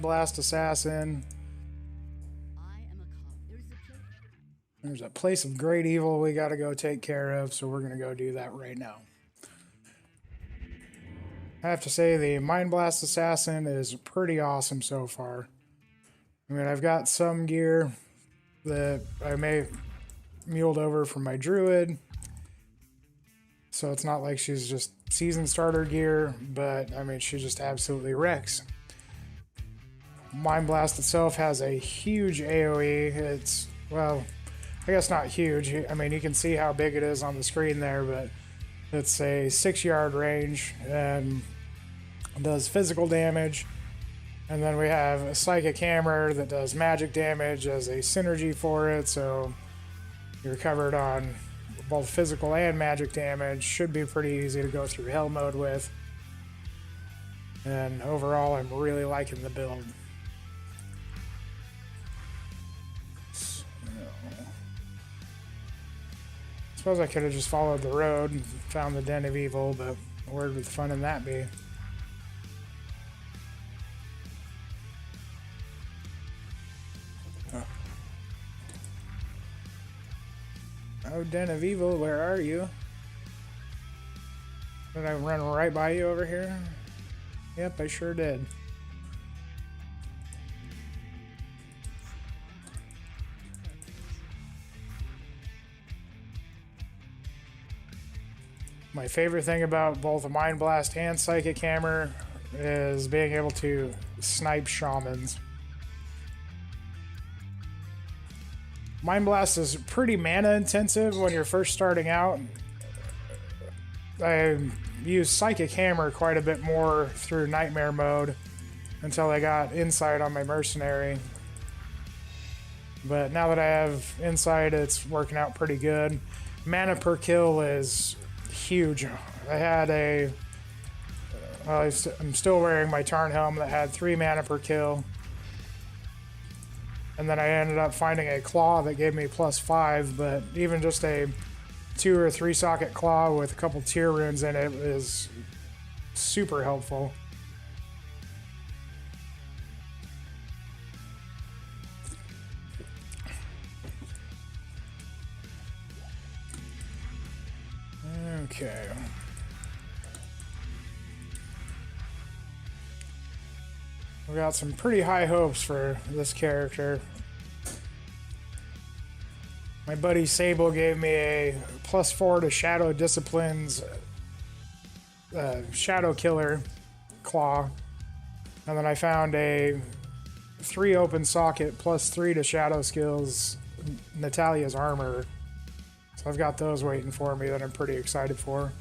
Blast Assassin. There's a place of great evil we gotta go take care of, so we're gonna go do that right now. I have to say the Mind Blast Assassin is pretty awesome so far. I mean, I've got some gear that I may muled over from my Druid, so it's not like she's just season starter gear, but I mean, she just absolutely wrecks. Mind Blast itself has a huge AoE. It's, well, I guess not huge. I mean, you can see how big it is on the screen there, but it's a 6-yard range and does physical damage. And then we have a psychic hammer that does magic damage as a synergy for it, so you're covered on both physical and magic damage. Should be pretty easy to go through hell mode with. And overall, I'm really liking the build. I suppose I could have just followed the road and found the Den of Evil, but where would the fun in that be? Oh, Den of Evil, where are you? Did I run right by you over here? Yep, I sure did. My favorite thing about both the Mind Blast and Psychic Hammer is being able to snipe shamans. Mind Blast is pretty mana intensive when you're first starting out. I used Psychic Hammer quite a bit more through Nightmare mode until I got Insight on my Mercenary. But now that I have Insight, it's working out pretty good. Mana per kill is huge. I had a... I'm still wearing my Tarn Helm that had 3 mana per kill. And then I ended up finding a claw that gave me +5, but even just a 2 or 3 socket claw with a couple tier runes in it is super helpful. Okay. We got some pretty high hopes for this character. My buddy Sable gave me a +4 to Shadow Disciplines Shadow Killer Claw. And then I found a 3 open socket +3 to Shadow Skills Natalia's Armor. So I've got those waiting for me that I'm pretty excited for.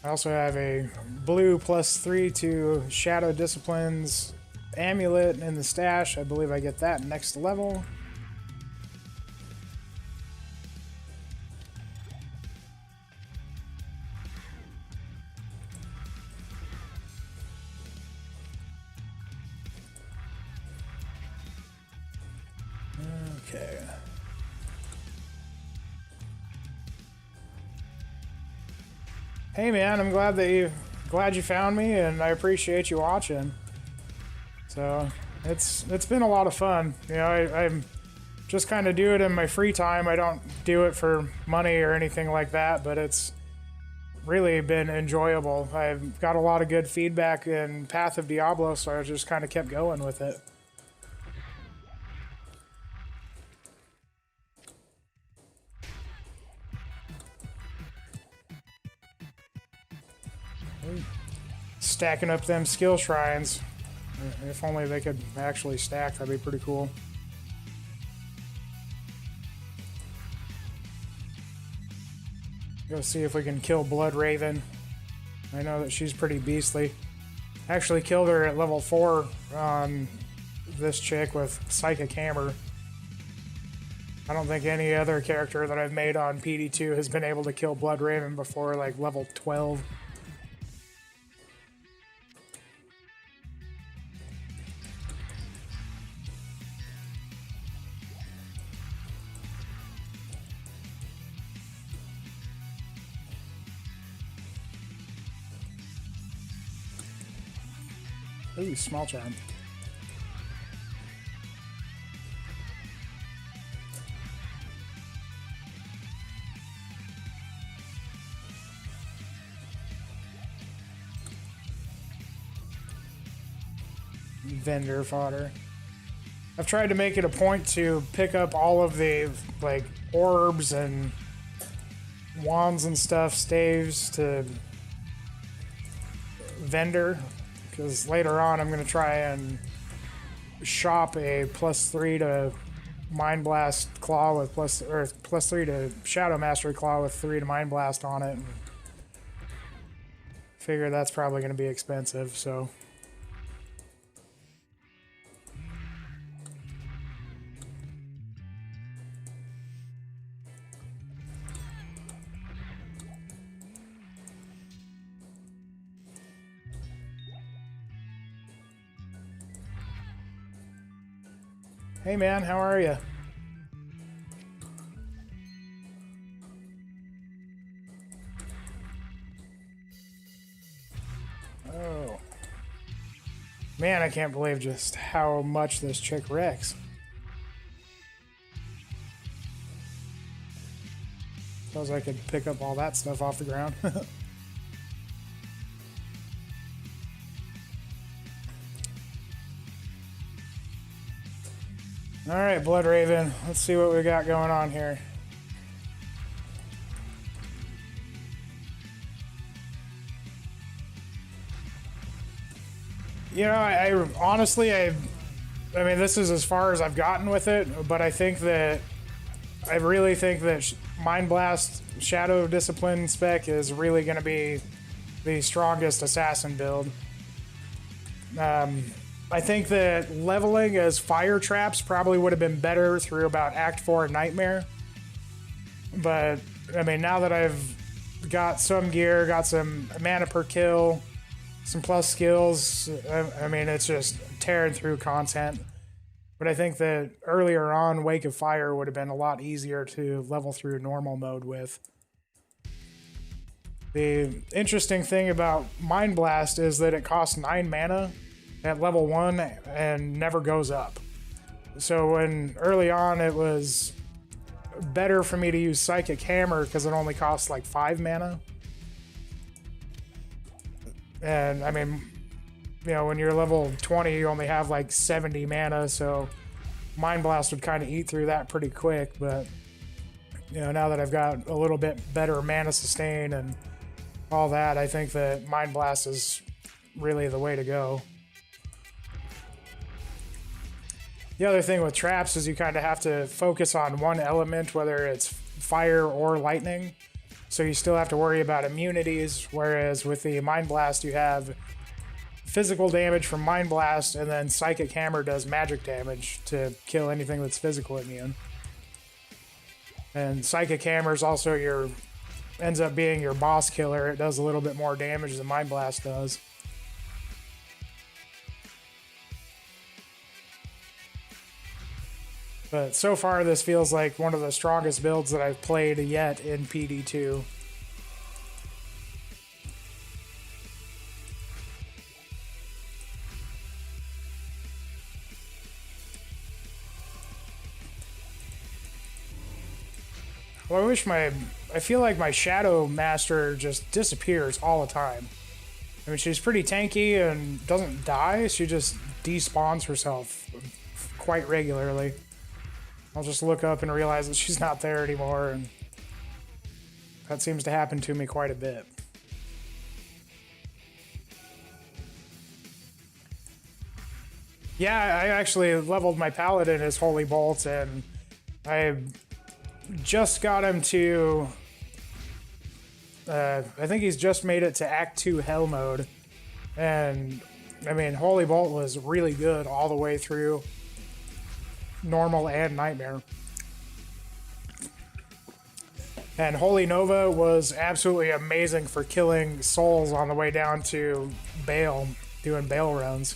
I also have a blue +3 to Shadow Disciplines Amulet in the stash. I believe I get that next level. Okay. Hey man, I'm glad you found me, and I appreciate you watching. So it's been a lot of fun. You know, I'm just kind of do it in my free time. I don't do it for money or anything like that, but it's really been enjoyable. I've got a lot of good feedback in Path of Diablo, so I just kind of kept going with it. Stacking up them skill shrines. If only they could actually stack, that'd be pretty cool. Go see if we can kill Blood Raven. I know that she's pretty beastly. Actually killed her at level 4 on this chick with Psychic Hammer. I don't think any other character that I've made on PD2 has been able to kill Blood Raven before like level 12. Ooh, small charm. Vendor fodder. I've tried to make it a point to pick up all of the like orbs and wands and stuff, staves to vendor, because later on I'm going to try and shop a +3 to Mind Blast Claw with +3 to Shadow Mastery Claw with 3 to Mind Blast on it. And figure that's probably going to be expensive, so. Hey man, how are you? Oh. Man, I can't believe just how much this chick wrecks. Suppose I could pick up all that stuff off the ground. Alright, Blood Raven. Let's see what we got going on here. You know, I honestly, I mean, this is as far as I've gotten with it, but I really think that Mind Blast Shadow Discipline spec is really going to be the strongest assassin build. I think that leveling as fire traps probably would have been better through about Act 4 Nightmare. But, I mean, now that I've got some gear, got some mana per kill, some plus skills, I mean, it's just tearing through content. But I think that earlier on, Wake of Fire would have been a lot easier to level through normal mode with. The interesting thing about Mind Blast is that it costs 9 mana at level 1 and never goes up. So when early on it was better for me to use Psychic Hammer because it only costs like 5 mana. And I mean, you know, when you're level 20 you only have like 70 mana, so Mind Blast would kind of eat through that pretty quick. But you know, now that I've got a little bit better mana sustain and all that, I think that Mind Blast is really the way to go. The other thing with traps is you kind of have to focus on one element, whether it's fire or lightning. So you still have to worry about immunities, whereas with the Mind Blast you have physical damage from Mind Blast, and then Psychic Hammer does magic damage to kill anything that's physical immune. And Psychic Hammer is also ends up being your boss killer. It does a little bit more damage than Mind Blast does. But so far, this feels like one of the strongest builds that I've played yet in PD2. Well, I feel like my Shadow Master just disappears all the time. I mean, she's pretty tanky and doesn't die, she just despawns herself quite regularly. I'll just look up and realize that she's not there anymore, and that seems to happen to me quite a bit. Yeah, I actually leveled my Paladin as Holy Bolt, and I just got him to... I think he's just made it to Act 2 Hell mode, and I mean, Holy Bolt was really good all the way through normal and nightmare. And Holy Nova was absolutely amazing for killing souls on the way down to Bale, doing Bale runs.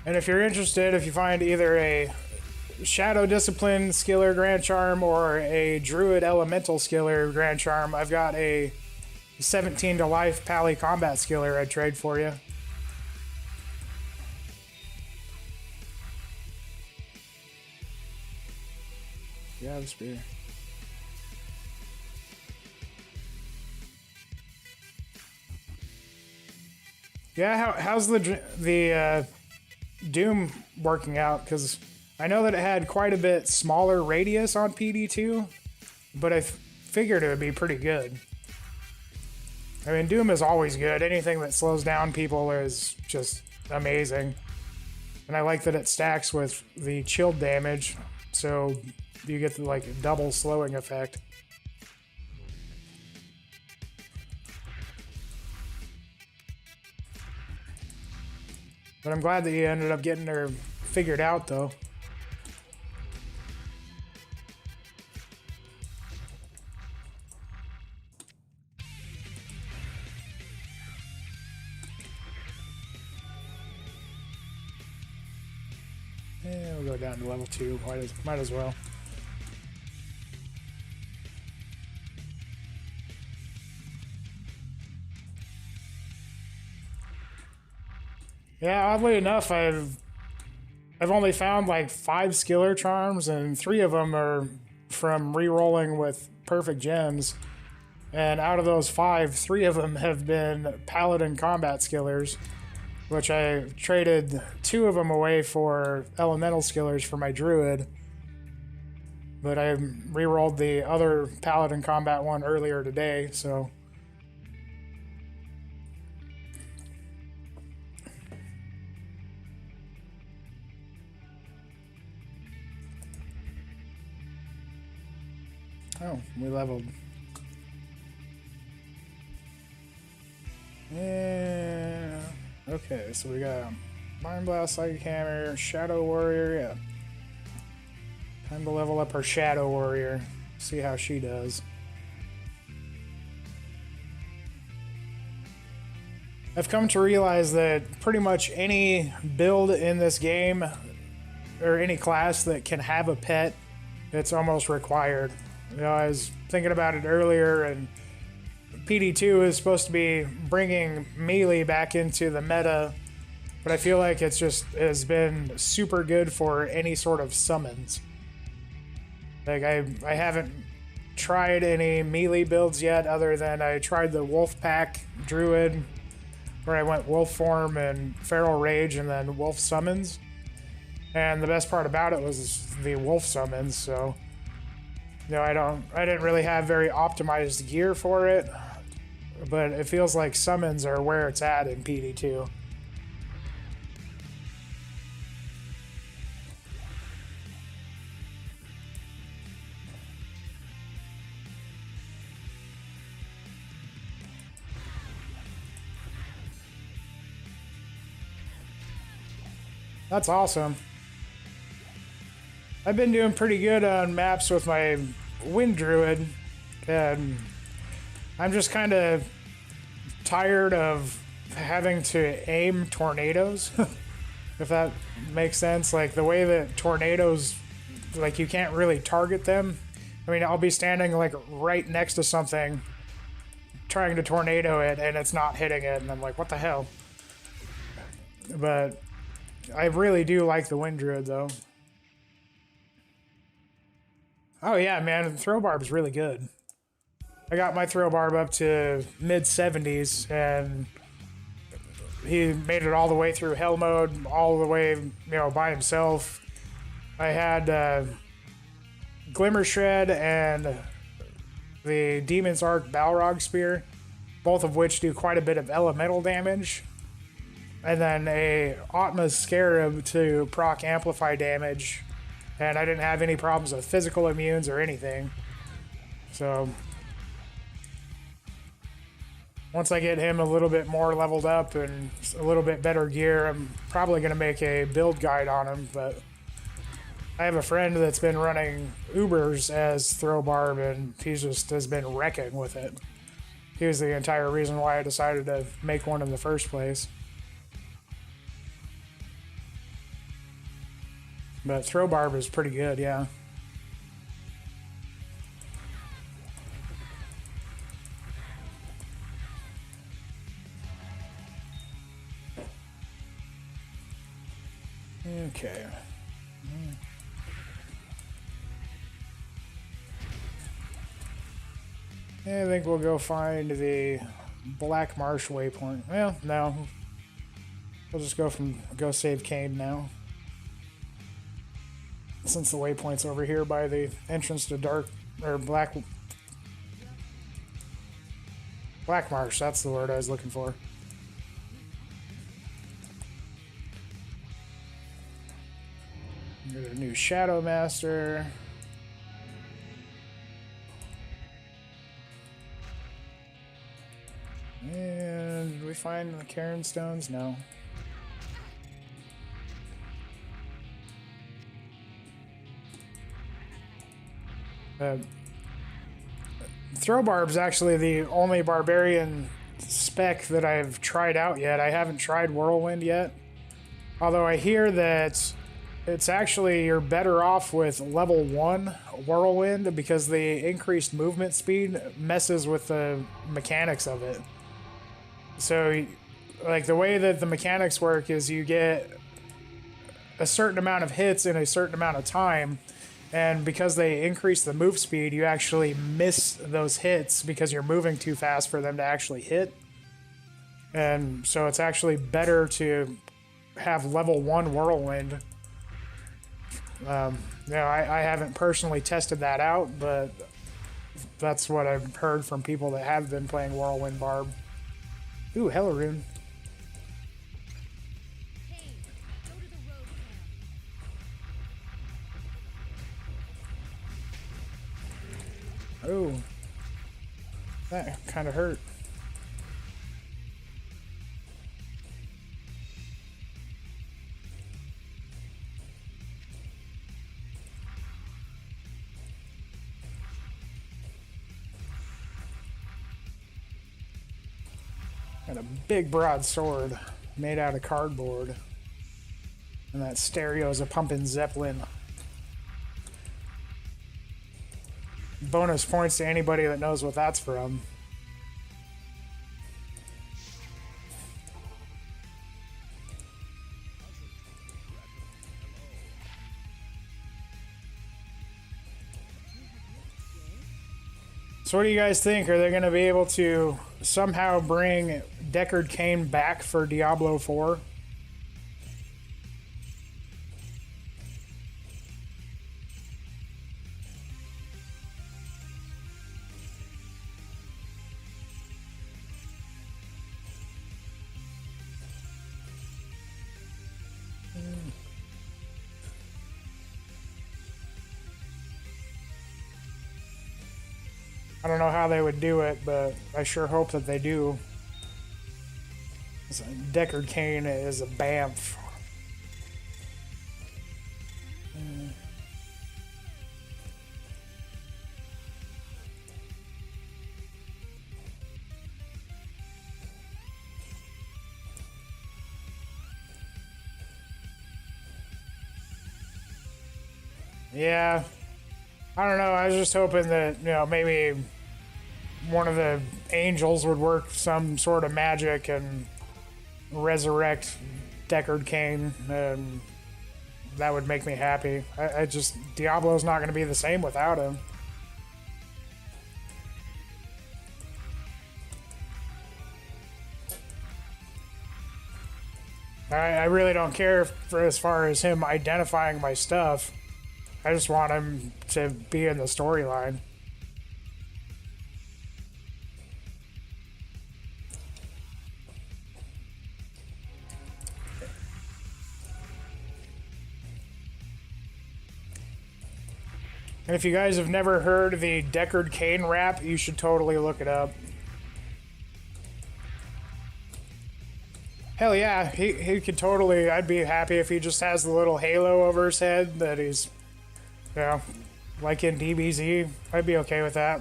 And if you're interested, if you find either a Shadow Discipline Skiller Grand Charm or a Druid Elemental Skiller Grand Charm, I've got a 17 to life Pally Combat Skiller I'd trade for you. Yeah, the spear. Yeah, how's the Doom working out? Because I know that it had quite a bit smaller radius on PD2, but I figured it would be pretty good. I mean, Doom is always good. Anything that slows down people is just amazing. And I like that it stacks with the chilled damage, so you get the like double slowing effect. But I'm glad that you ended up getting her figured out, though. Yeah, we'll go down to level 2. Might as well. Yeah, oddly enough, I've only found like 5 Skiller Charms, and 3 of them are from re-rolling with perfect gems. And out of those 5, 3 of them have been Paladin Combat Skillers, which I traded 2 of them away for Elemental Skillers for my Druid. But I re-rolled the other Paladin Combat one earlier today, so... Oh, we leveled. Yeah. Okay, so we got Mind Blast, Psychic Hammer, Shadow Warrior, yeah. Time to level up our Shadow Warrior. See how she does. I've come to realize that pretty much any build in this game, or any class that can have a pet, it's almost required. You know, I was thinking about it earlier, and PD2 is supposed to be bringing melee back into the meta, but I feel like it has been super good for any sort of summons. Like, I haven't tried any melee builds yet, other than I tried the Wolf Pack Druid, where I went Wolf Form and Feral Rage and then Wolf Summons. And the best part about it was the Wolf Summons, so... You know, I didn't really have very optimized gear for it, but it feels like summons are where it's at in PD2. That's awesome. I've been doing pretty good on maps with my Wind Druid, and I'm just kind of tired of having to aim tornadoes, if that makes sense. Like, the way that tornadoes, like, you can't really target them. I mean, I'll be standing, like, right next to something, trying to tornado it, and it's not hitting it, and I'm like, what the hell? But I really do like the Wind Druid, though. Oh yeah, man, throw barb is really good. I got my throw barb up to mid-70s, and he made it all the way through hell mode, all the way, you know, by himself. I had Glimmer Shred and the Demon's Arc Balrog Spear, both of which do quite a bit of elemental damage. And then a Atma's Scarab to proc amplify damage. And I didn't have any problems with physical immunes or anything. So once I get him a little bit more leveled up and a little bit better gear, I'm probably going to make a build guide on him. But I have a friend that's been running Ubers as throw barb, and he just has been wrecking with it. He was the entire reason why I decided to make one in the first place. But throw barb is pretty good, yeah. Okay. I think we'll go find the Black Marsh Waypoint. Well, no. We'll just go save Cain now. Since the waypoint's over here by the entrance to Black Marsh, that's the word I was looking for. Get a new Shadow Master. And did we find the Cairnstones? No. Throw barb's actually the only barbarian spec that I've tried out yet. I haven't tried Whirlwind yet. Although I hear that it's actually you're better off with level 1 Whirlwind because the increased movement speed messes with the mechanics of it. So, like, the way that the mechanics work is you get a certain amount of hits in a certain amount of time, and because they increase the move speed, you actually miss those hits because you're moving too fast for them to actually hit. And so it's actually better to have level 1 Whirlwind. I haven't personally tested that out, but that's what I've heard from people that have been playing Whirlwind Barb. Ooh, Hello Rune. Oh, that kind of hurt. Got a big broad sword made out of cardboard. And that stereo is a pumping Zeppelin. Bonus points to anybody that knows what that's from. So what do you guys think? Are they going to be able to somehow bring Deckard Cain back for Diablo 4? I don't know how they would do it, but I sure hope that they do. Deckard Cain is a BAMF. Yeah. I don't know, I was just hoping that, you know, maybe one of the angels would work some sort of magic and resurrect Deckard Cain, and that would make me happy. I just, Diablo's not going to be the same without him. I really don't care for as far as him identifying my stuff. I just want him to be in the storyline. And if you guys have never heard the Deckard Cain rap, you should totally look it up. Hell yeah, he could totally, I'd be happy if he just has the little halo over his head that he's, you know, like in DBZ. I'd be okay with that.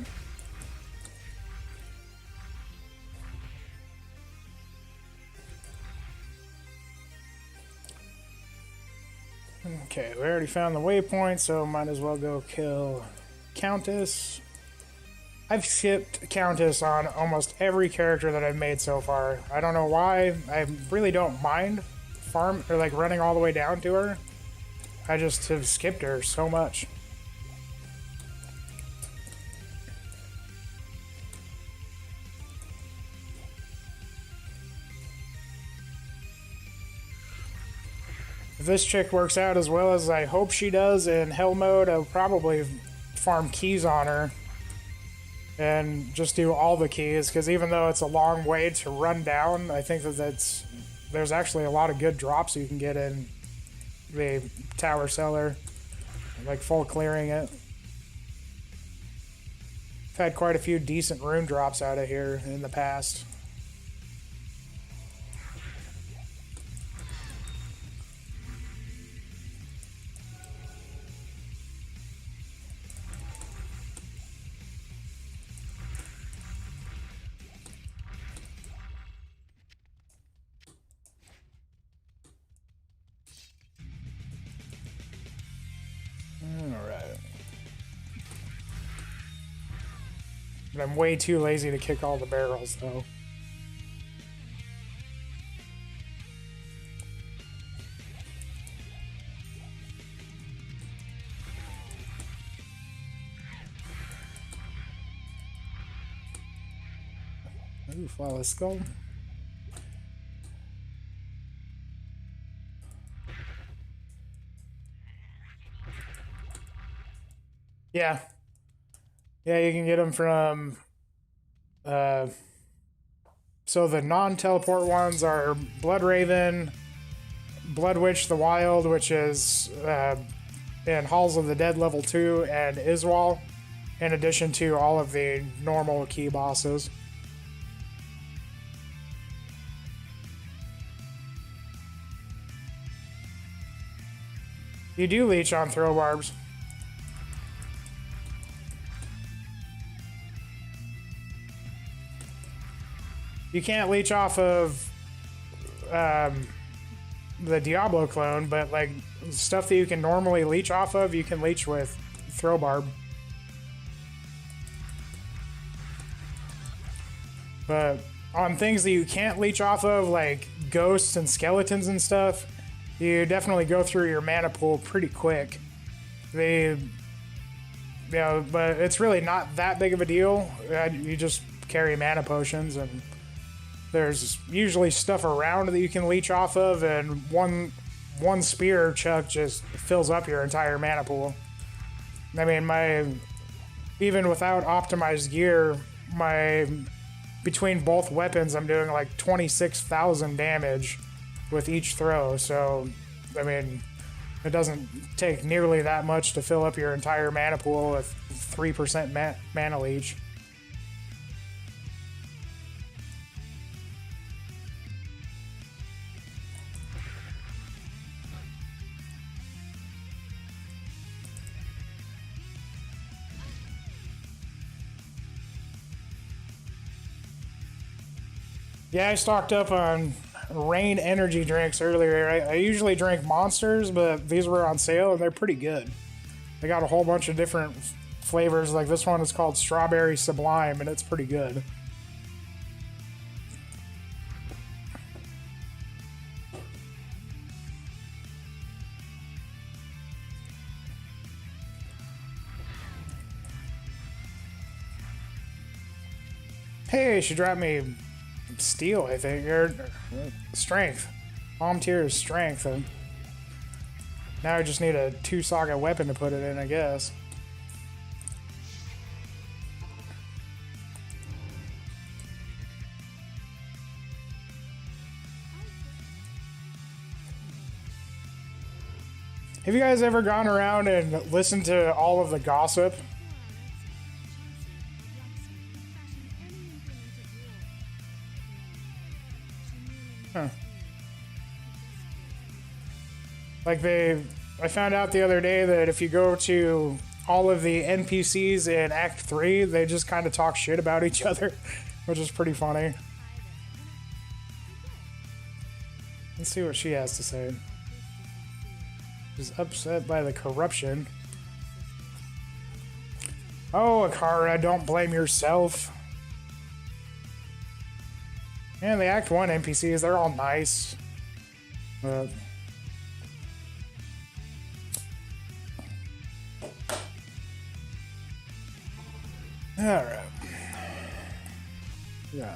Okay, we already found the waypoint, so might as well go kill Countess. I've skipped Countess on almost every character that I've made so far. I don't know why. I really don't mind farm or like running all the way down to her. I just have skipped her so much. If this chick works out as well as I hope she does in hell mode, I'll probably farm keys on her and just do all the keys, because even though it's a long way to run down, I think that there's actually a lot of good drops you can get in the tower cellar, like full clearing it. I've had quite a few decent rune drops out of here in the past. But I'm way too lazy to kick all the barrels, though. Ooh, flawless skull. Yeah. Yeah, you can get them from, so the non-teleport ones are Blood Raven, Blood Witch the Wild, which is in Halls of the Dead level 2, and Iswal, in addition to all of the normal key bosses. You do leech on throw barbs. You can't leech off of the Diablo clone, but like stuff that you can normally leech off of, you can leech with throw barb. But on things that you can't leech off of, like ghosts and skeletons and stuff, you definitely go through your mana pool pretty quick. But it's really not that big of a deal. You just carry mana potions, and there's usually stuff around that you can leech off of, and one spear chuck just fills up your entire mana pool. I mean, even without optimized gear, between both weapons, I'm doing like 26,000 damage with each throw. So, I mean, it doesn't take nearly that much to fill up your entire mana pool with 3% mana leech. Yeah, I stocked up on rain energy drinks earlier. I usually drink Monsters, but these were on sale and they're pretty good. They got a whole bunch of different flavors. Like this one is called Strawberry Sublime, and it's pretty good. Hey, she dropped me steel, I think, or strength. Palm tier is strength. And now I just need a 2-socket weapon to put it in, I guess. Have you guys ever gone around and listened to all of the gossip? Huh. Like I found out the other day that if you go to all of the NPCs in Act 3, they just kind of talk shit about each other, which is pretty funny. Let's see what she has to say. is upset by the corruption. Oh, Akara, don't blame yourself. And the Act 1 NPCs, they're all nice. But... Alright. Yeah.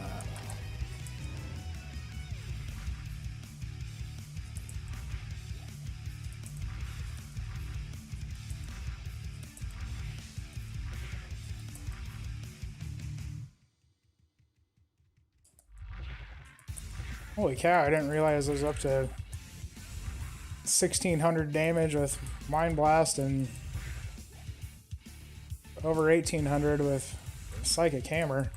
Holy cow, I didn't realize it was up to 1600 damage with Mind Blast and over 1800 with Psychic Hammer.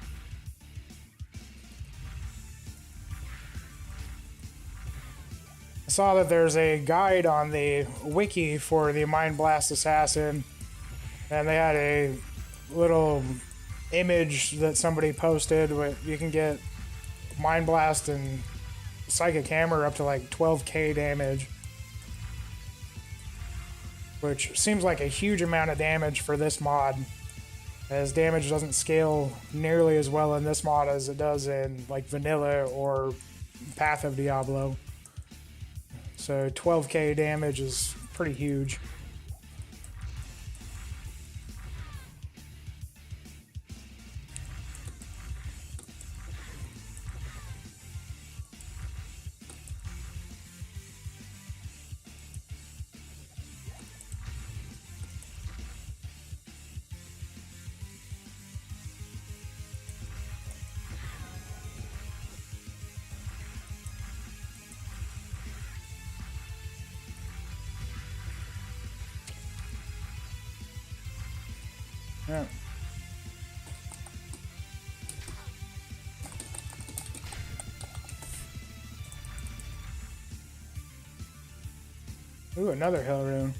I saw that there's a guide on the wiki for the Mind Blast Assassin, and they had a little image that somebody posted where you can get Mind Blast and Psychic Hammer up to like 12k damage, which seems like a huge amount of damage for this mod, as damage doesn't scale nearly as well in this mod as it does in like vanilla or Path of Diablo. So 12k damage is pretty huge. Yeah. Ooh, another Hell Rune.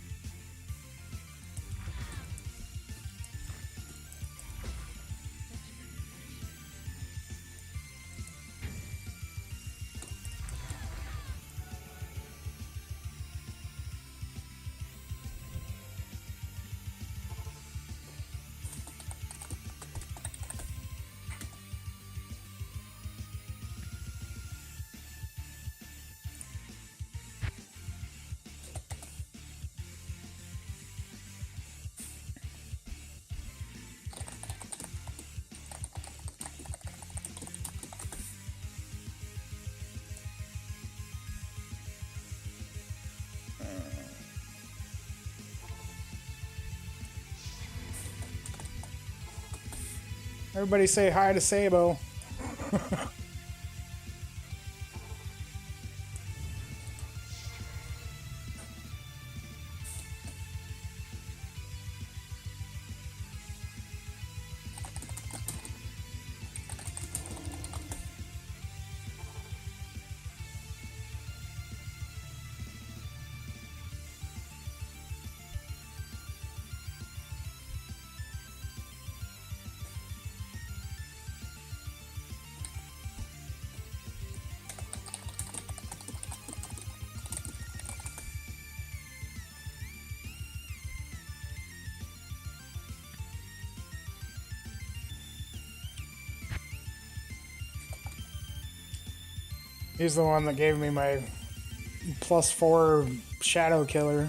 Everybody say hi to Sabo. He's the one that gave me my +4 Shadow Killer.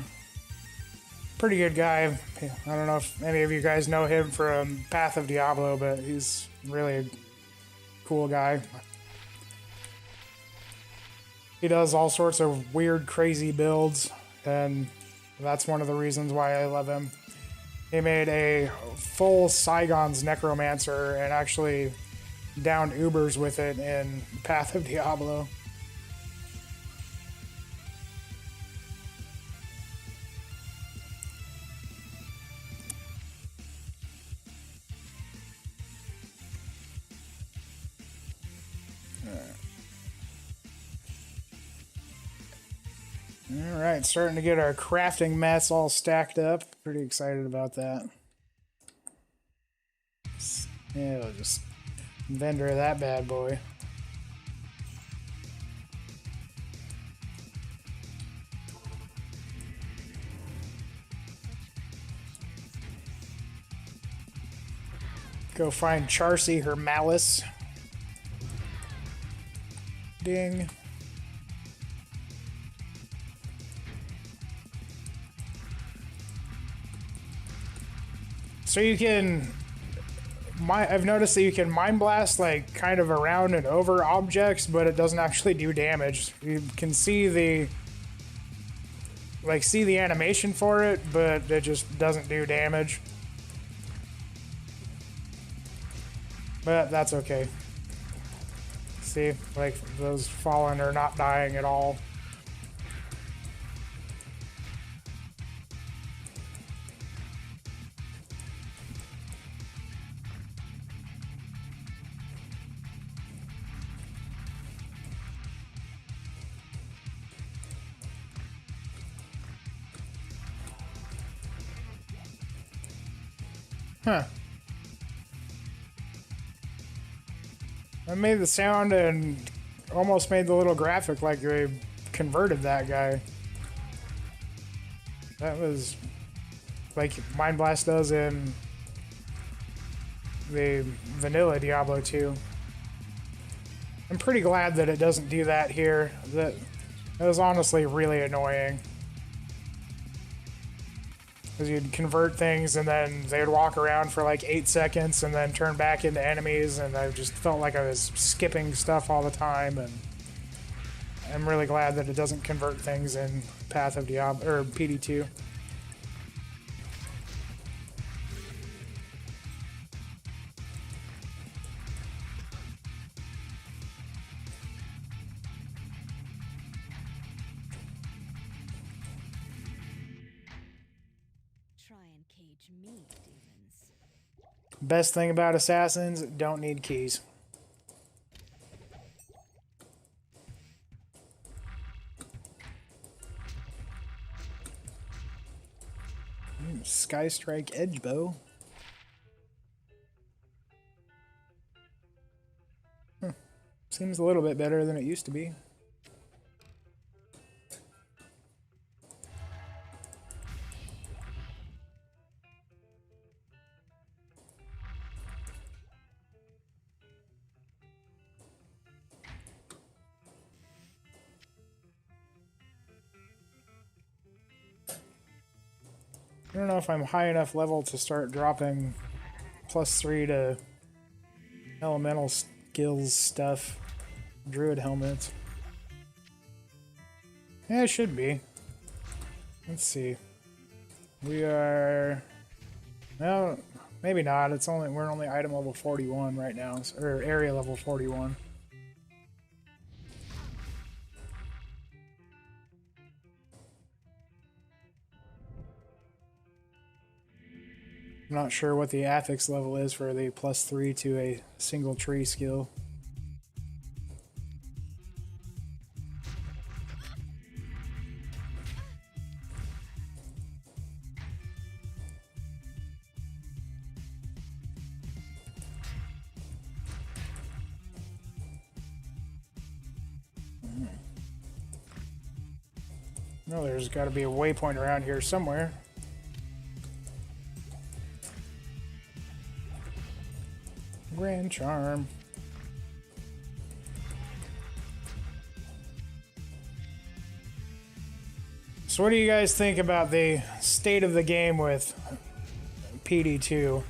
Pretty good guy. I don't know if any of you guys know him from Path of Diablo, but he's really a cool guy. He does all sorts of weird, crazy builds, and that's one of the reasons why I love him. He made a full Saigon's Necromancer and actually downed Ubers with it in Path of Diablo. Alright, starting to get our crafting mats all stacked up. Pretty excited about that. Yeah, we'll just vendor that bad boy. Go find Charcy, her malice. Ding. So you can... I've noticed that you can Mind Blast like kind of around and over objects, but it doesn't actually do damage. You can see the animation for it, but it just doesn't do damage. But that's okay. See, like those fallen are not dying at all. Huh. I made the sound and almost made the little graphic like they converted that guy. That was like Mind Blast does in the vanilla Diablo 2. I'm pretty glad that it doesn't do that here. That was honestly really annoying. Because you'd convert things and then they'd walk around for like 8 seconds and then turn back into enemies, and I just felt like I was skipping stuff all the time. And I'm really glad that it doesn't convert things in Path of Diablo or PD2. Best thing about assassins, don't need keys. Sky Strike Edge Bow. Seems a little bit better than it used to be. I don't know if I'm high enough level to start dropping +3 to elemental skills stuff. Druid helmets. Yeah, it should be. Let's see. We are... No, maybe not. It's only we're only item level 41 right now, or area level 41. I'm not sure what the affix level is for the +3 to a single tree skill. No, there's got to be a waypoint around here somewhere. Grand Charm. So what do you guys think about the state of the game with PD2?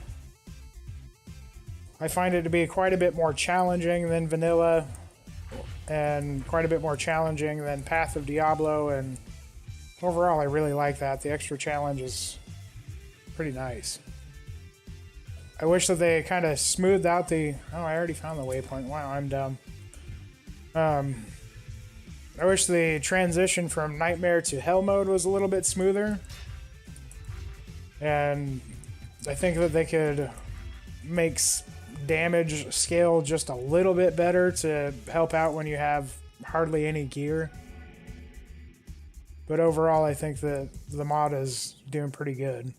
I find it to be quite a bit more challenging than vanilla, and quite a bit more challenging than Path of Diablo, and overall I really like that. The extra challenge is pretty nice. I wish that they kind of smoothed out the... Oh, I already found the waypoint. Wow, I'm dumb. I wish the transition from Nightmare to Hell mode was a little bit smoother. And I think that they could make damage scale just a little bit better to help out when you have hardly any gear. But overall, I think that the mod is doing pretty good.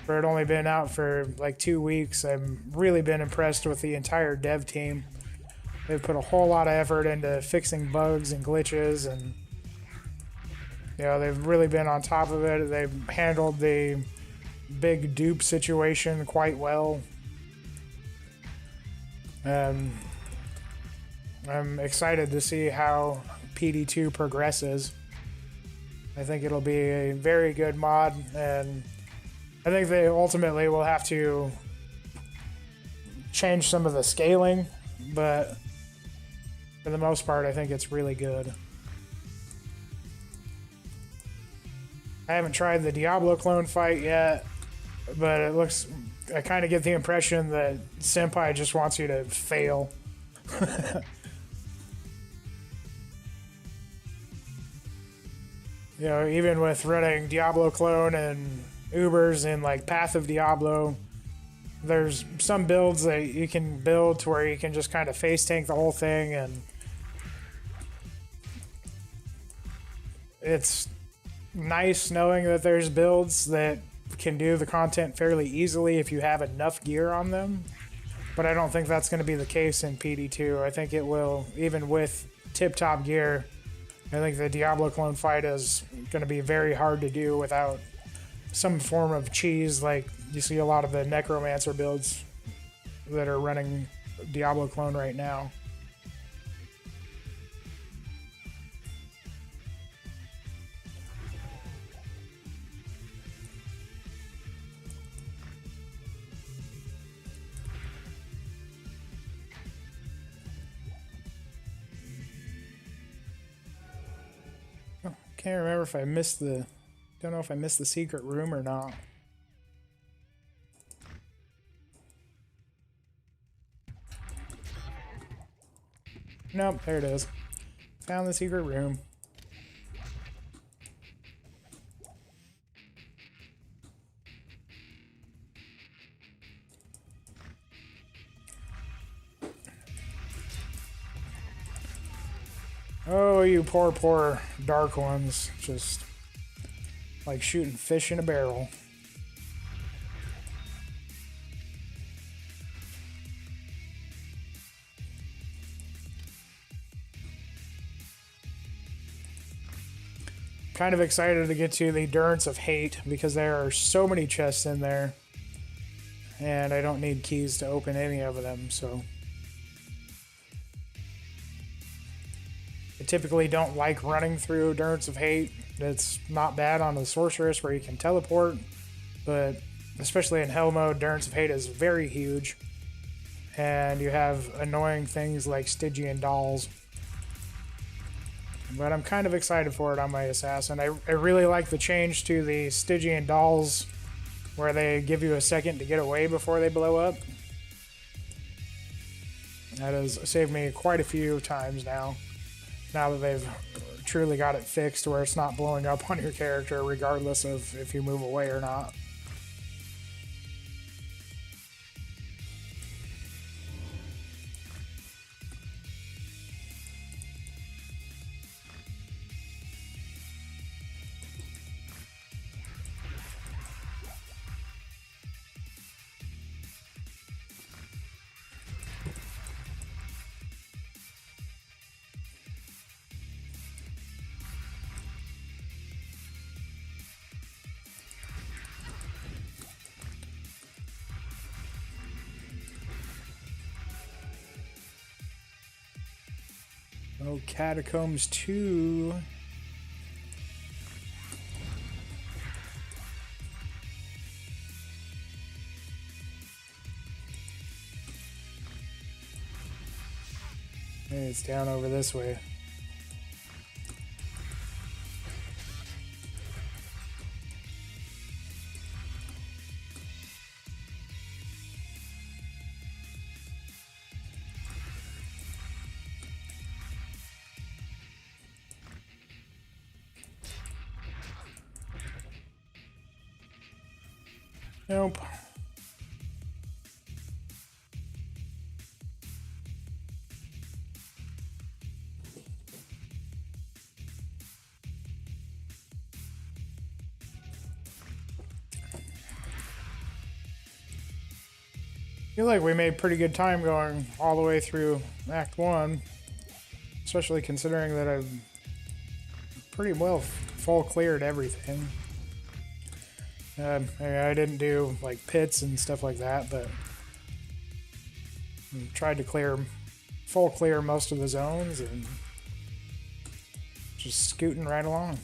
For it only been out for like 2 weeks, I've really been impressed with the entire dev team. They've put a whole lot of effort into fixing bugs and glitches, and you know, they've really been on top of it. They've handled the big dupe situation quite well. And I'm excited to see how PD2 progresses. I think it'll be a very good mod, and I think they ultimately will have to change some of the scaling, but for the most part, I think it's really good. I haven't tried the Diablo clone fight yet, but it looks... I kind of get the impression that Senpai just wants you to fail. You know, even with running Diablo clone and Ubers in like Path of Diablo, there's some builds that you can build to where you can just kind of face tank the whole thing, and it's nice knowing that there's builds that can do the content fairly easily if you have enough gear on them. But I don't think that's going to be the case in PD2. I think it will, even with tip-top gear, I think the Diablo clone fight is going to be very hard to do without some form of cheese, like you see a lot of the Necromancer builds that are running Diablo clone right now. Can't remember if I missed the... Don't know if I missed the secret room or not. Nope, there it is. Found the secret room. Oh, you poor, poor dark ones. Just like shooting fish in a barrel. Kind of excited to get to the Endurance of Hate because there are so many chests in there. And I don't need keys to open any of them, so... I typically don't like running through Endurance of Hate. It's not bad on the Sorceress where you can teleport, but especially in Hell mode, Endurance of Hate is very huge. And you have annoying things like Stygian dolls. But I'm kind of excited for it on my Assassin. I really like the change to the Stygian dolls where they give you a second to get away before they blow up. That has saved me quite a few times now. Now that they've truly got it fixed where it's not blowing up on your character regardless of if you move away or not. Oh, Catacombs 2. It's down over this way. Nope. I feel like we made pretty good time going all the way through Act 1, especially considering that I've pretty well full cleared everything. I didn't do like pits and stuff like that, but And tried to full clear most of the zones and just scooting right along.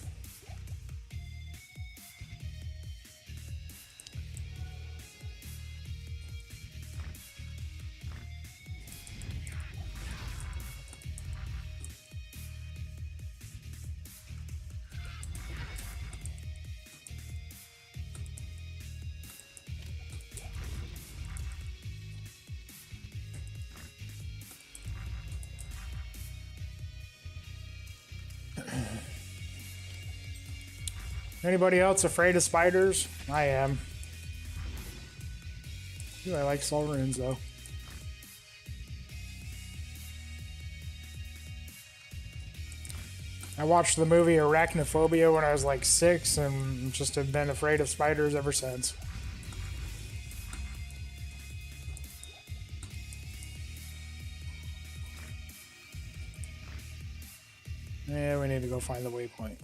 Anybody else afraid of spiders? I am. Ooh, I like soul runes though. I watched the movie Arachnophobia when I was like 6 and just have been afraid of spiders ever since. Yeah, we need to go find the waypoint.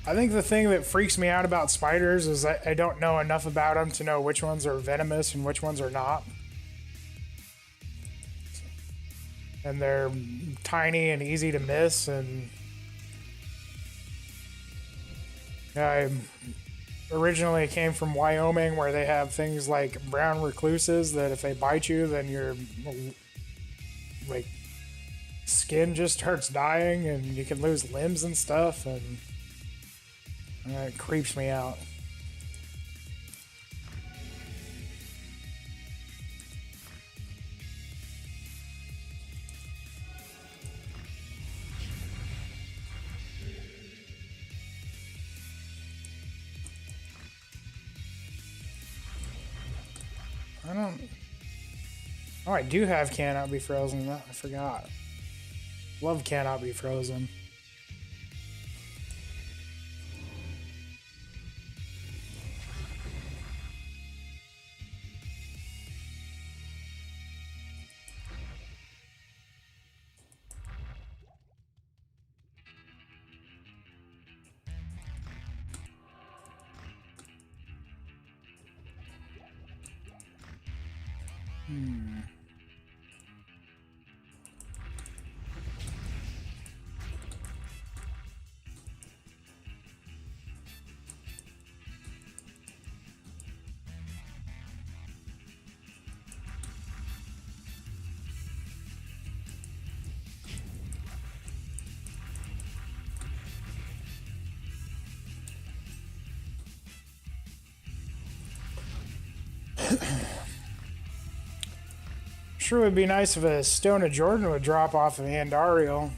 I think the thing that freaks me out about spiders is I don't know enough about them to know which ones are venomous and which ones are not. And they're tiny and easy to miss, and I originally came from Wyoming where they have things like brown recluses that if they bite you, then your like skin just starts dying and you can lose limbs and stuff, and it creeps me out. Oh, I do have Cannot Be Frozen. I forgot. Love Cannot Be Frozen. Sure would be nice if a Stone of Jordan would drop off of Andariel.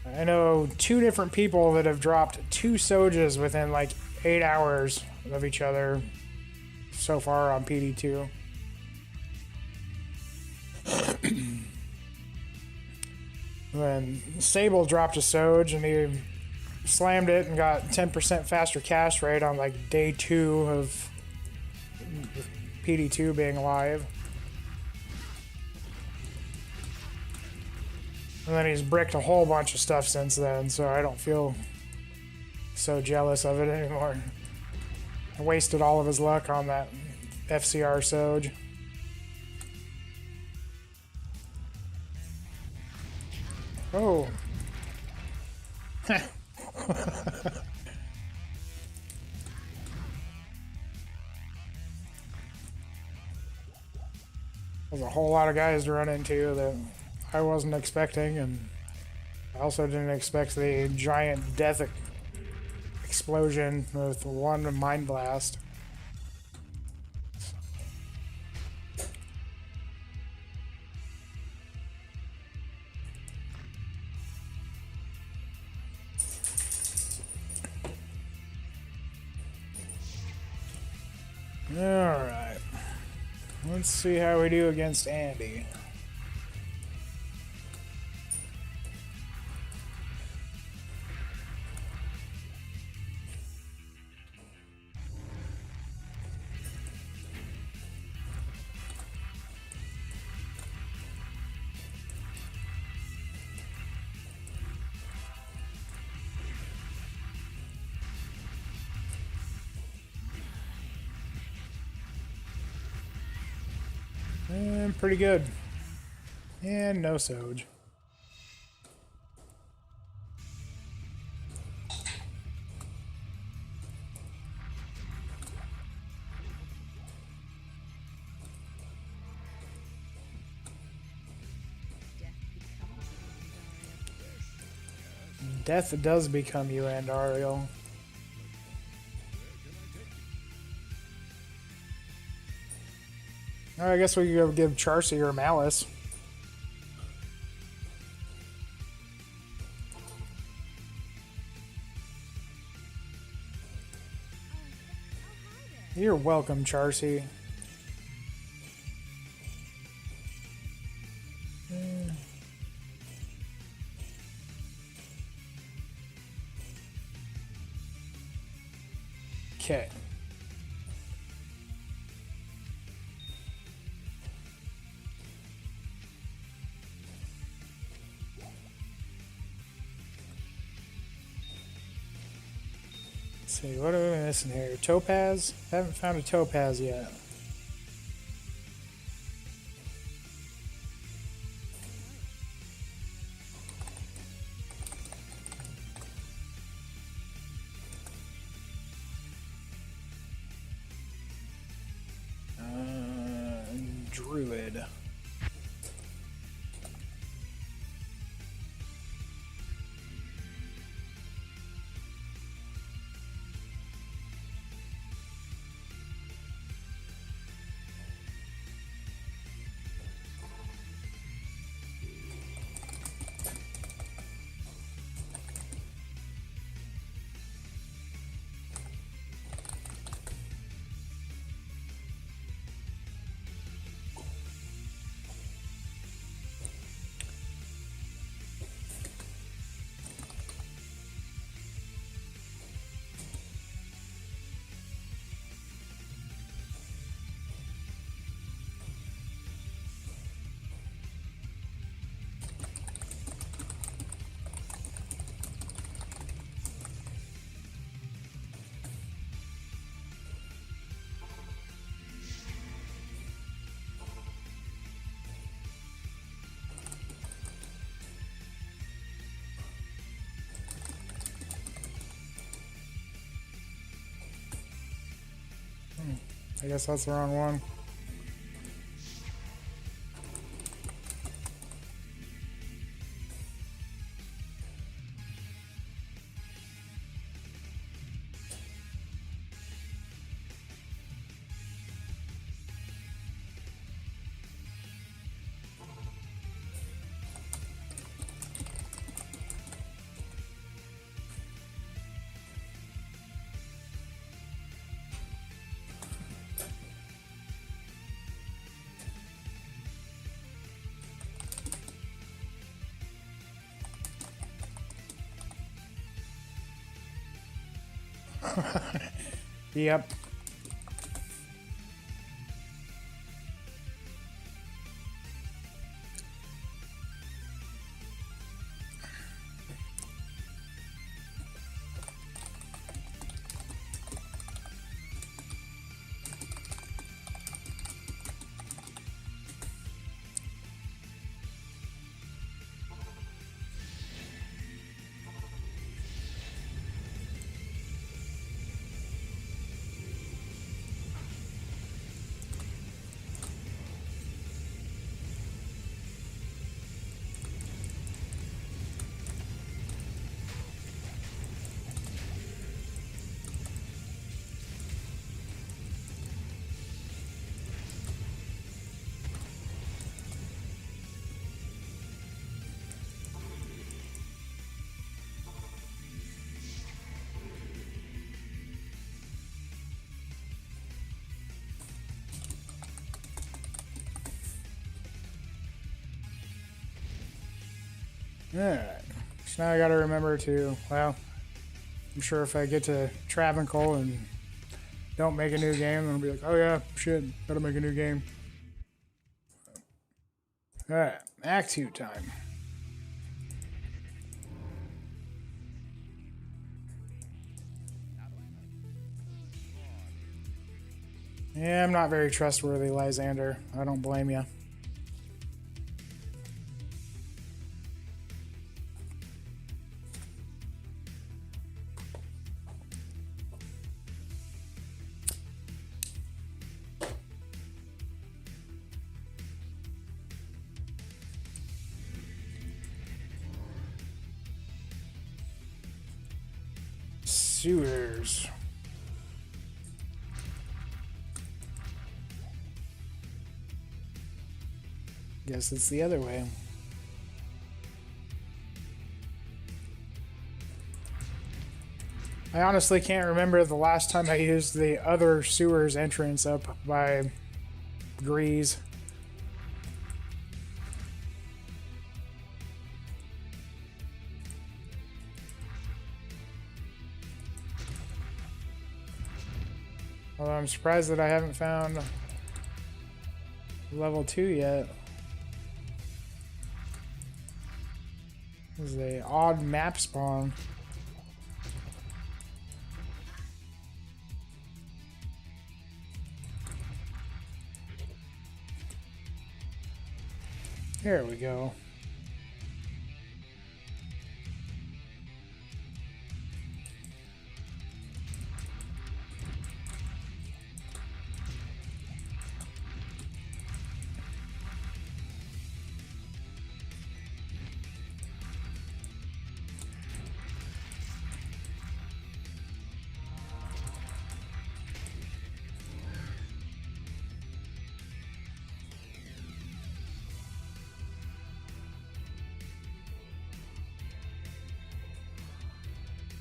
I know 2 different people that have dropped 2 Sojas within like 8 hours of each other so far on PD2. Then Sable dropped a Soj and he slammed it and got 10% faster cast rate on like day 2 of PD2 being live. And then he's bricked a whole bunch of stuff since then, so I don't feel so jealous of it anymore. I wasted all of his luck on that FCR Soj. Oh. There's a whole lot of guys to run into that I wasn't expecting, and I also didn't expect the giant death explosion with 1 Mind Blast. Alright. Let's see how we do against Andy. I'm pretty good. And no Soj. Death does become you, Andariel. I guess we could go give Charcy or Malice. You're welcome, Charcy. Okay. Let's see, what are we missing here? Topaz? Haven't found a topaz yet. Druid. I guess that's the wrong one. Yep. Alright. So now I gotta remember to, well, I'm sure if I get to Travancore and don't make a new game, I'll be like, oh yeah, shit, gotta make a new game. Alright, Act 2 time. Yeah, I'm not very trustworthy, Lyxander. I don't blame you. Sewers. Guess it's the other way. I honestly can't remember the last time I used the other sewers entrance up by Grease. Although I'm surprised that I haven't found level 2 yet. This is an odd map spawn. Here we go.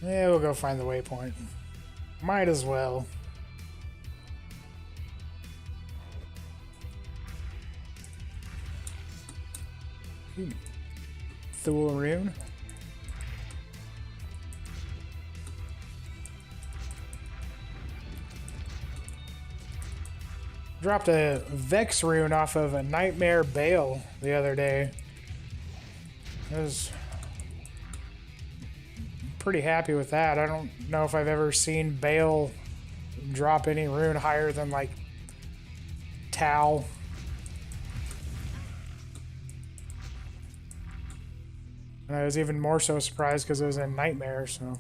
Yeah, we'll go find the waypoint. Might as well. Thule rune. Dropped a Vex rune off of a Nightmare Bale the other day. I was pretty happy with that. I don't know if I've ever seen Bale drop any rune higher than like Tal. And I was even more so surprised because it was in Nightmare, so.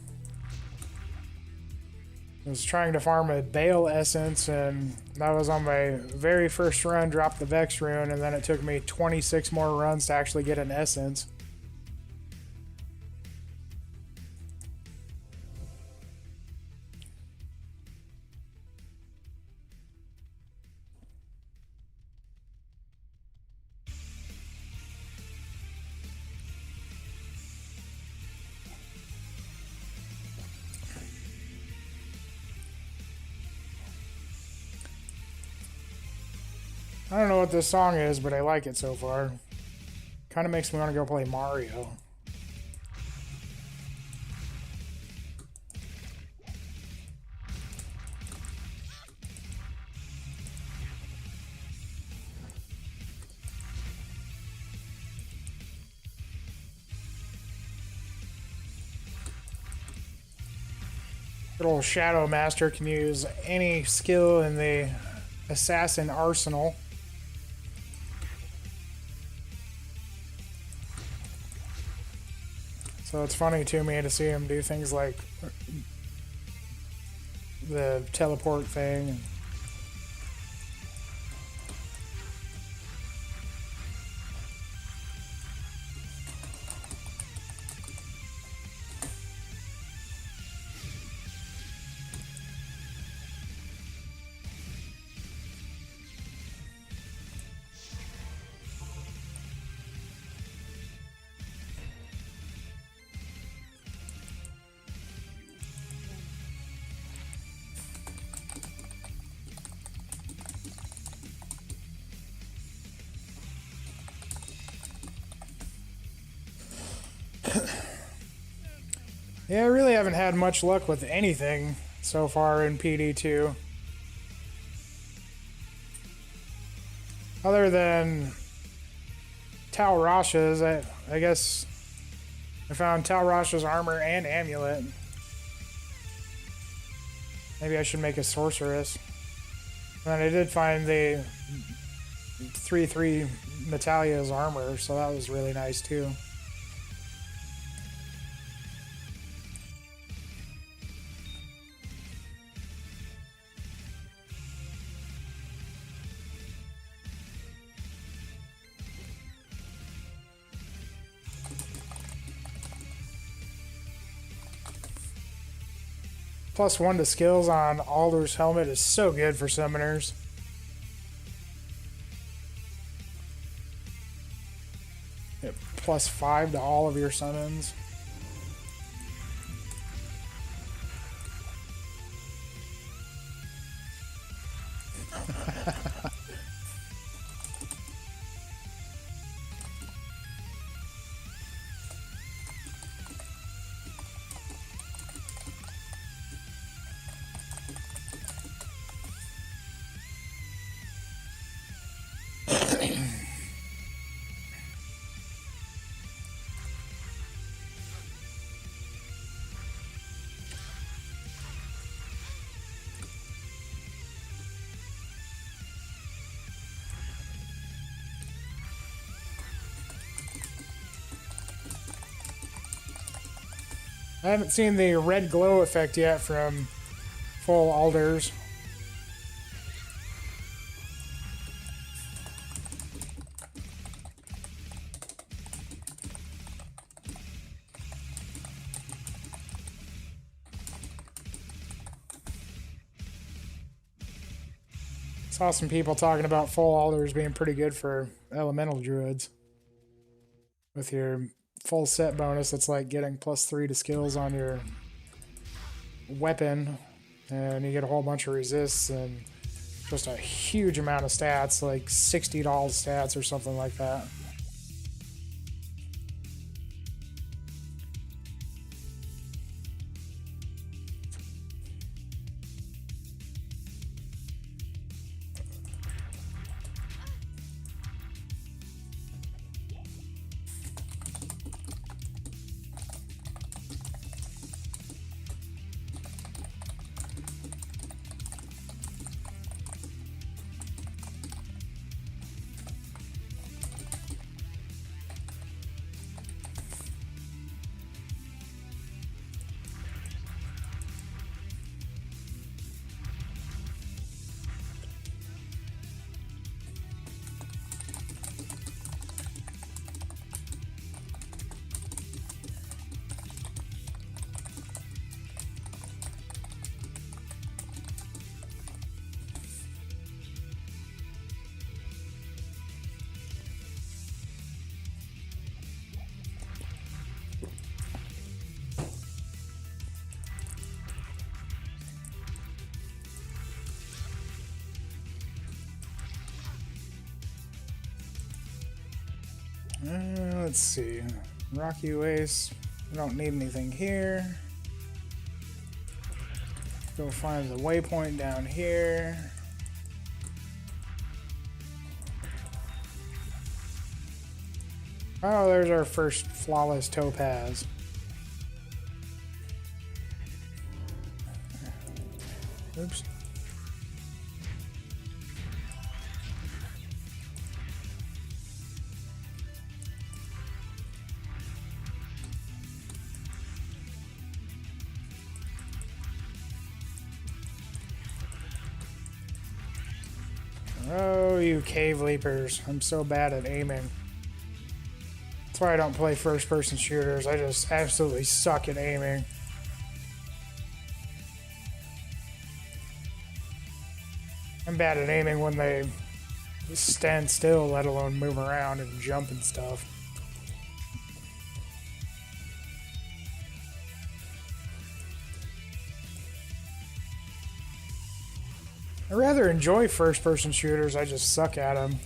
I was trying to farm a Bale essence, and that was on my very first run, dropped the Vex rune, and then it took me 26 more runs to actually get an essence. I don't know what this song is, but I like it so far. Kind of makes me want to go play Mario. Good old Shadow Master can use any skill in the assassin arsenal. So it's funny to me to see him do things like the teleport thing. Yeah, I really haven't had much luck with anything so far in PD2. Other than Tal Rasha's, I guess I found Tal Rasha's armor and amulet. Maybe I should make a sorceress. And I did find the 3/3 Natalia's armor, so that was really nice too. +1 to skills on Alder's helmet is so good for summoners. +5 to all of your summons. I haven't seen the red glow effect yet from full Alders. Saw some people talking about full Alders being pretty good for elemental druids. With your full set bonus, it's like getting +3 to skills on your weapon, and you get a whole bunch of resists and just a huge amount of stats, like 60 doll stats or something like that. Let's see. Rocky Waste. We don't need anything here. Go find the waypoint down here. Oh, there's our first flawless topaz. Oops. Oh, you cave leapers. I'm so bad at aiming. That's why I don't play first-person shooters. I just absolutely suck at aiming. I'm bad at aiming when they stand still, let alone move around and jump and stuff. I rather enjoy first-person shooters, I just suck at them.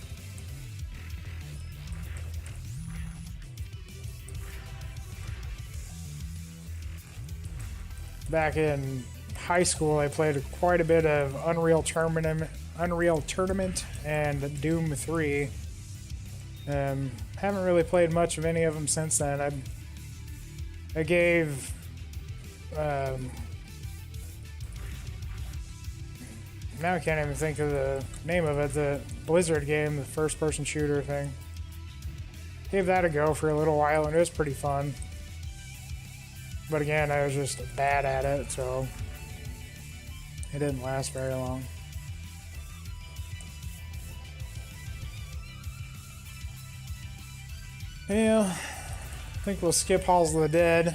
Back in high school, I played quite a bit of Unreal Tournament, and Doom 3. Haven't really played much of any of them since then. I gave now I can't even think of the name of it, the Blizzard game, the first-person shooter thing. Gave that a go for a little while, and it was pretty fun. But again, I was just bad at it, so it didn't last very long. Yeah, I think we'll skip Halls of the Dead.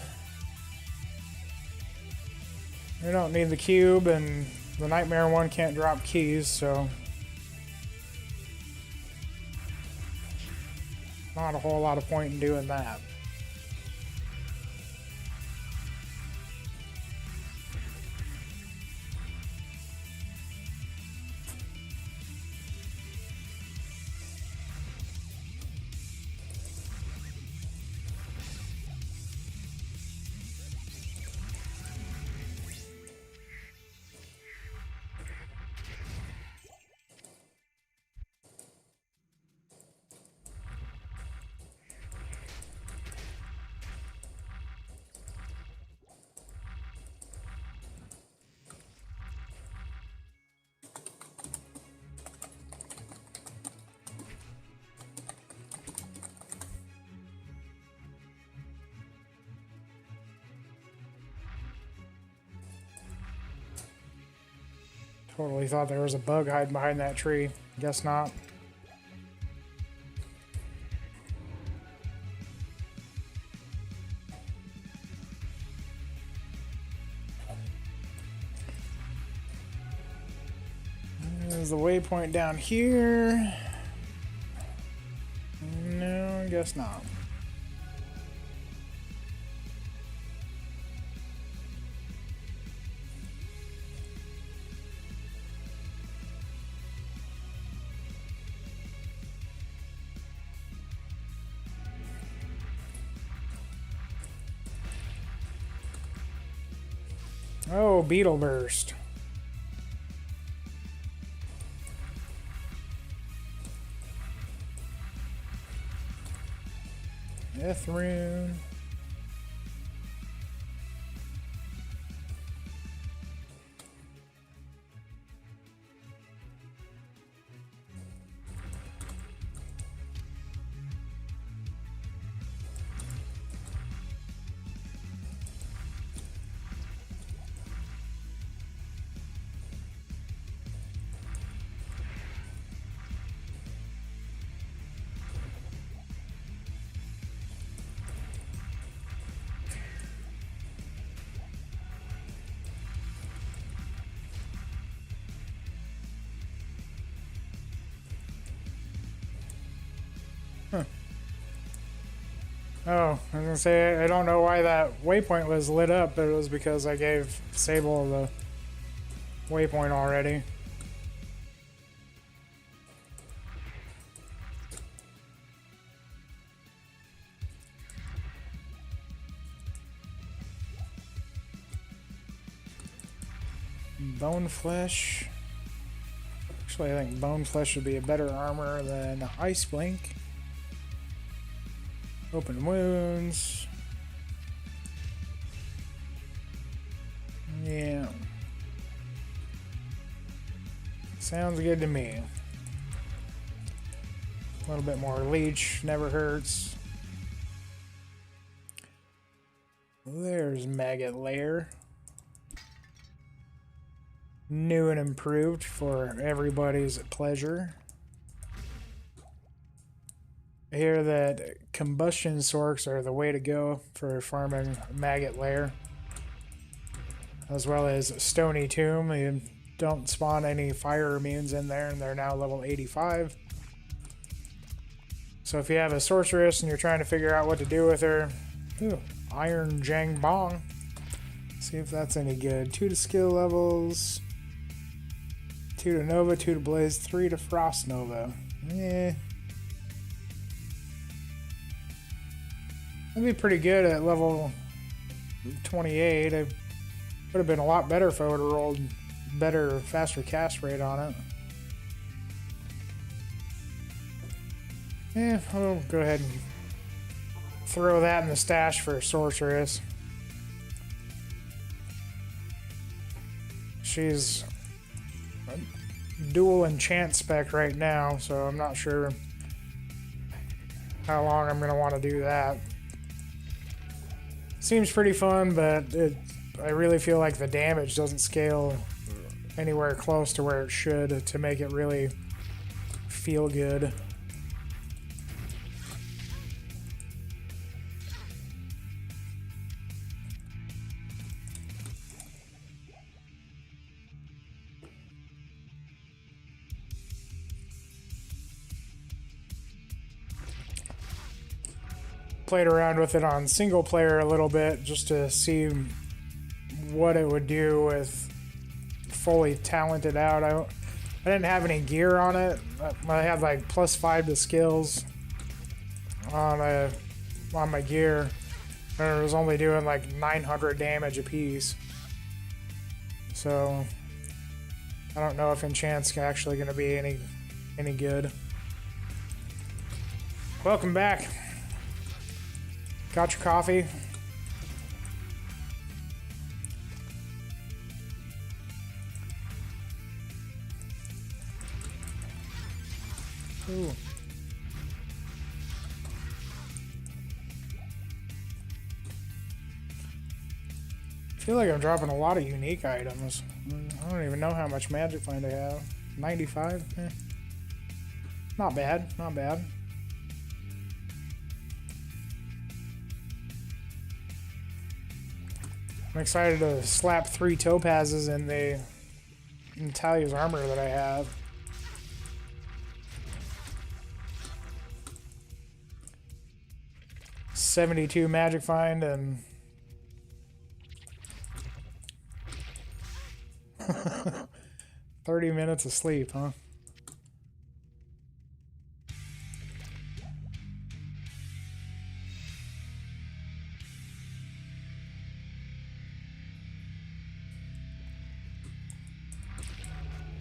We don't need the cube, and the Nightmare one can't drop keys, so not a whole lot of point in doing that. Totally thought there was a bug hiding behind that tree. Guess not. There's the waypoint down here. No, I guess not. Oh, beetle burst. Death rune. Oh, I was gonna say, I don't know why that waypoint was lit up, but it was because I gave Sable the waypoint already. Bone flesh. Actually, I think bone flesh would be a better armor than ice blink. Open wounds. Yeah. Sounds good to me. A little bit more leech, never hurts. There's Maggot Lair. New and improved for everybody's pleasure. I hear that combustion sorks are the way to go for farming Maggot Lair, as well as Stony Tomb. You don't spawn any fire immunes in there, and they're now level 85. So if you have a sorceress and you're trying to figure out what to do with her, ooh, Iron Jang Bong. See if that's any good. 2 to skill levels, 2 to Nova, 2 to Blaze, 3 to Frost Nova. Eh. That'd be pretty good at level 28. It would have been a lot better if I would have rolled better, faster cast rate on it. Yeah, I'll go ahead and throw that in the stash for Sorceress. She's a dual enchant spec right now, so I'm not sure how long I'm going to want to do that. Seems pretty fun, but I really feel like the damage doesn't scale anywhere close to where it should to make it really feel good. played around with it on single player a little bit just to see what it would do with fully talented out. I didn't have any gear on it. I had like +5 to skills on my gear, and it was only doing like 900 damage apiece. So I don't know if enchant's actually going to be any good. Welcome back. Got your coffee? Ooh. I feel like I'm dropping a lot of unique items. I don't even know how much magic find I have. 95? Eh. Not bad, not bad. I'm excited to slap 3 topazes in Talia's armor that I have. $72 magic find and 30 minutes of sleep, huh?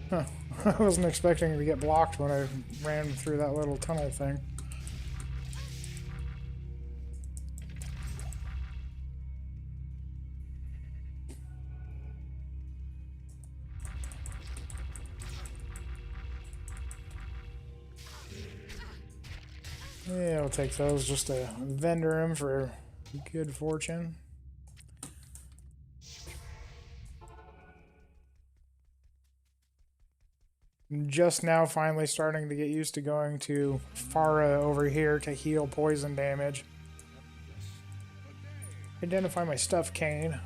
Huh. I wasn't expecting to get blocked when I ran through that little tunnel thing. Yeah, I'll take those just to vendor them for good fortune. I'm just now finally starting to get used to going to Farah over here to heal poison damage. Identify my stuff, Kane.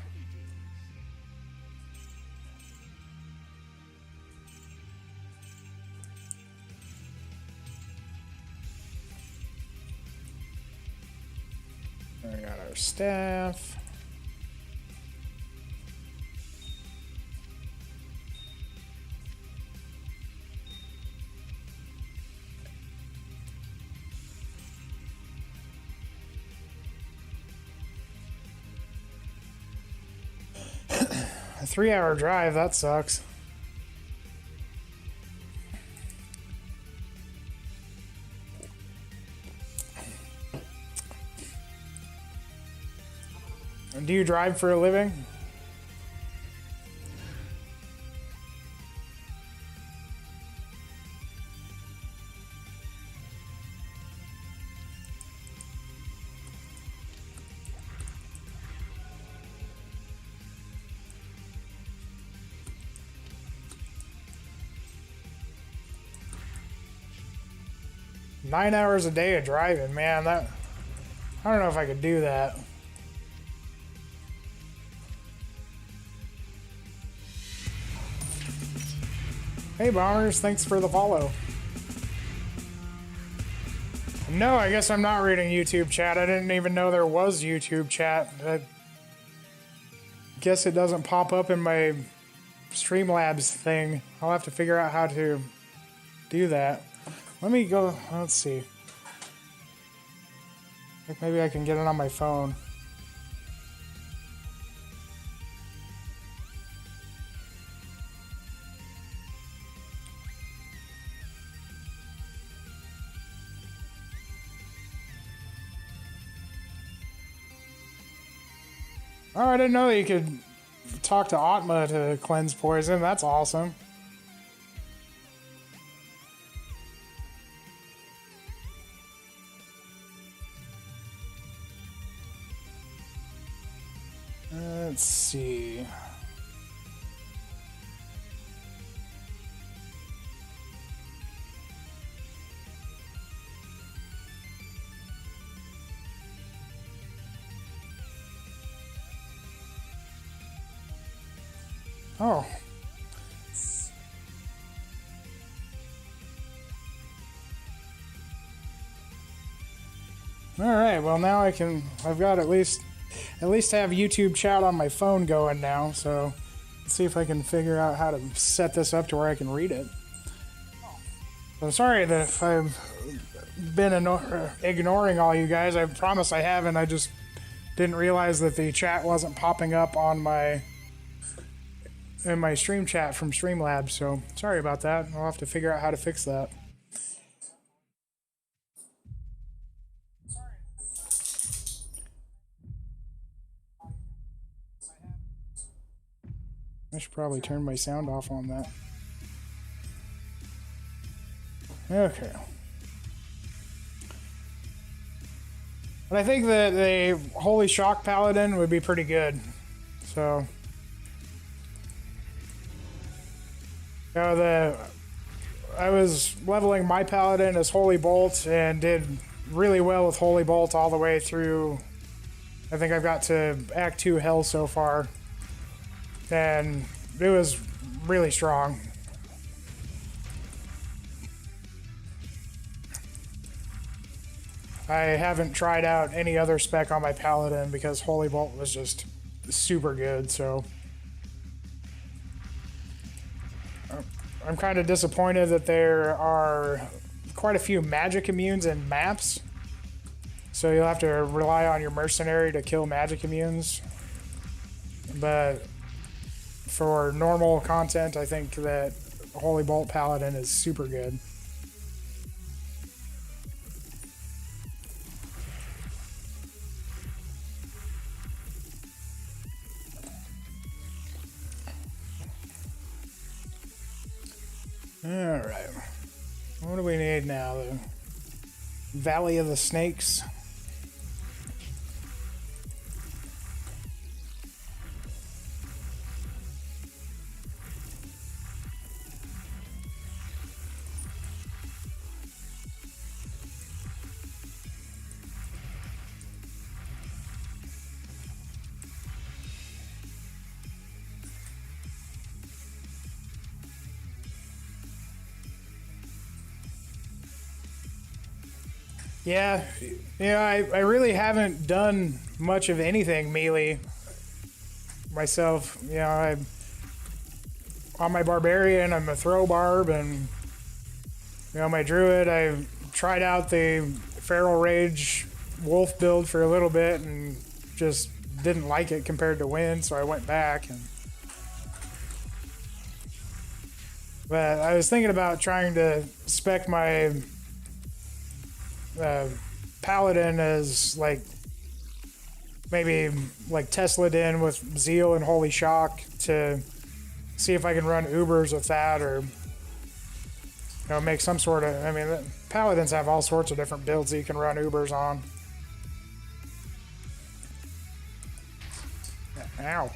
We got our staff. A 3-hour drive, that sucks. Do you drive for a living? Nine hours a day of driving, man, I don't know if I could do that. Hey Bombers, thanks for the follow. No, I guess I'm not reading YouTube chat. I didn't even know there was YouTube chat. I guess it doesn't pop up in my Streamlabs thing. I'll have to figure out how to do that. Let me go, let's see. Maybe I can get it on my phone. Oh, I didn't know that you could talk to Atma to cleanse poison. That's awesome. Let's see. Oh. All right, well now I've got at least have YouTube chat on my phone going now, so let's see if I can figure out how to set this up to where I can read it. I'm sorry that if I've been ignoring all you guys. I promise I haven't. I just didn't realize that the chat wasn't popping up on in my stream chat from Streamlabs, so sorry about that. I'll have to figure out how to fix that. I should probably turn my sound off on that. Okay. But I think that the Holy Shock Paladin would be pretty good. So, you know, I was leveling my Paladin as Holy Bolt and did really well with Holy Bolt all the way through. I think I've got to Act 2 Hell so far. And it was really strong. I haven't tried out any other spec on my Paladin because Holy Bolt was just super good, so I'm kind of disappointed that there are quite a few magic immunes in maps, so you'll have to rely on your mercenary to kill magic immunes. But for normal content, I think that Holy Bolt Paladin is super good. Alright. What do we need now? The Valley of the Snakes. Yeah, you know, I really haven't done much of anything melee myself. You know, on my Barbarian, I'm a throw barb, and you know, my Druid, I tried out the Feral Rage Wolf build for a little bit and just didn't like it compared to Wind, so I went back. But I was thinking about trying to spec my Paladin as like maybe like Tesla in with Zeal and Holy Shock to see if I can run Ubers with that, or you know, make some sort of, I mean, Paladins have all sorts of different builds that you can run Ubers on. Ow.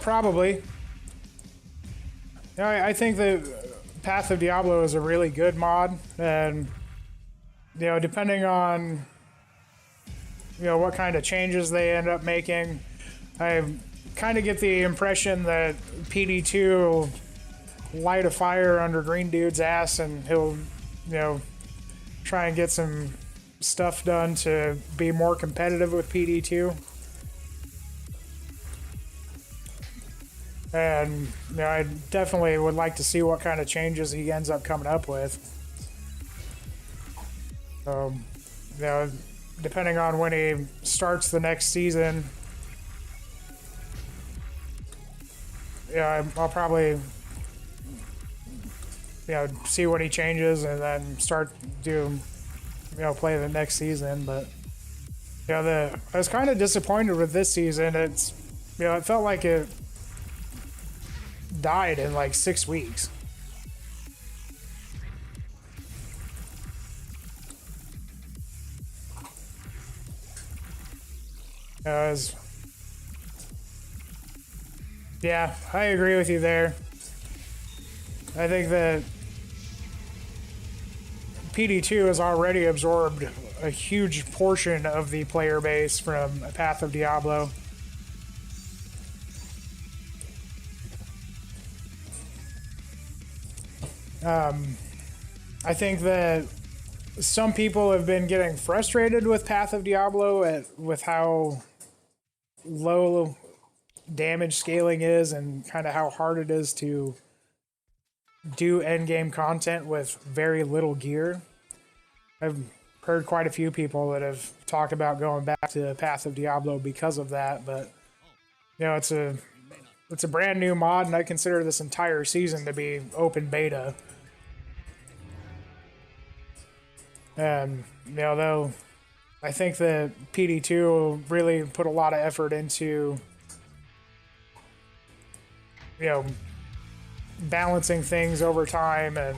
Probably. You know, I think that Path of Diablo is a really good mod, and you know, depending on what kind of changes they end up making, I kind of get the impression that PD2 will light a fire under Green Dude's ass, and he'll try and get some stuff done to be more competitive with PD2. And I definitely would like to see what kind of changes he ends up coming up with. Depending on when he starts the next season, I'll probably see what he changes and then start play the next season. But I was kind of disappointed with this season. It felt like it died in like 6 weeks. Yeah, I agree with you there. I think that PD2 has already absorbed a huge portion of the player base from Path of Diablo. I think that some people have been getting frustrated with Path of Diablo with how low damage scaling is and kind of how hard it is to do endgame content with very little gear. I've heard quite a few people that have talked about going back to Path of Diablo because of that, but you know, it's a brand new mod, and I consider this entire season to be open beta. And you know, though, I think that PD2 will really put a lot of effort into, you know, balancing things over time, and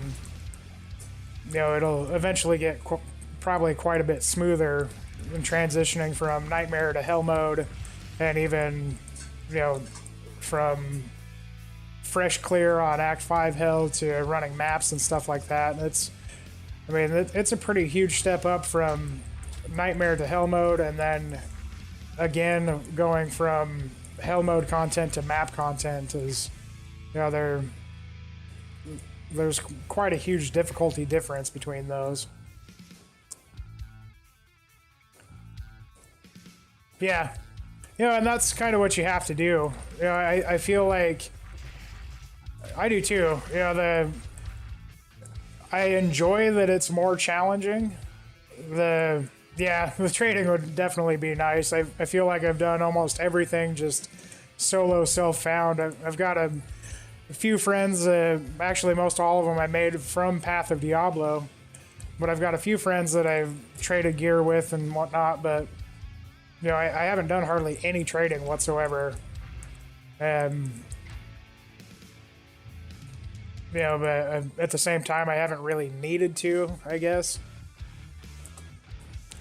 you know, it'll eventually get probably quite a bit smoother in transitioning from Nightmare to Hell mode, and even, you know, from fresh clear on Act 5 Hell to running maps and stuff like that. It's a pretty huge step up from Nightmare to Hell mode, and then again going from Hell mode content to map content is, you know, there's quite a huge difficulty difference between those. Yeah, you know, and that's kind of what you have to do. You know, I feel like I do too. You know, I enjoy that it's more challenging. The trading would definitely be nice. I feel like I've done almost everything just solo self-found. I've got a few friends, actually most all of them I made from Path of Diablo, but I've got a few friends that I've traded gear with and whatnot, but you know, I haven't done hardly any trading whatsoever. You know, but at the same time, I haven't really needed to, I guess.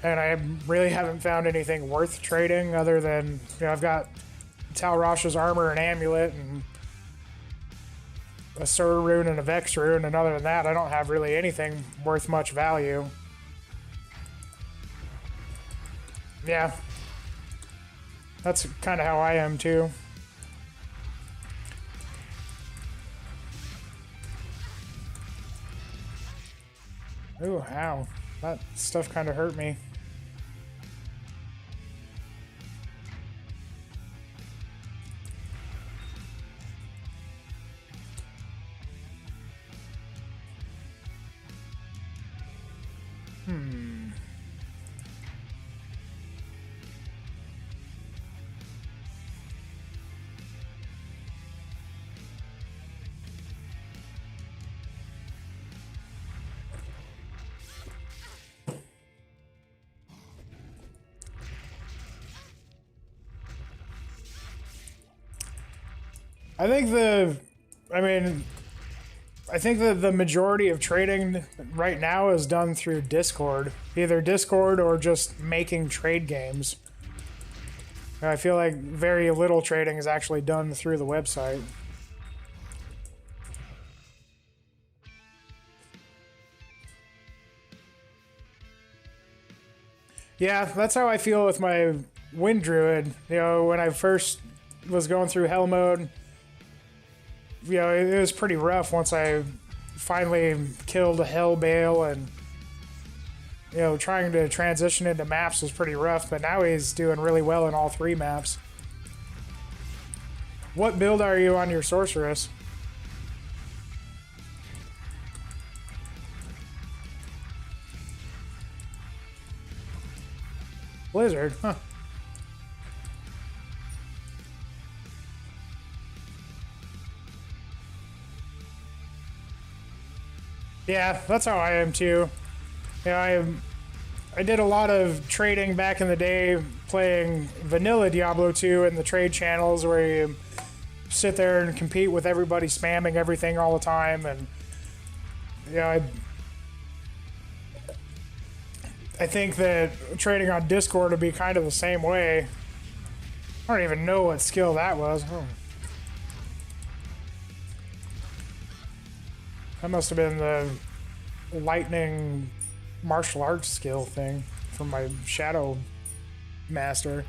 And I really haven't found anything worth trading other than, you know, I've got Tal Rasha's armor and amulet and a Sur rune and a Vex rune, and other than that, I don't have really anything worth much value. Yeah. That's kind of how I am too. Ooh, ow. That stuff kind of hurt me. I think that the majority of trading right now is done through Discord. Either Discord or just making trade games. I feel like very little trading is actually done through the website. Yeah, that's how I feel with my Wind Druid. You know, when I first was going through Hell mode, you know, it was pretty rough once I finally killed a Hell Bale, and you know, trying to transition into maps was pretty rough, but now he's doing really well in all three maps. What build are you on your Sorceress? Blizzard, huh. Yeah, that's how I am too. You know, I did a lot of trading back in the day playing vanilla Diablo 2 in the trade channels where you sit there and compete with everybody spamming everything all the time, and you know, I think that trading on Discord would be kind of the same way. I don't even know what skill that was. Oh. That must have been the lightning martial arts skill thing from my shadow master.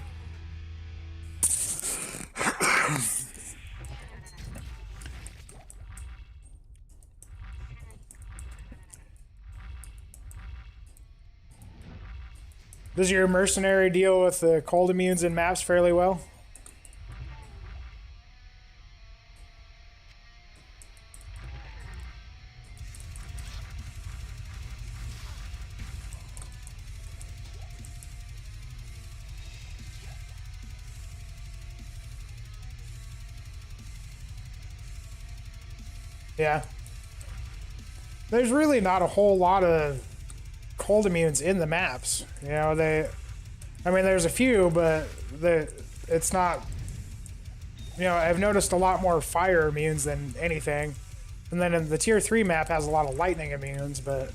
Does your mercenary deal with the cold immunes in maps fairly well? Yeah. There's really not a whole lot of cold immunes in the maps. You know, I mean, there's a few, but it's not, you know, I've noticed a lot more fire immunes than anything. And then in the tier 3 map has a lot of lightning immunes, but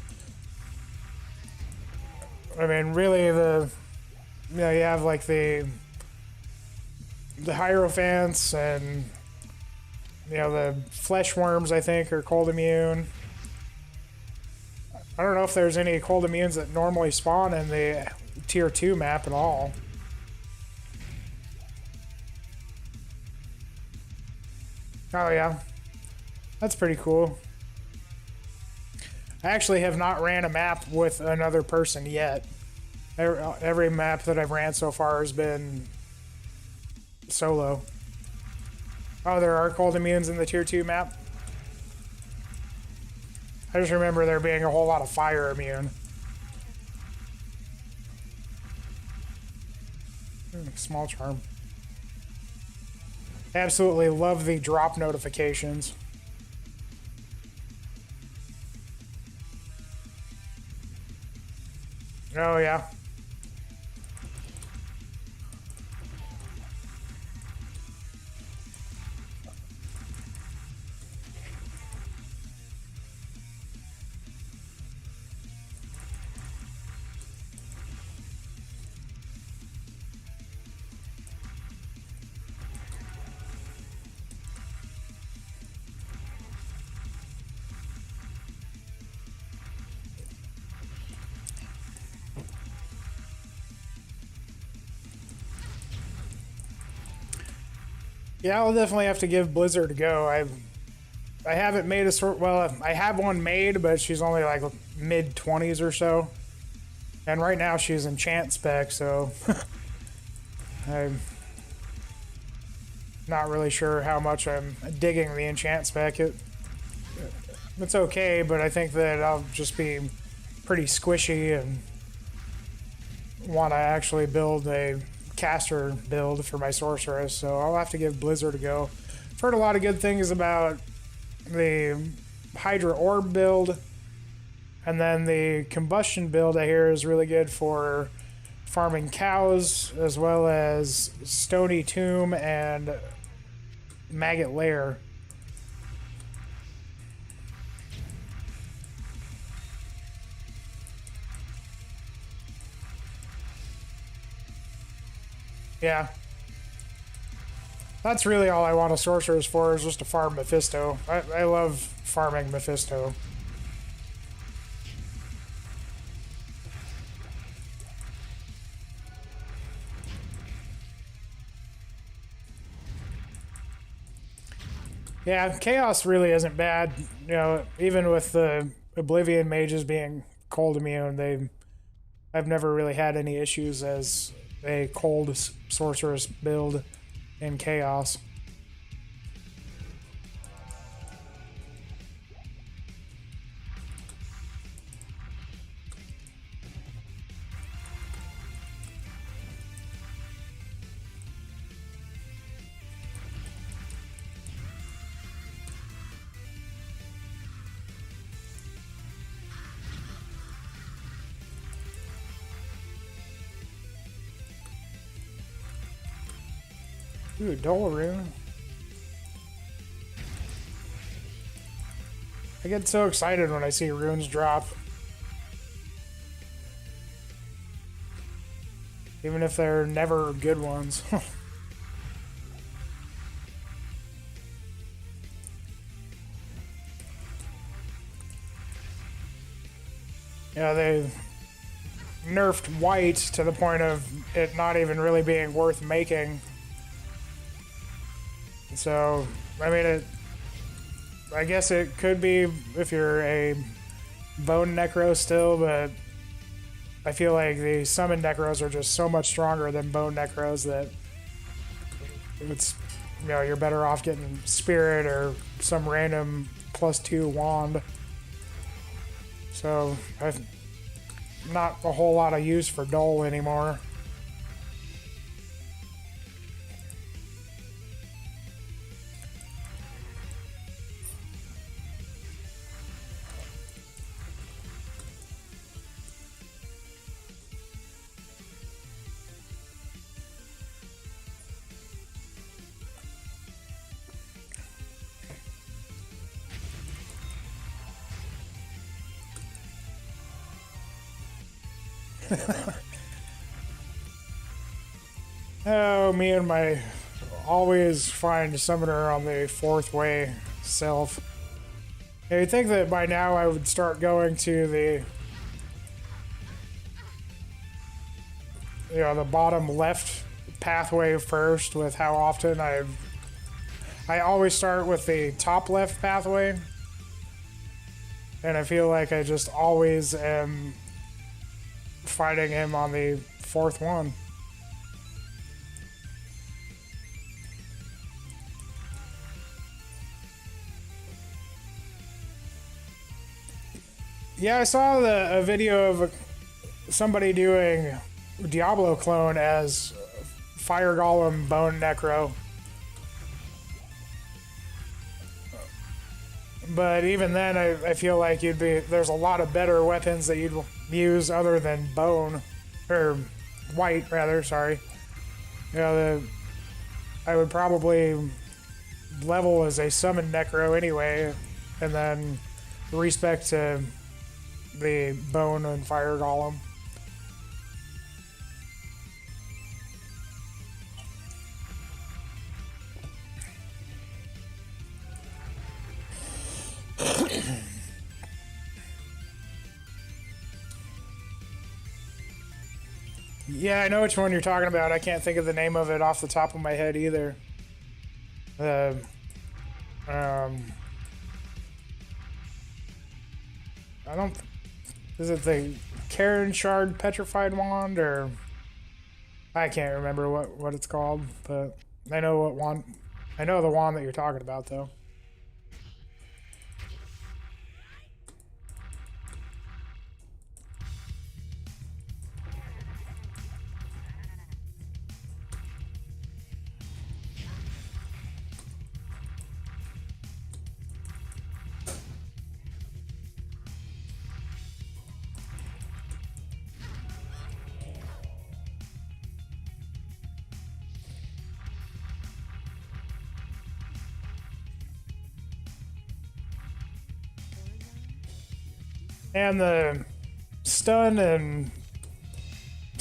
I mean, really you know, you have like the Hierophants and, you know, the flesh worms, I think, are cold immune. I don't know if there's any cold immunes that normally spawn in the tier 2 map at all. Oh yeah, that's pretty cool. I actually have not ran a map with another person yet. Every map that I've ran so far has been solo. Oh, there are cold immunes in the tier 2 map? I just remember there being a whole lot of fire immune. Small charm. Absolutely love the drop notifications. Oh yeah. Yeah, I'll definitely have to give Blizzard a go. I haven't made a sort. Well, I have one made, but she's only like mid-20s or so. And right now she's enchant spec, so I'm not really sure how much I'm digging the enchant spec. It's okay, but I think that I'll just be pretty squishy and want to actually build a caster build for my sorceress, so I'll have to give Blizzard a go. I've heard a lot of good things about the Hydra Orb build, and then the Combustion build I hear is really good for farming cows, as well as Stony Tomb and Maggot Lair. Yeah. That's really all I want a sorceress for, is just to farm Mephisto. I love farming Mephisto. Yeah, Chaos really isn't bad. You know, even with the Oblivion mages being cold immune, I've never really had any issues as a cold sorceress build in Chaos. Ooh, Dull Rune. I get so excited when I see runes drop. Even if they're never good ones. Yeah, they nerfed white to the point of it not even really being worth making. So, I mean, I guess it could be if you're a bone necro still, but I feel like the summon necros are just so much stronger than bone necros that it's, you're better off getting spirit or some random +2 wand. So I've not a whole lot of use for Dole anymore. Oh, me and my always find summoner on the 4th way self. You'd think that by now I would start going to the the bottom left pathway first with how often I always start with the top left pathway, and I feel like I just always am fighting him on the 4th one. Yeah, I saw a video of somebody doing Diablo clone as Fire Golem Bone Necro. But even then, I feel like there's a lot of better weapons that you'd use other than bone, or white rather, sorry. I would probably level as a summon necro anyway, and then respec to the bone and fire golem. Yeah, I know which one you're talking about. I can't think of the name of it off the top of my head either. I don't. Is it the Cairnstones Petrified Wand, or I can't remember what it's called, but I know what wand. I know the wand that you're talking about, though. And the stun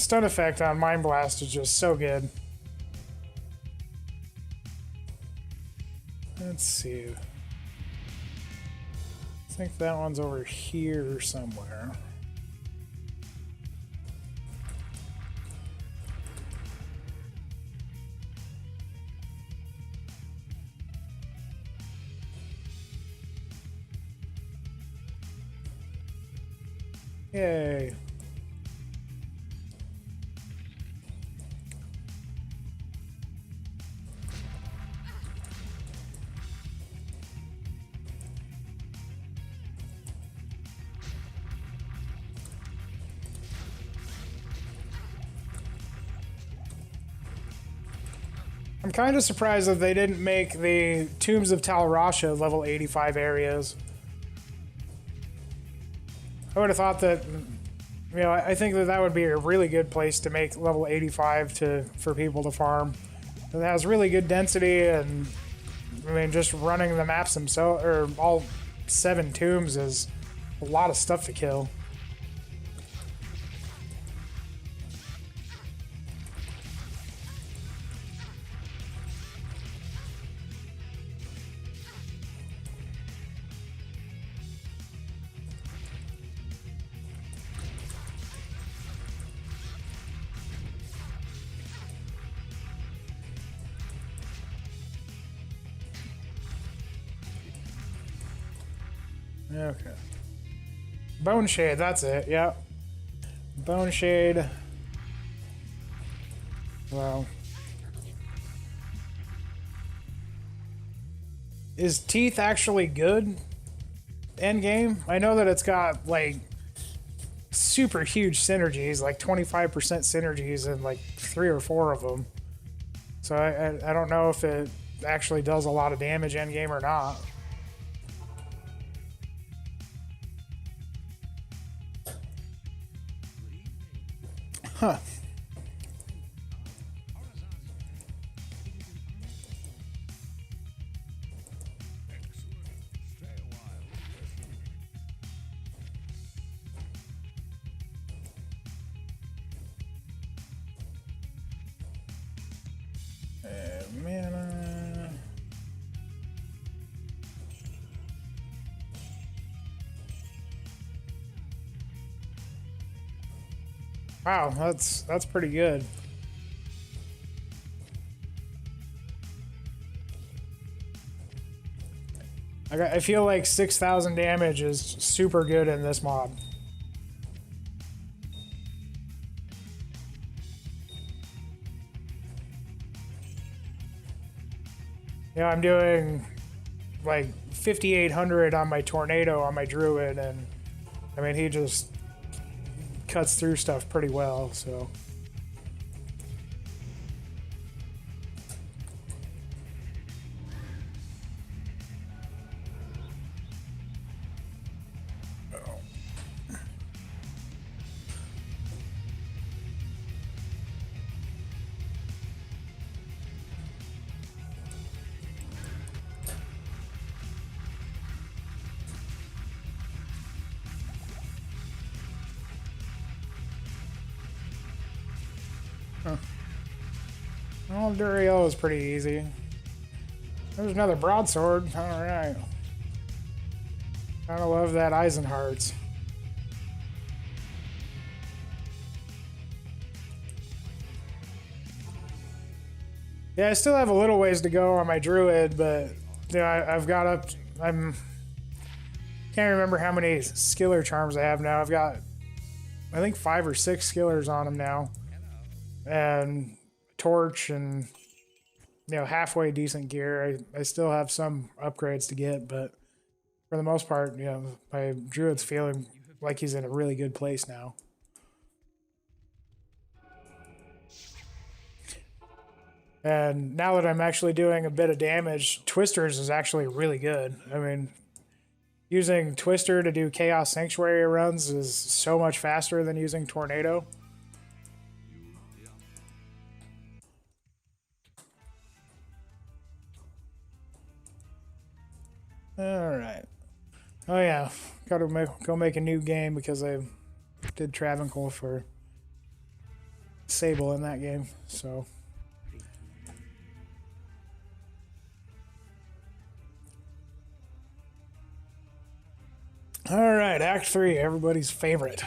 effect on Mind Blast is just so good. Let's see. I think that one's over here somewhere. Yay. I'm kind of surprised that they didn't make the Tombs of Tal Rasha level 85 areas. I would have thought that, I think that would be a really good place to make level 85 for people to farm. It has really good density, and just running the maps themselves, or all 7 tombs, is a lot of stuff to kill. Okay. Bone Shade, that's it, yep. Bone Shade. Wow. Is Teeth actually good? Endgame? I know that it's got, like, super huge synergies, like 25% synergies in, like, 3 or 4 of them. So I don't know if it actually does a lot of damage endgame or not. Huh. Mana. Wow, that's pretty good. I feel like 6,000 damage is super good in this mod. Yeah, I'm doing like 5,800 on my Tornado on my Druid, and I mean, he just cuts through stuff pretty well, so. Huh. Well, Duriel is pretty easy. There's another broadsword. Alright. Kinda love that Eisenhart's. Yeah, I still have a little ways to go on my Druid, but you know, I've got up. Can't remember how many skiller charms I have now. I've got, I think, 5 or 6 skillers on him now, and torch, and you know, halfway decent gear. I still have some upgrades to get, but for the most part, you know, my Druid's feeling like he's in a really good place now. And now that I'm actually doing a bit of damage, Twisters is actually really good. I mean, using Twister to do Chaos Sanctuary runs is so much faster than using Tornado. Alright. Oh yeah, gotta go make a new game because I did Travancore for Sable in that game, so... Alright, Act 3, everybody's favorite.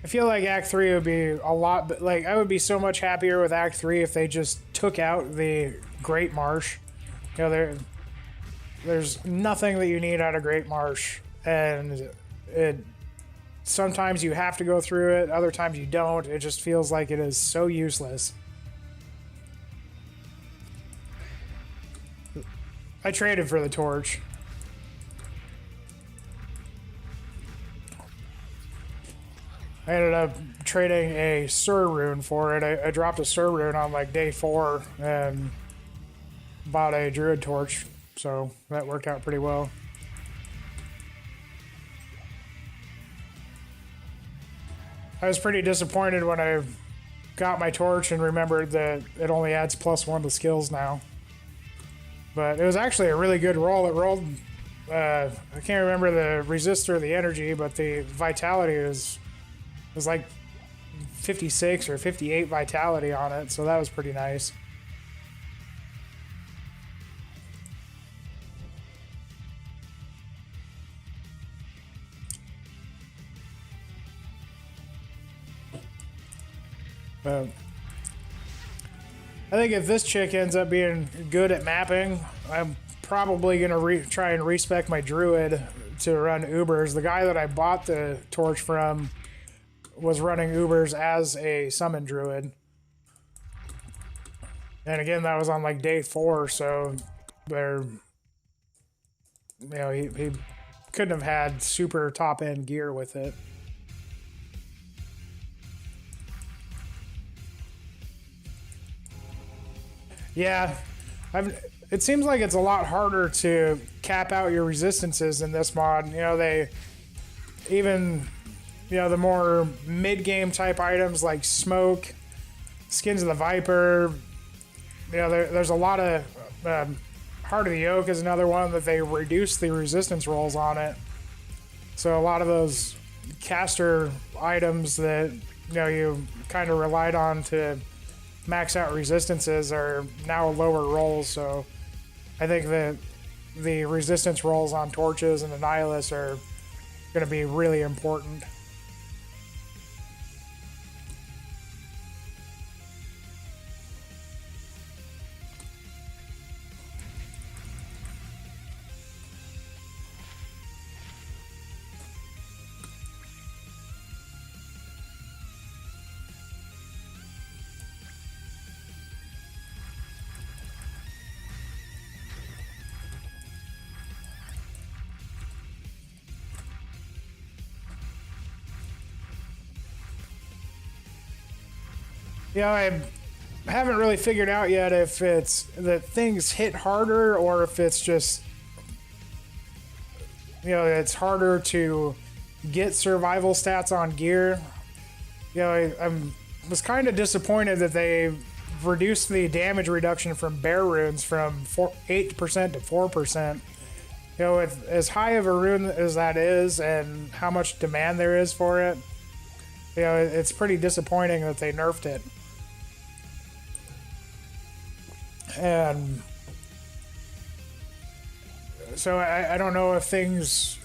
I feel like Act 3 would be a lot, but like I would be so much happier with Act 3 if they just took out the Great Marsh. You know, there's nothing that you need out of Great Marsh, and sometimes you have to go through it, other times you don't. It just feels like it is so useless. I traded for the torch. I ended up trading a Sur rune for it. I dropped a Sur rune on like day 4 and bought a Druid torch, so that worked out pretty well. I was pretty disappointed when I got my torch and remembered that it only adds +1 to skills now. But it was actually a really good roll. It rolled, I can't remember the resist or the energy, but the vitality was like 56 or 58 vitality on it, so that was pretty nice. But I think if this chick ends up being good at mapping, I'm probably going to try and respec my Druid to run Ubers. The guy that I bought the torch from was running Ubers as a summon Druid. And again, that was on like day 4, so they're, you know, he couldn't have had super top end gear with it. Yeah, it seems like it's a lot harder to cap out your resistances in this mod. You know, they even, you know, the more mid-game type items like Smoke, Skins of the Viper, you know, there's a lot of Heart of the Oak is another one that they reduce the resistance rolls on it. So a lot of those caster items that, you know, you kind of relied on to max out resistances are now lower rolls. So I think that the resistance rolls on torches and the Nihilus are going to be really important. You know, I haven't really figured out yet if it's that things hit harder or if it's just, you know, it's harder to get survival stats on gear. You know, I was kind of disappointed that they reduced the damage reduction from bear runes from 8% to 4%. You know, with as high of a rune as that is and how much demand there is for it, you know, it's pretty disappointing that they nerfed it. And so I don't know if things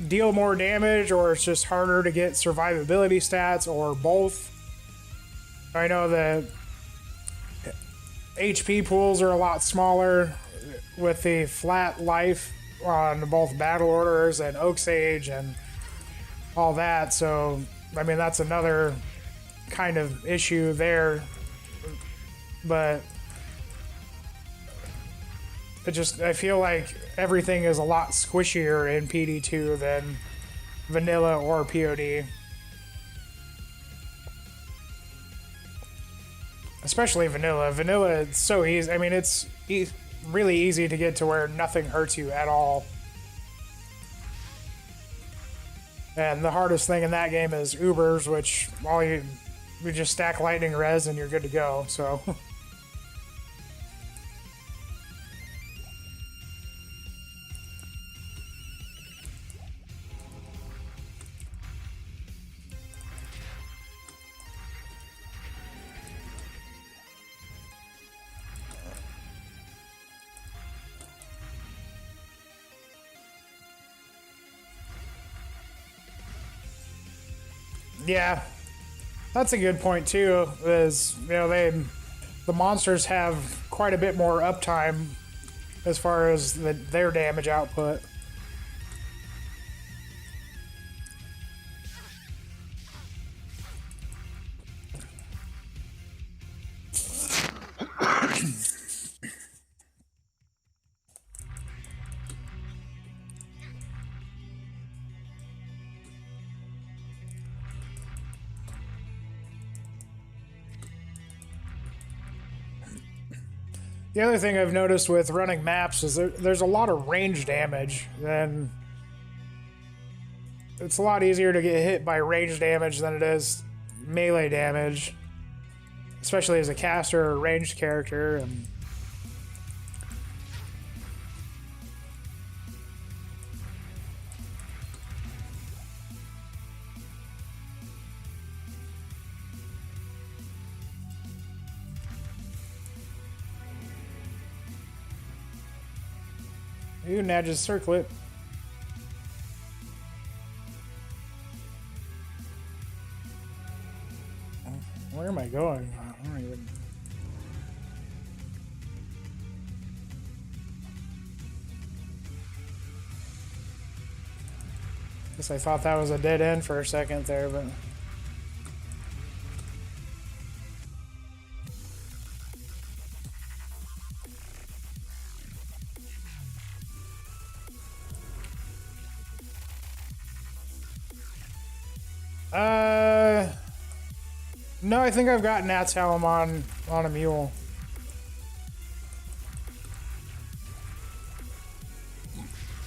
deal more damage or it's just harder to get survivability stats or both. I know that HP pools are a lot smaller with the flat life on both battle orders and Oak Sage and all that. So, I mean, that's another kind of issue there. But I feel like everything is a lot squishier in PD2 than vanilla or POD. Especially vanilla. Vanilla, it's so easy. I mean, it's really easy to get to where nothing hurts you at all. And the hardest thing in that game is Ubers, which you just stack lightning res and you're good to go, so... Yeah, that's a good point too. Is, you know, the monsters have quite a bit more uptime as far as their damage output. The other thing I've noticed with running maps is there's a lot of range damage, and it's a lot easier to get hit by range damage than it is melee damage, especially as a caster or ranged character. And you can now just circle it. Where am I going? I don't even... Guess I thought that was a dead end for a second there, but... No, I think I've got Nat's Helm on a mule.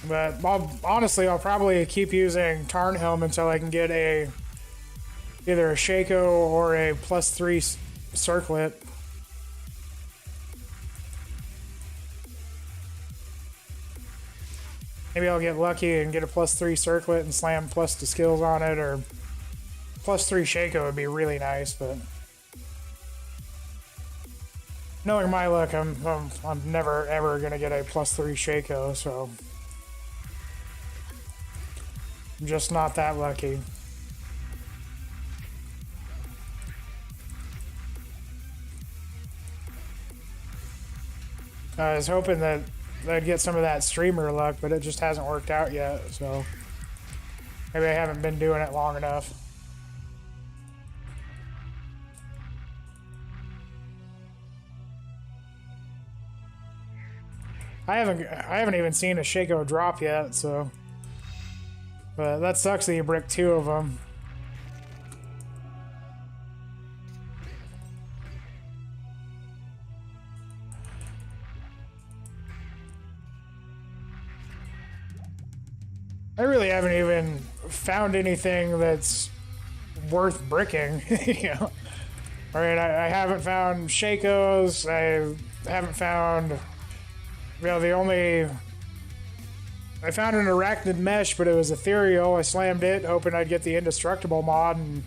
But honestly, I'll probably keep using Tarn Helm until I can get either a Shaco or a +3 circlet. Maybe I'll get lucky and get a +3 circlet and slam +2 skills on it, or +3 Shaco would be really nice, but knowing my luck, I'm never ever gonna get a +3 Shaco, so I'm just not that lucky. I was hoping that I'd get some of that streamer luck, but it just hasn't worked out yet, so maybe I haven't been doing it long enough. I haven't even seen a Shaco drop yet, so... But that sucks that you brick 2 of them. I really haven't even found anything that's worth bricking, you know? I mean, I haven't found Shacos, I haven't found... You know, I found an arachnid mesh, but it was ethereal. I slammed it, hoping I'd get the indestructible mod, and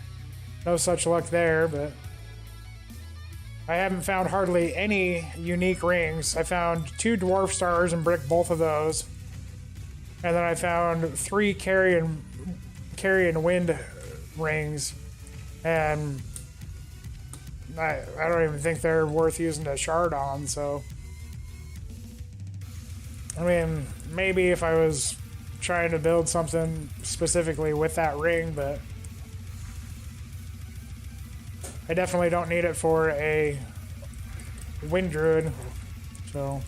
no such luck there, but I haven't found hardly any unique rings. I found 2 dwarf stars and bricked both of those. And then I found 3 carrion wind rings, and I don't even think they're worth using a shard on, so... I mean, maybe if I was trying to build something specifically with that ring, but I definitely don't need it for a wind druid, so...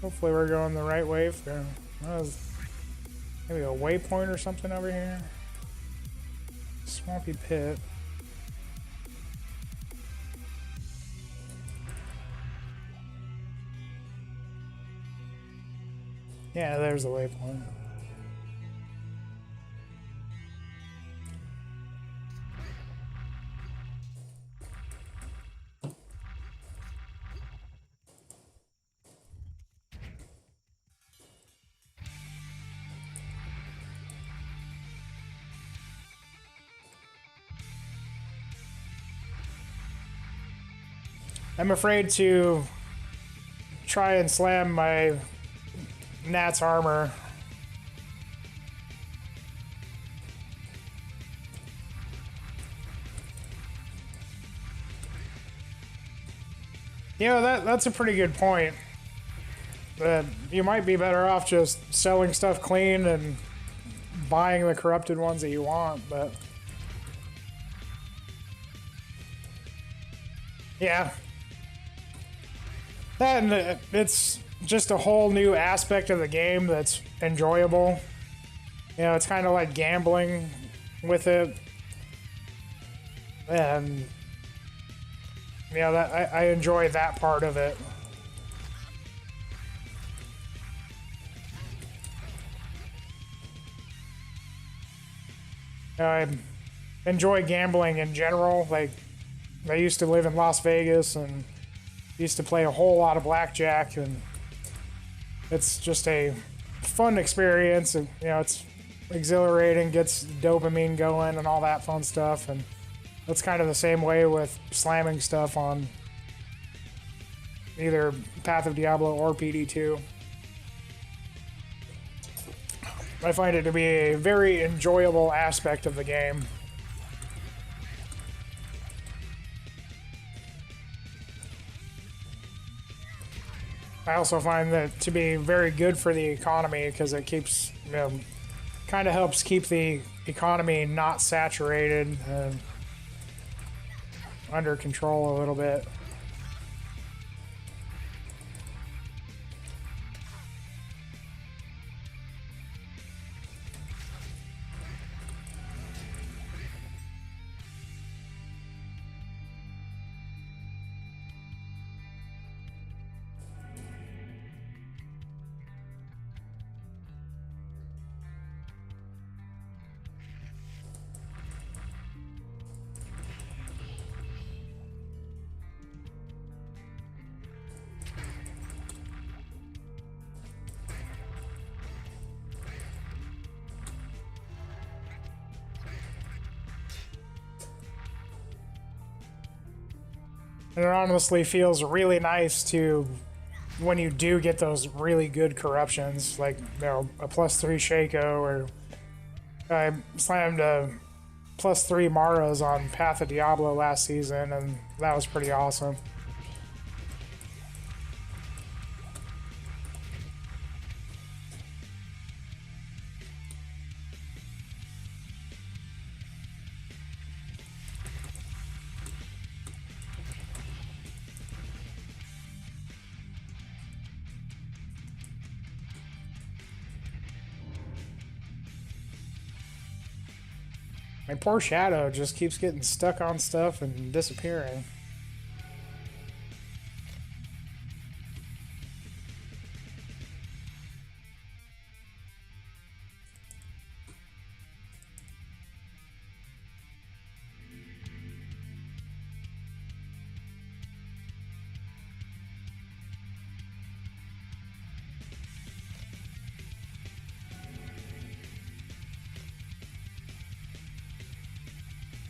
Hopefully we're going the right way for maybe a waypoint or something over here. Swampy pit. Yeah, there's the waypoint. I'm afraid to try and slam my Nat's armor. You know, that's a pretty good point. You might be better off just selling stuff clean and buying the corrupted ones that you want, but... Yeah. And it's just a whole new aspect of the game that's enjoyable. You know, it's kind of like gambling with it. And, you know, I enjoy that part of it. enjoy gambling in general. Like, I used to live in Las Vegas and used to play a whole lot of blackjack, and it's just a fun experience. And you know, it's exhilarating, gets dopamine going and all that fun stuff. And that's kind of the same way with slamming stuff on either Path of Diablo or PD2. I find it to be a very enjoyable aspect of the game. I also find that to be very good for the economy because it keeps, you know, kind of helps keep the economy not saturated and under control a little bit. And it honestly feels really nice to, when you do get those really good corruptions, like, you know, a +3 Shaco, or I slammed a +3 Maras on Path of Diablo last season, and that was pretty awesome. My poor Shadow just keeps getting stuck on stuff and disappearing.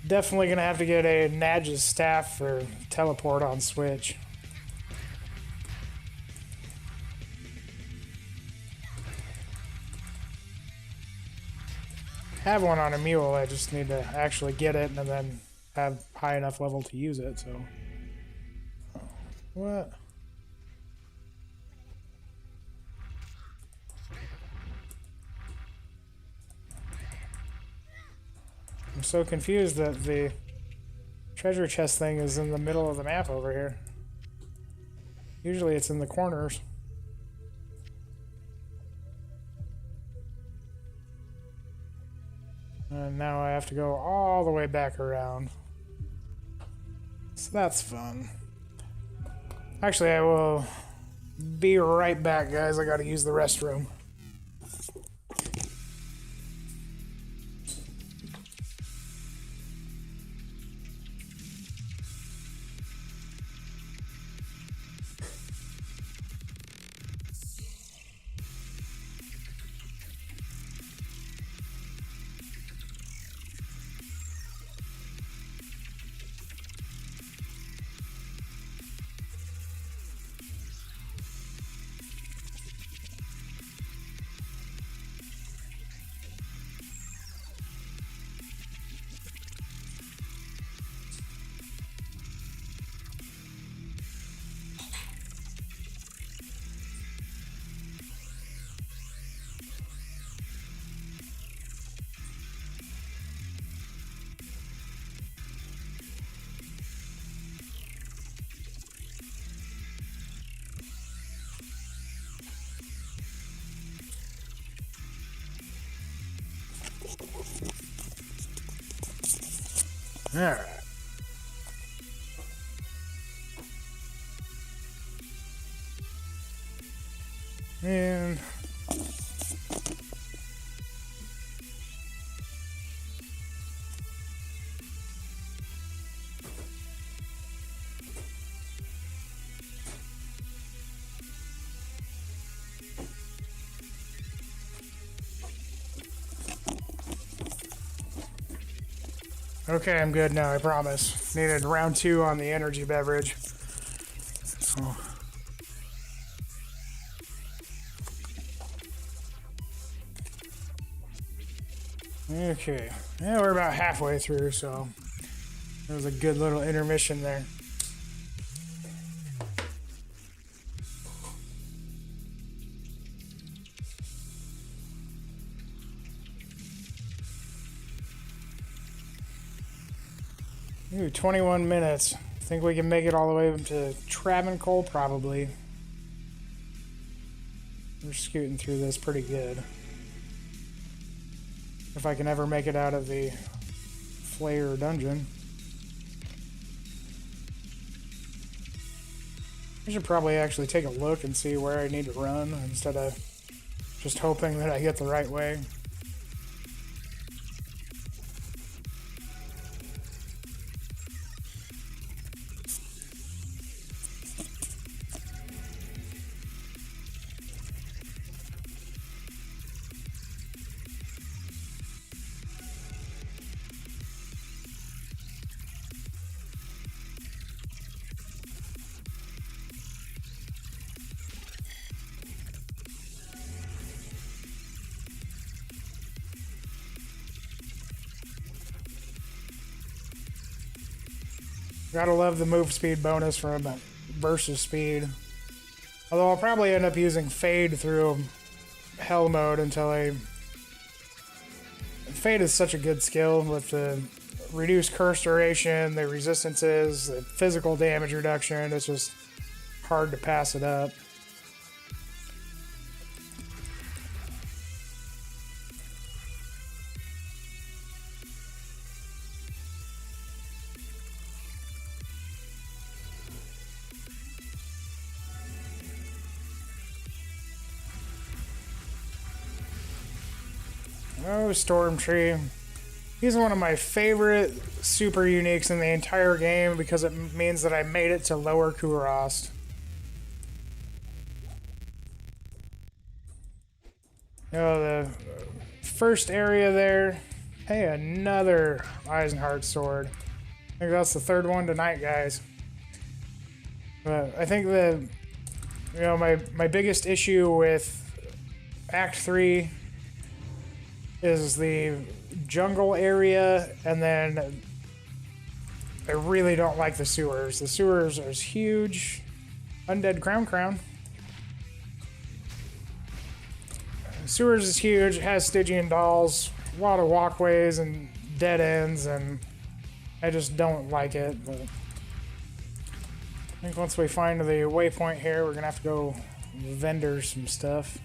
Definitely gonna have to get a Nadge's staff for teleport on Switch. Have one on a mule, I just need to actually get it and then have high enough level to use it, so. What? I'm so confused that the treasure chest thing is in the middle of the map over here. Usually it's in the corners. And now I have to go all the way back around. So that's fun. Actually, I will be right back, guys. I gotta use the restroom. All right. And Okay, I'm good now, I promise. Needed round 2 on the energy beverage. So. Okay, yeah, we're about halfway through, so there was a good little intermission there. Ooh, 21 minutes. Think we can make it all the way to Travancore, probably. We're scooting through this pretty good. If I can ever make it out of the Flayer dungeon. I should probably actually take a look and see where I need to run instead of just hoping that I get the right way. Gotta love the move speed bonus from versus speed. Although I'll probably end up using Fade through Hell mode until I... Fade is such a good skill with the reduced curse duration, the resistances, the physical damage reduction. It's just hard to pass it up. Oh, Storm Tree. He's one of my favorite super uniques in the entire game because it means that I made it to Lower Kurost. Oh, the first area there. Hey, another Eisenheart sword. I think that's the third one tonight, guys. But I think my biggest issue with Act 3 is the jungle area, and then I really don't like the sewers. The sewers are huge. Undead Crown. Sewers is huge. It has Stygian dolls, a lot of walkways and dead ends, and I just don't like it. But I think once we find the waypoint here, we're gonna have to go vendor some stuff.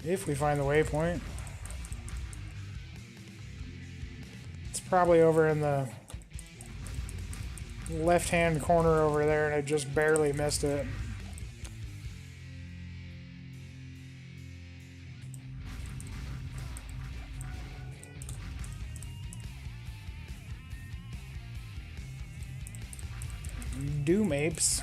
If we find the waypoint. It's probably over in the left-hand corner over there, and I just barely missed it. Doom apes.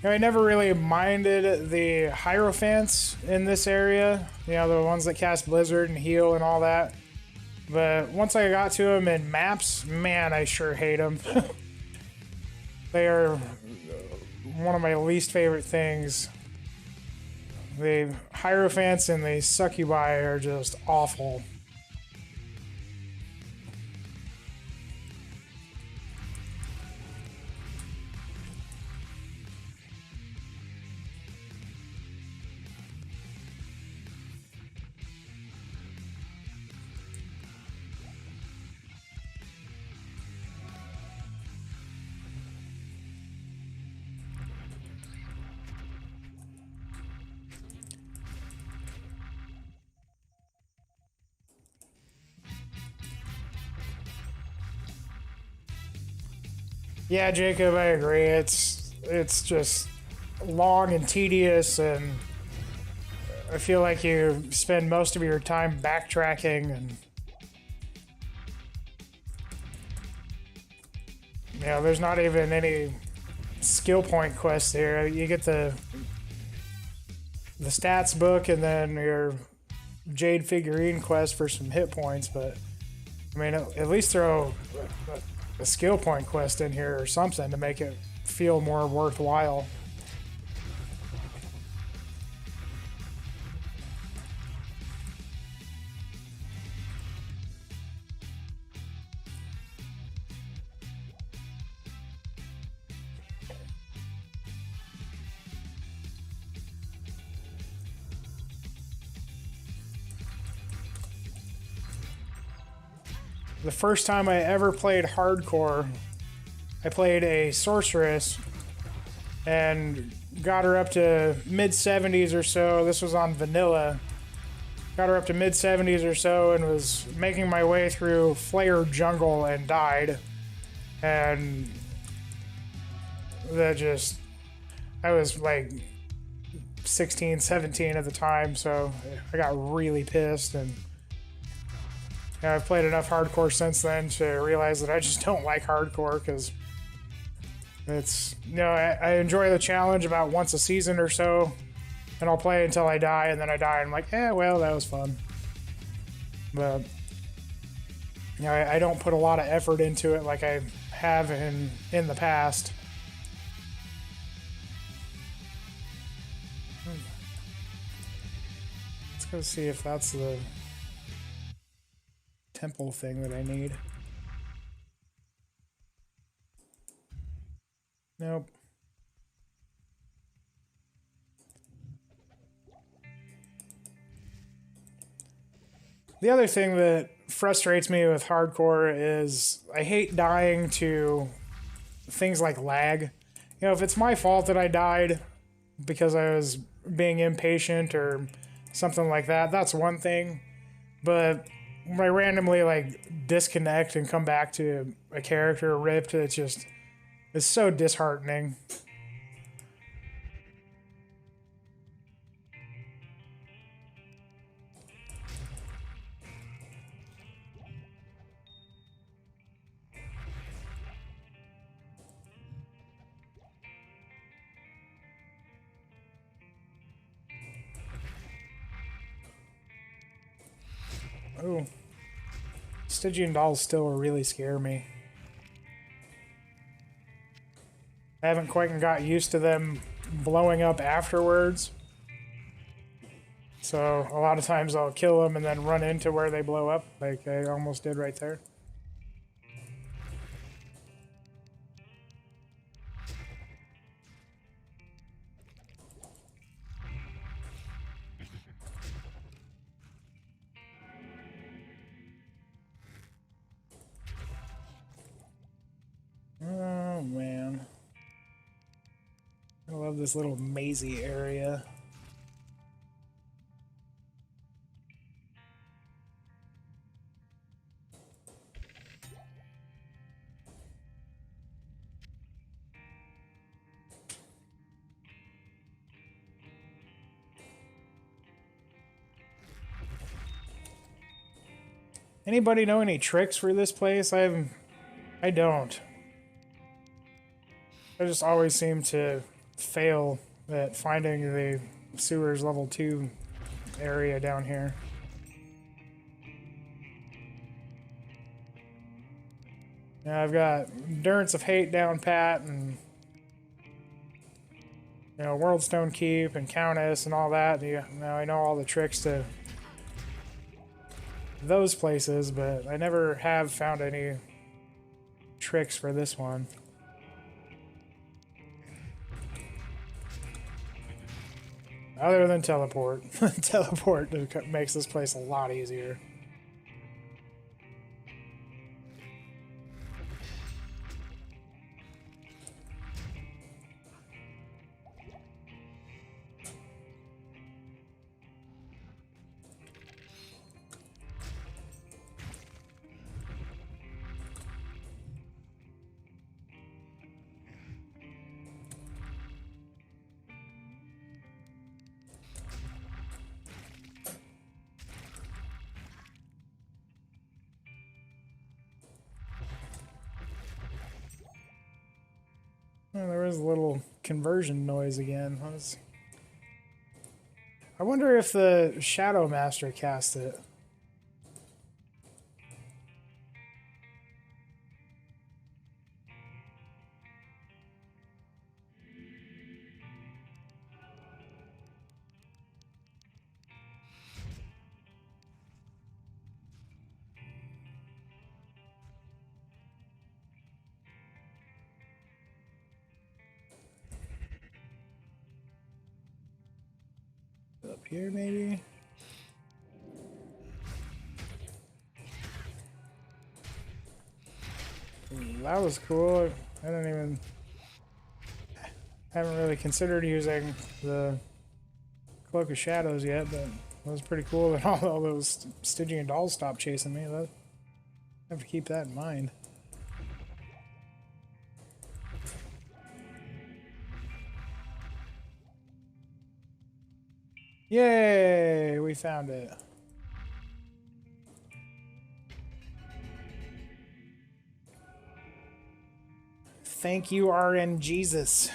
I never really minded the Hierophants in this area. You know, the ones that cast Blizzard and heal and all that. But once I got to them in maps, man, I sure hate them. They are one of my least favorite things. The Hierophants and the Succubi are just awful. Yeah, Jacob, I agree. It's it's just long and tedious, and I feel like you spend most of your time backtracking, and you know, there's not even any skill point quests here. You get the stats book and then your Jade figurine quest for some hit points, but I mean, at least throw a skill point quest in here or something to make it feel more worthwhile. The first time I ever played hardcore, I played a sorceress and got her up to mid-70s or so. This was on vanilla. Got her up to mid-70s or so and was making my way through Flare Jungle and died. And that just... I was like 16, 17 at the time, so I got really pissed. And I've played enough hardcore since then to realize that I just don't like hardcore, because it's, you know, I enjoy the challenge about once a season or so, and I'll play until I die, and then I die, and I'm like, well, that was fun. But, you know, I don't put a lot of effort into it like I have in the past. Let's go see if that's the temple thing that I need. Nope. The other thing that frustrates me with hardcore is I hate dying to things like lag. You know, if it's my fault that I died because I was being impatient or something like that, that's one thing. But when I randomly like disconnect and come back to a character ripped, it's so disheartening. Oh, Stygian dolls still really scare me. I haven't quite got used to them blowing up afterwards. So a lot of times I'll kill them and then run into where they blow up, like I almost did right there. Oh man. I love this little mazy area. Anybody know any tricks for this place? I don't. I just always seem to fail at finding the sewers level 2 area down here. Now I've got Endurance of Hate down pat, and you know, Worldstone Keep and Countess and all that. Now I know all the tricks to those places, but I never have found any tricks for this one. Other than teleport. Teleport makes this place a lot easier. Oh, there was a little conversion noise again. I wonder if the Shadow Master cast it. Up here, maybe? Ooh, that was cool. I haven't really considered using the Cloak of Shadows yet, but it was pretty cool that all those Stygian dolls stopped chasing me. I have to keep that in mind. Yay! We found it. Thank you, RN Jesus.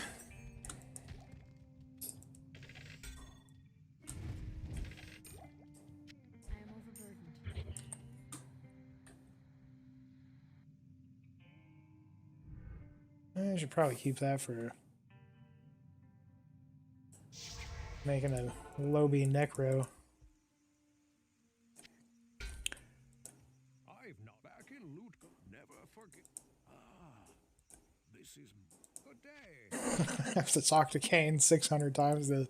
I should probably keep that for making a Lobby Necro. I've not back in loot, never forget. This is good day. I have to talk to Kane 600 times to... This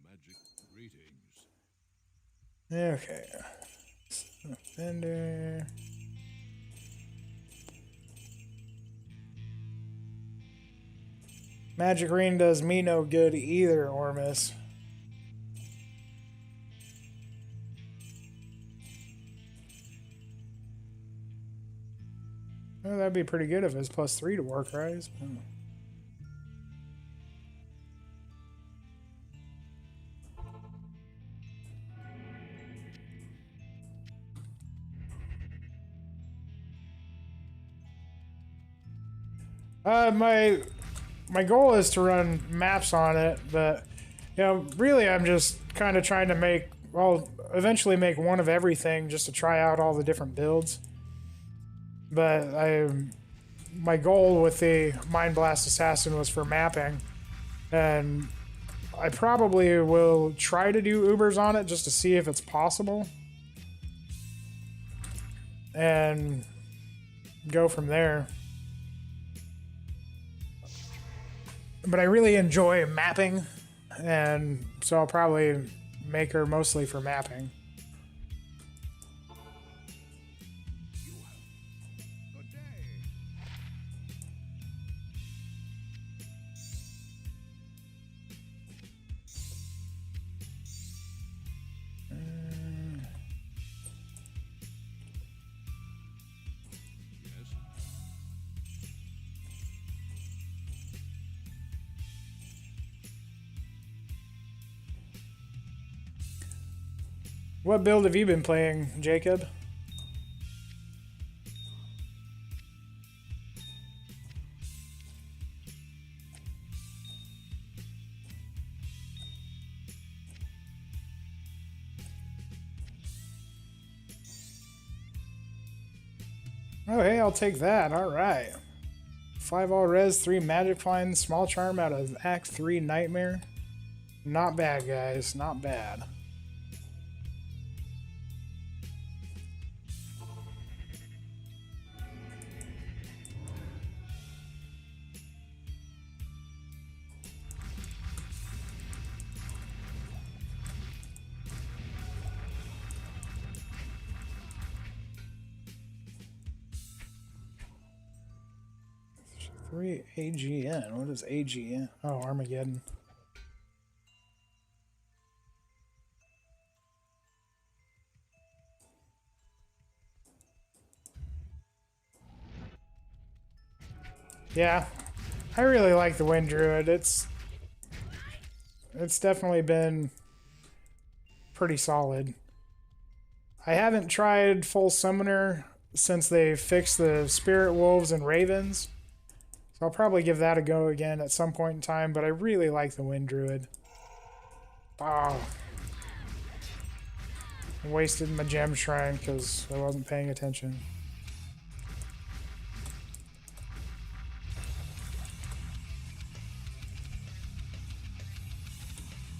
magic greetings. Okay. Offender. Magic Ring does me no good either, Ormus. Oh, that'd be pretty good if it was +3 to work, right? My goal is to run maps on it, but you know, really I'm just kind of trying to make, well, eventually make one of everything just to try out all the different builds. But my goal with the Mind Blast Assassin was for mapping, and I probably will try to do Ubers on it just to see if it's possible, and go from there. But I really enjoy mapping, and so I'll probably make her mostly for mapping. Good day. Yes. What build have you been playing, Jacob? Oh, hey, I'll take that. All right. 5 all res, 3 magic find, small charm out of Act 3 Nightmare. Not bad, guys. Not bad. Three AGN. What is AGN? Oh, Armageddon. Yeah, I really like the Wind Druid. It's definitely been pretty solid. I haven't tried full summoner since they fixed the Spirit Wolves and Ravens. So I'll probably give that a go again at some point in time, but I really like the Wind Druid. Oh. I wasted my gem shrine because I wasn't paying attention.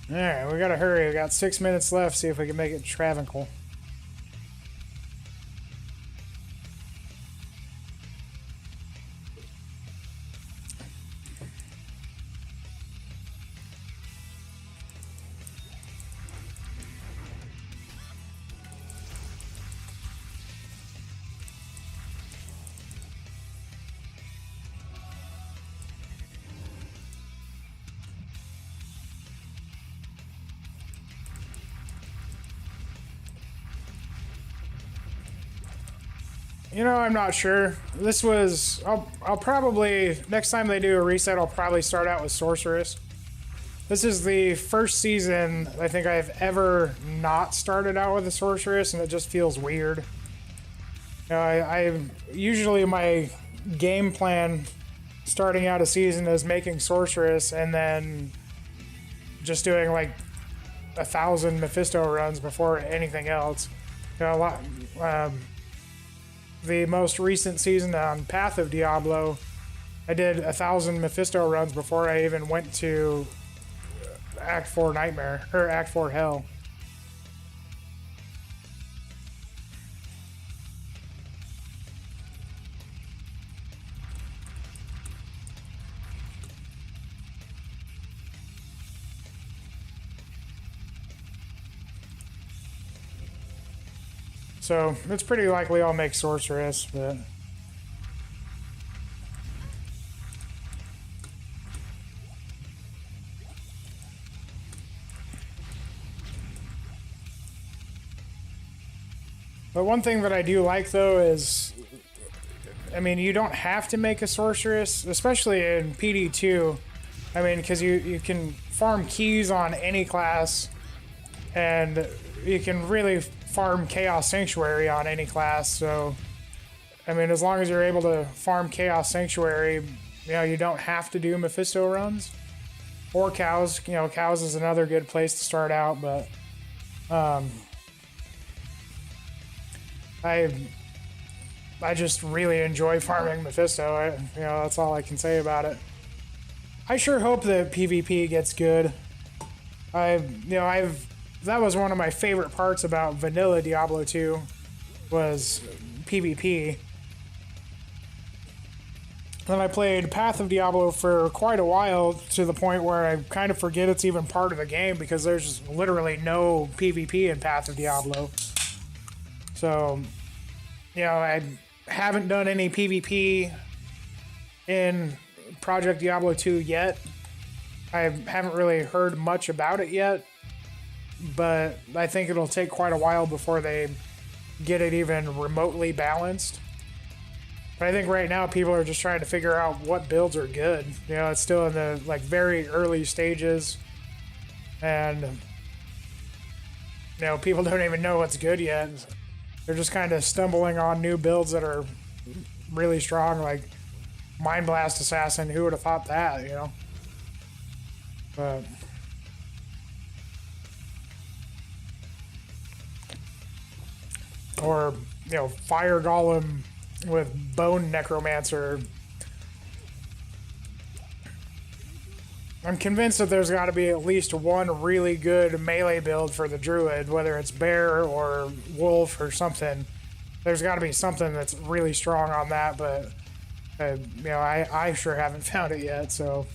Alright, we gotta hurry. We got 6 minutes left. See if we can make it to Travancore. You know, I'm not sure. This was... I'll probably... Next time they do a reset, I'll probably start out with Sorceress. This is the first season I think I've ever not started out with a Sorceress, and it just feels weird. You know, I usually my game plan starting out a season is making Sorceress and then just doing like 1,000 Mephisto runs before anything else. You know, a lot... the most recent season on Path of Diablo, I did 1,000 Mephisto runs before I even went to Act 4 Nightmare, or Act 4 Hell. So, it's pretty likely I'll make Sorceress, but... But one thing that I do like, though, is... I mean, you don't have to make a Sorceress, especially in PD2. I mean, because you can farm keys on any class, and you can really farm Chaos Sanctuary on any class, so I mean, as long as you're able to farm Chaos Sanctuary, you know, you don't have to do Mephisto runs. Or Cows. You know, Cows is another good place to start out, but I just really enjoy farming Mephisto. You know, that's all I can say about it. I sure hope that PvP gets good. That was one of my favorite parts about vanilla Diablo 2 was PvP. Then I played Path of Diablo for quite a while, to the point where I kind of forget it's even part of the game because there's literally no PvP in Path of Diablo. So, you know, I haven't done any PvP in Project Diablo 2 yet. I haven't really heard much about it yet, but I think it'll take quite a while before they get it even remotely balanced. But I think right now people are just trying to figure out what builds are good. You know, it's still in the like very early stages, and you know, people don't even know what's good yet. They're just kind of stumbling on new builds that are really strong, like Mind Blast Assassin. Who would have thought that, you know? But or, you know, Fire Golem with Bone Necromancer. I'm convinced that there's got to be at least one really good melee build for the Druid, whether it's Bear or Wolf or something. There's got to be something that's really strong on that, but you know, I sure haven't found it yet, so...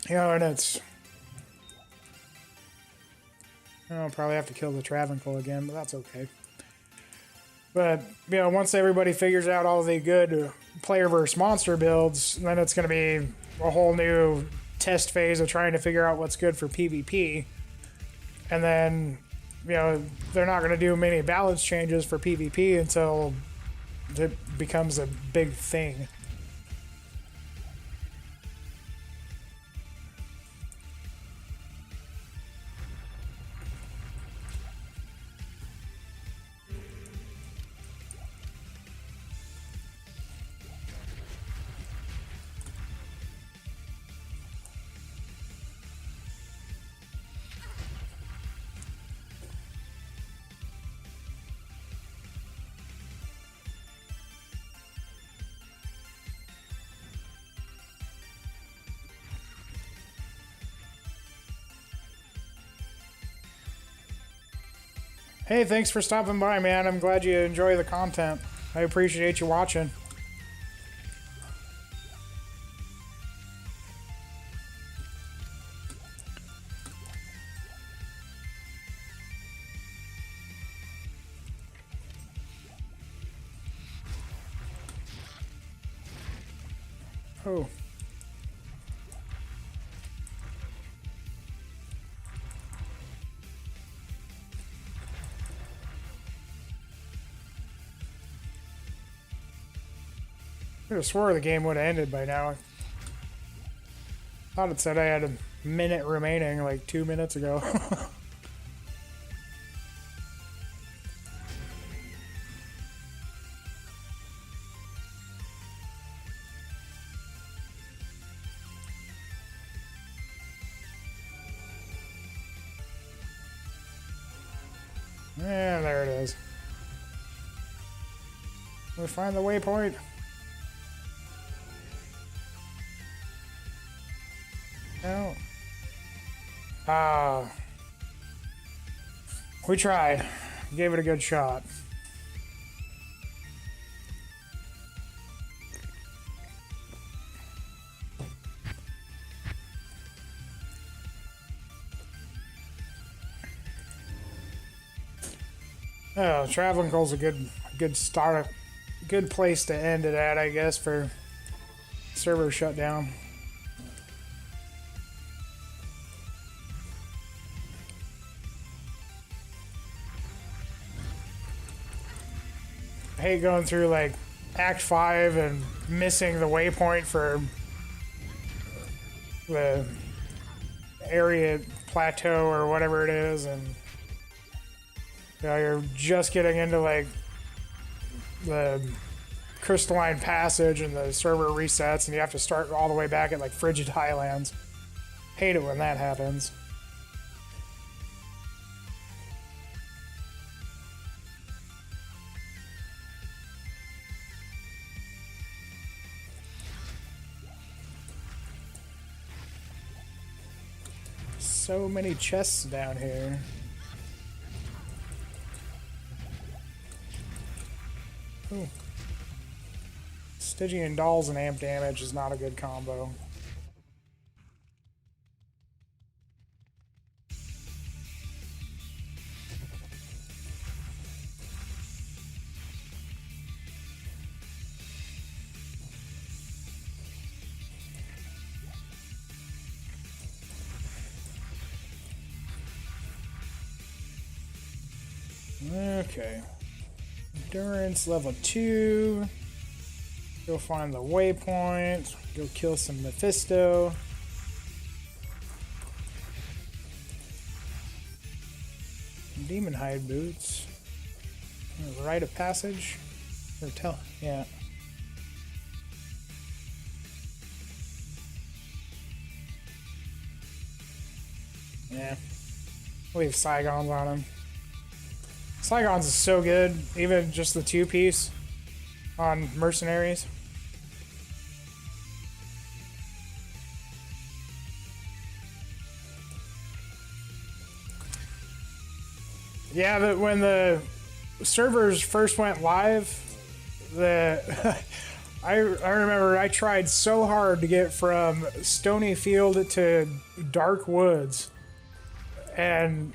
You know, and it's... I'll probably have to kill the Travancore again, but that's okay. But, you know, once everybody figures out all the good player versus monster builds, then it's going to be a whole new test phase of trying to figure out what's good for PvP. and then, you know, they're not going to do many balance changes for PvP until it becomes a big thing. Hey, thanks for stopping by, man. I'm glad you enjoy the content. I appreciate you watching. Oh. I could have swore the game would have ended by now. Thought it said I had a minute remaining like 2 minutes ago. Yeah, there it is. We find the waypoint. No. We tried. Gave it a good shot. Oh, traveling goal's a good start, good place to end it at, I guess, for server shutdown. I hate going through like Act 5 and missing the waypoint for the area plateau or whatever it is, and you know, you're just getting into like the crystalline passage and the server resets and you have to start all the way back at like Frigid Highlands. Hate it when that happens. So many chests down here. Ooh. Stygian dolls and amp damage is not a good combo. Okay. Endurance level 2. Go find the waypoint. Go kill some Mephisto. Demon hide boots. Rite of passage. Or tell. Yeah. Yeah. Leave Saigons on him. Saigons is so good, even just the 2-piece on mercenaries. Yeah, but when the servers first went live, I remember I tried so hard to get from Stony Field to Dark Woods, and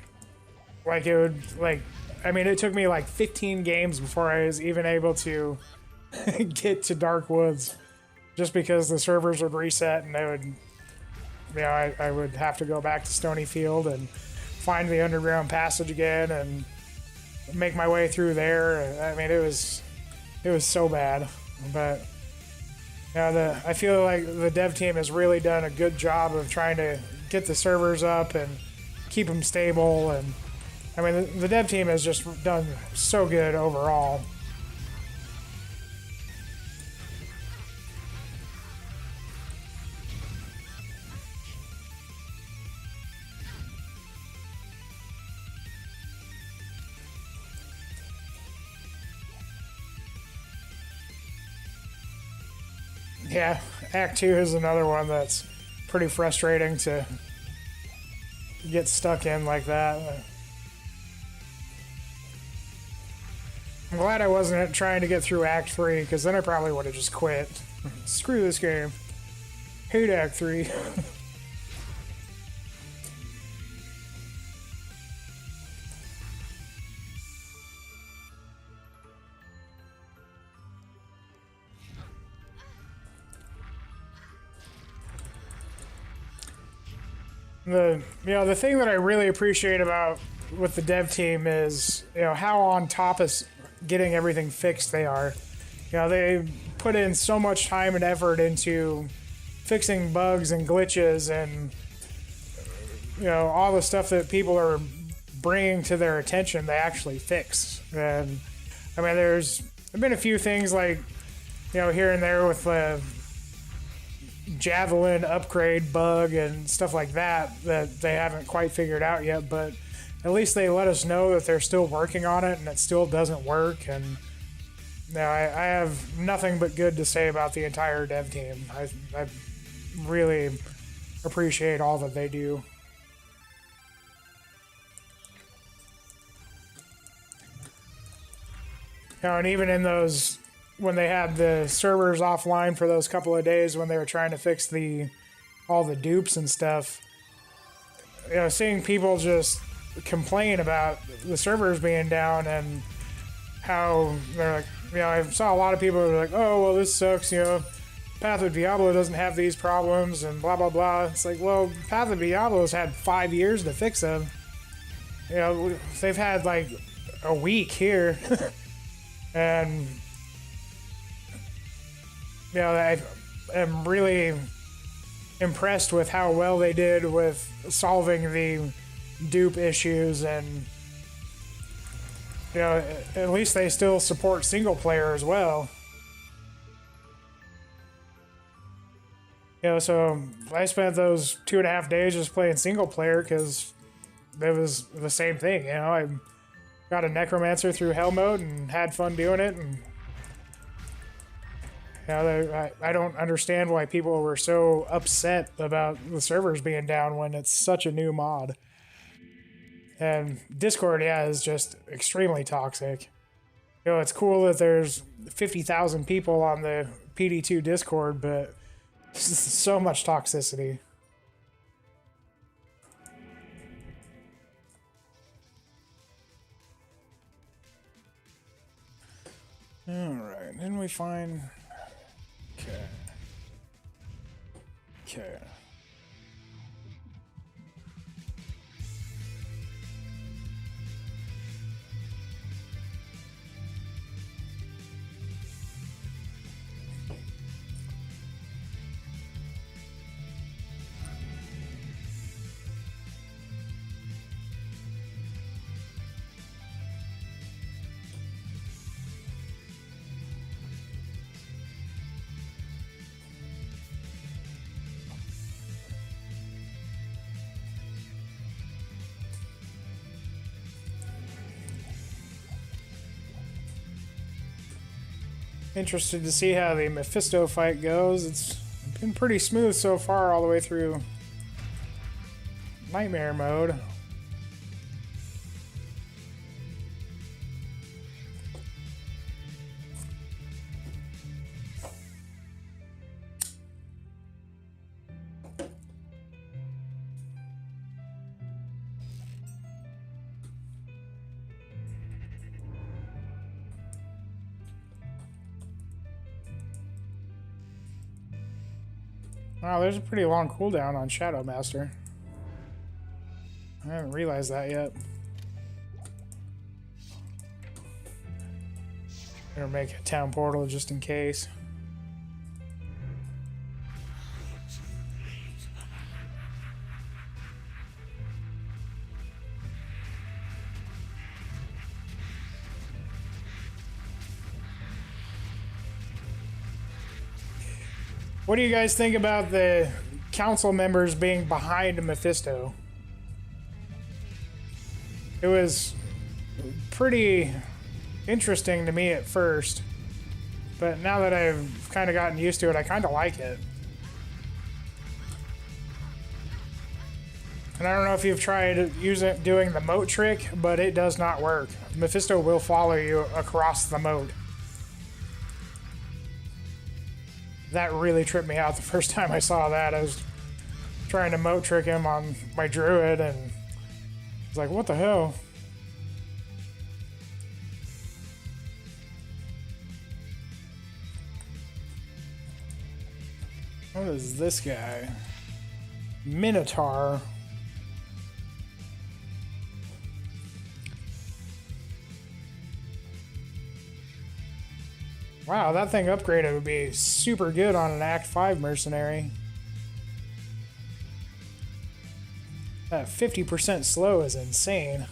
like it would like. I mean, it took me like 15 games before I was even able to get to Dark Woods, just because the servers would reset and they would, you know, I would have to go back to Stony Field and find the underground passage again and make my way through there. I mean, it was so bad, but I feel like the dev team has really done a good job of trying to get the servers up and keep them stable. And I mean, the dev team has just done so good overall. Yeah, Act 2 is another one that's pretty frustrating to get stuck in like that. I'm glad I wasn't trying to get through Act 3, because then I probably would have just quit. Screw this game. Hate Act 3. The thing that I really appreciate about with the dev team is how on top of getting everything fixed they are. They put in so much time and effort into fixing bugs and glitches and all the stuff that people are bringing to their attention. They actually fix. And I mean, there's been a few things like here and there with javelin upgrade bug and stuff like that they haven't quite figured out yet, but at least they let us know that they're still working on it and it still doesn't work. And I have nothing but good to say about the entire dev team. I really appreciate all that they do. And even in those, when they had the servers offline for those couple of days when they were trying to fix all the dupes and stuff, seeing people just complain about the servers being down and how they're like, I saw a lot of people who were like, oh, well, this sucks, Path of Diablo doesn't have these problems and blah, blah, blah. It's like, well, Path of Diablo's had 5 years to fix them. They've had like a week here. And I am really impressed with how well they did with solving the dupe issues, and at least they still support single player as well. So I spent those 2.5 days just playing single player because it was the same thing. I got a necromancer through hell mode and had fun doing it. And I don't understand why people were so upset about the servers being down when it's such a new mod. And Discord, is just extremely toxic. It's cool that there's 50,000 people on the PD2 Discord, but it's just so much toxicity. Alright, then we find... Okay. Interested to see how the Mephisto fight goes. It's been pretty smooth so far all the way through Nightmare mode. Wow, there's a pretty long cooldown on Shadow Master. I haven't realized that yet. Better make a town portal just in case. What do you guys think about the council members being behind Mephisto? It was pretty interesting to me at first, but now that I've kind of gotten used to it, I kind of like it. And I don't know if you've tried doing the moat trick, but it does not work. Mephisto will follow you across the moat. That really tripped me out the first time I saw that. I was trying to moat trick him on my Druid, and I was like, what the hell? What is this guy? Minotaur. Wow, that thing upgraded would be super good on an Act 5 mercenary. That 50% slow is insane.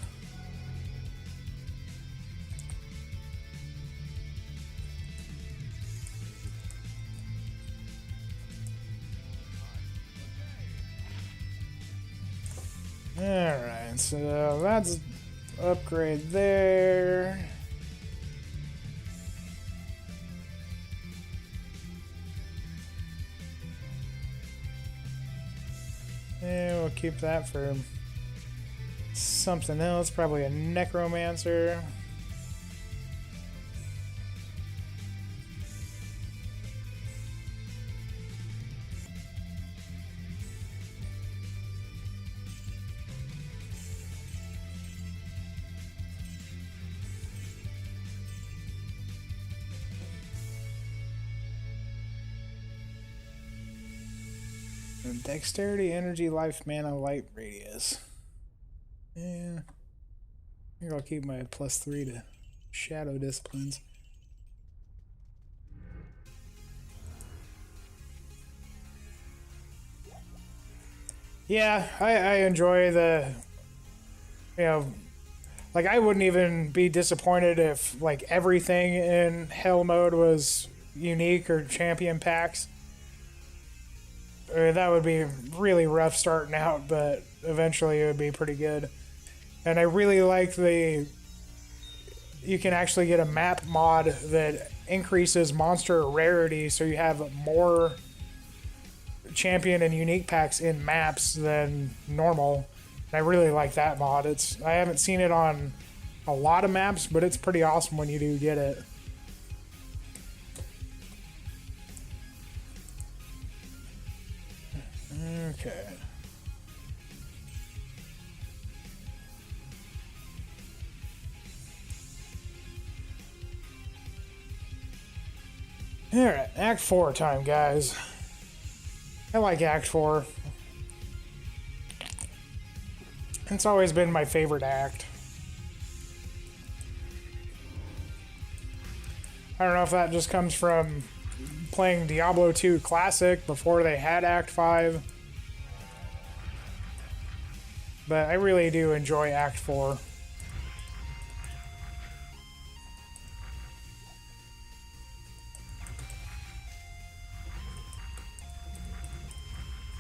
Alright, so that's upgrade there. Yeah, we'll keep that for something else, probably a necromancer. Dexterity, energy, life, mana, light, radius. Yeah. I think I'll keep my +3 to shadow disciplines. Yeah, I enjoy the, like I wouldn't even be disappointed if like everything in Hell mode was unique or champion packs. That would be really rough starting out, but eventually it would be pretty good. And I really like you can actually get a map mod that increases monster rarity, so you have more champion and unique packs in maps than normal. And I really like that mod. I haven't seen it on a lot of maps, but it's pretty awesome when you do get it. Okay. Alright, Act 4 time, guys. I like Act 4. It's always been my favorite act. I don't know if that just comes from playing Diablo 2 Classic before they had Act 5. But I really do enjoy Act 4.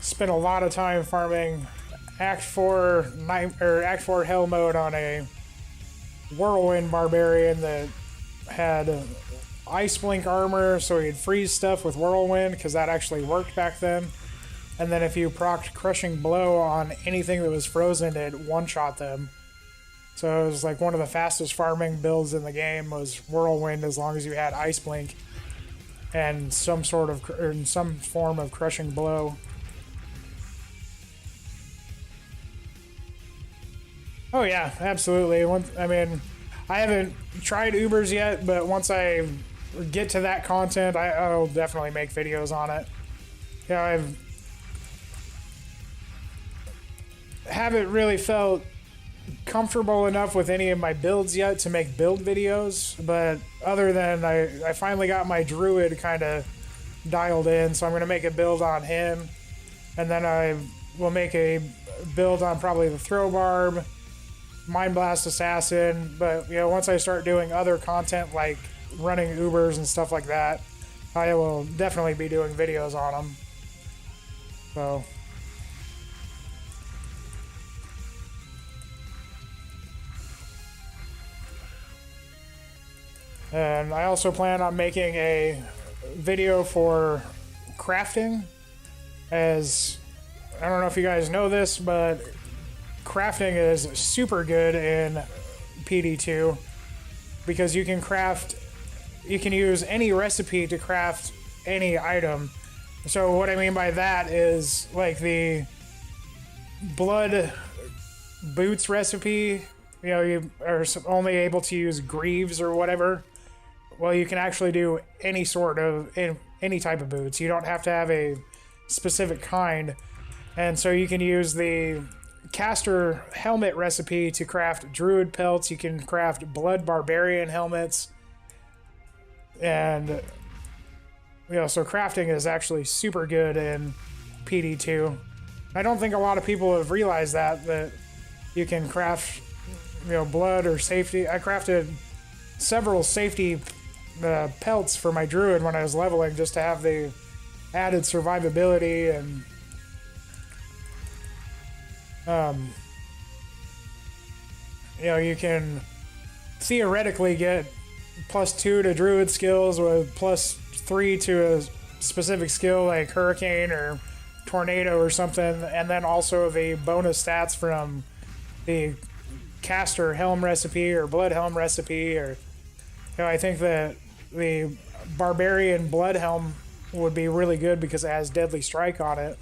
Spent a lot of time farming Act 4 Hell mode on a Whirlwind Barbarian that had Ice Blink armor, so he'd freeze stuff with Whirlwind, because that actually worked back then. And then if you procced Crushing Blow on anything that was frozen, it one-shot them. So it was like one of the fastest farming builds in the game was Whirlwind, as long as you had Ice Blink and some form of Crushing Blow. Oh yeah, absolutely. I haven't tried Ubers yet, but once I get to that content, I'll definitely make videos on it. I've haven't really felt comfortable enough with any of my builds yet to make build videos, but other than I finally got my Druid kind of dialed in, so I'm going to make a build on him, and then I will make a build on probably the Throw Barb, Mind Blast Assassin, but you know, once I start doing other content like running Ubers and stuff like that, I will definitely be doing videos on them. So and I also plan on making a video for crafting, as I don't know if you guys know this, but crafting is super good in PD2 because you can use any recipe to craft any item. So what I mean by that is like the blood boots recipe, you know, you are only able to use greaves or whatever. Well, you can actually do any type of boots. You don't have to have a specific kind. And so you can use the caster helmet recipe to craft Druid pelts. You can craft blood barbarian helmets. And, you know, so crafting is actually super good in PD2. I don't think a lot of people have realized that you can craft, you know, blood or safety. I crafted several safety pelts for my Druid when I was leveling, just to have the added survivability, and you know, you can theoretically get +2 to Druid skills with +3 to a specific skill like Hurricane or Tornado or something, and then also the bonus stats from the Caster Helm recipe or Blood Helm recipe, or you know, I think that the Barbarian Blood Helm would be really good because it has Deadly Strike on it.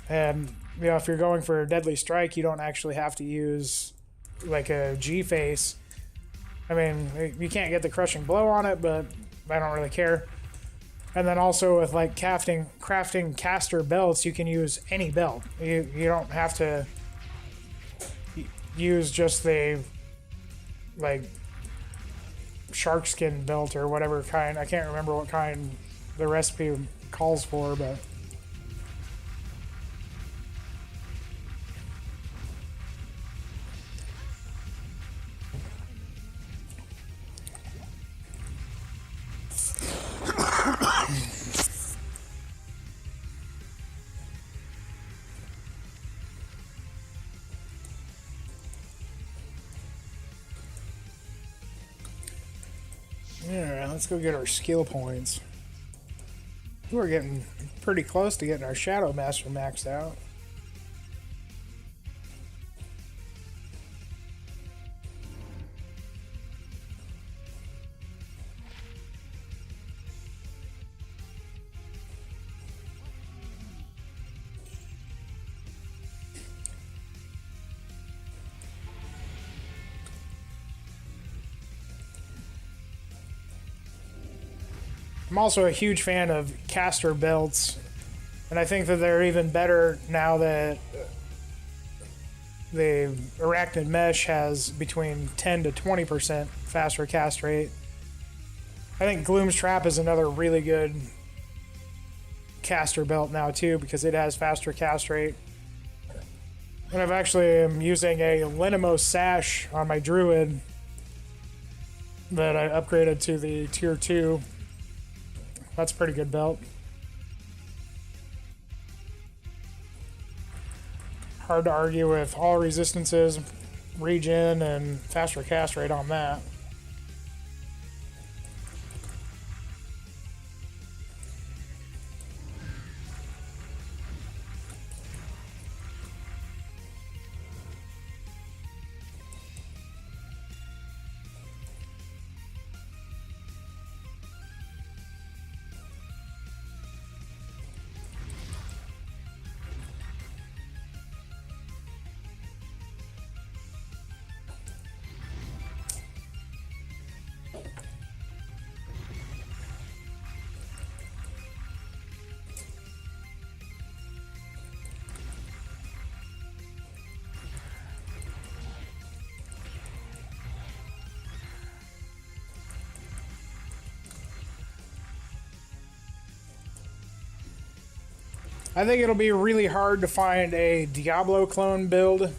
And you know, if you're going for Deadly Strike, you don't actually have to use like a G-face. I mean, you can't get the Crushing Blow on it, but I don't really care. And then also with like crafting caster belts, you can use any belt. You don't have to use just the like shark skin belt or whatever kind. I can't remember what kind the recipe calls for, but alright, let's go get our skill points. We're getting pretty close to getting our Shadow Master maxed out. I'm also a huge fan of caster belts, and I think that they're even better now that the Arachnid Mesh has between 10 to 20% faster cast rate. I think Gloom's Trap is another really good caster belt now too, because it has faster cast rate. And I've actually am using a Lenimos Sash on my Druid that I upgraded to the tier 2. That's a pretty good belt. Hard to argue with all resistances, regen, and faster cast rate on that. I think it'll be really hard to find a Diablo clone build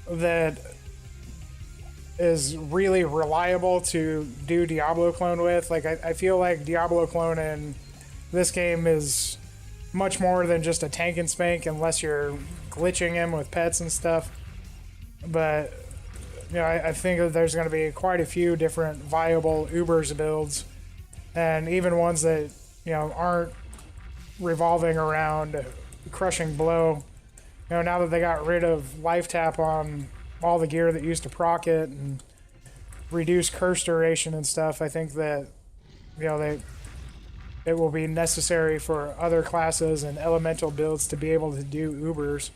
that is really reliable to do Diablo clone with. Like, I feel like Diablo clone in this game is much more than just a tank and spank unless you're glitching him with pets and stuff. But, you know, I think that there's going to be quite a few different viable Ubers builds, and even ones that, you know, aren't revolving around crushing blow. You know, now that they got rid of life tap on all the gear that used to proc it and reduce curse duration and stuff, I think that, you know, it will be necessary for other classes and elemental builds to be able to do Ubers.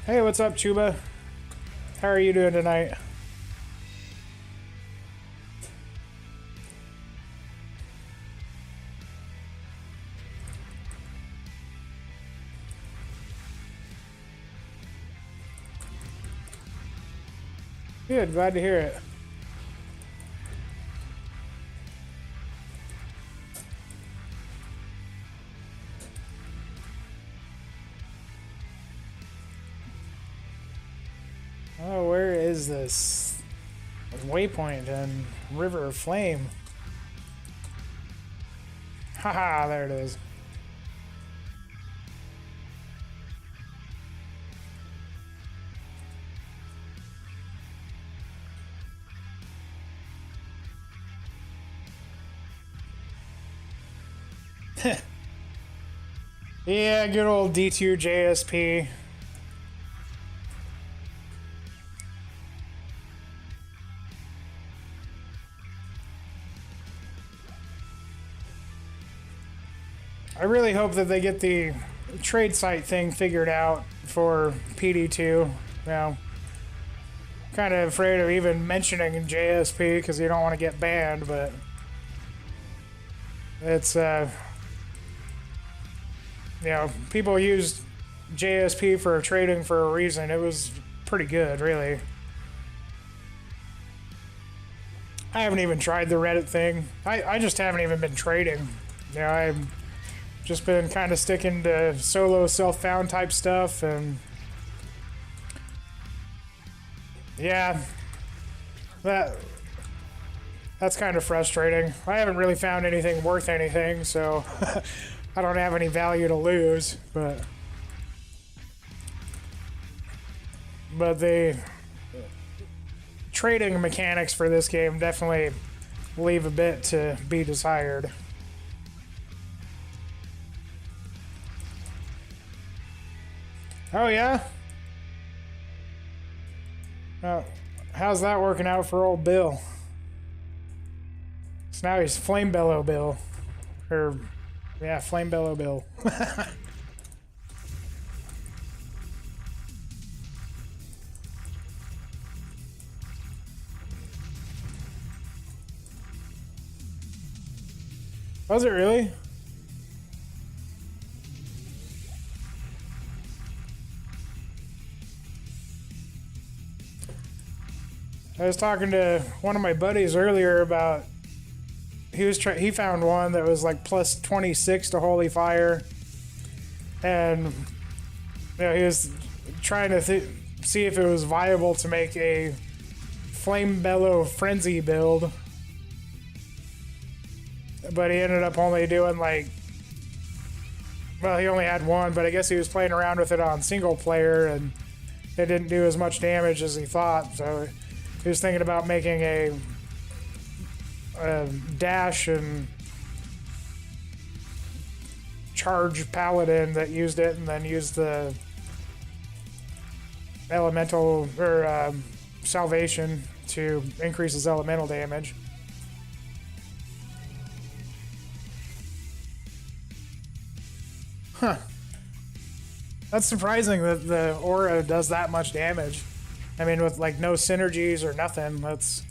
Hey, what's up, Chuba? How are you doing tonight? Good, glad to hear it. Oh, where is this? Waypoint and River of Flame. Haha, there it is. Yeah, good old D2 JSP. I really hope that they get the trade site thing figured out for PD2. You know, kind of afraid of even mentioning JSP because you don't want to get banned, but it's, you know, people used JSP for trading for a reason. It was pretty good, really. I haven't even tried the Reddit thing. I just haven't even been trading. You know, I've just been kind of sticking to solo self-found type stuff, and yeah, that's kind of frustrating. I haven't really found anything worth anything, so I don't have any value to lose, but the trading mechanics for this game definitely leave a bit to be desired. Oh yeah? How's that working out for old Bill? So now he's Flame Bellow Bill. Or, yeah, Flame Bellow Bill. Was it really? I was talking to one of my buddies earlier about he found one that was like plus 26 to Holy Fire, and you know, he was trying to see if it was viable to make a Flame Bellow Frenzy build, but he ended up only doing like, well, he only had one, but I guess he was playing around with it on single player and it didn't do as much damage as he thought, so he was thinking about making a dash and charge paladin that used it and then used the elemental or salvation to increase his elemental damage. Huh. That's surprising that the aura does that much damage. I mean, with like no synergies or nothing, that's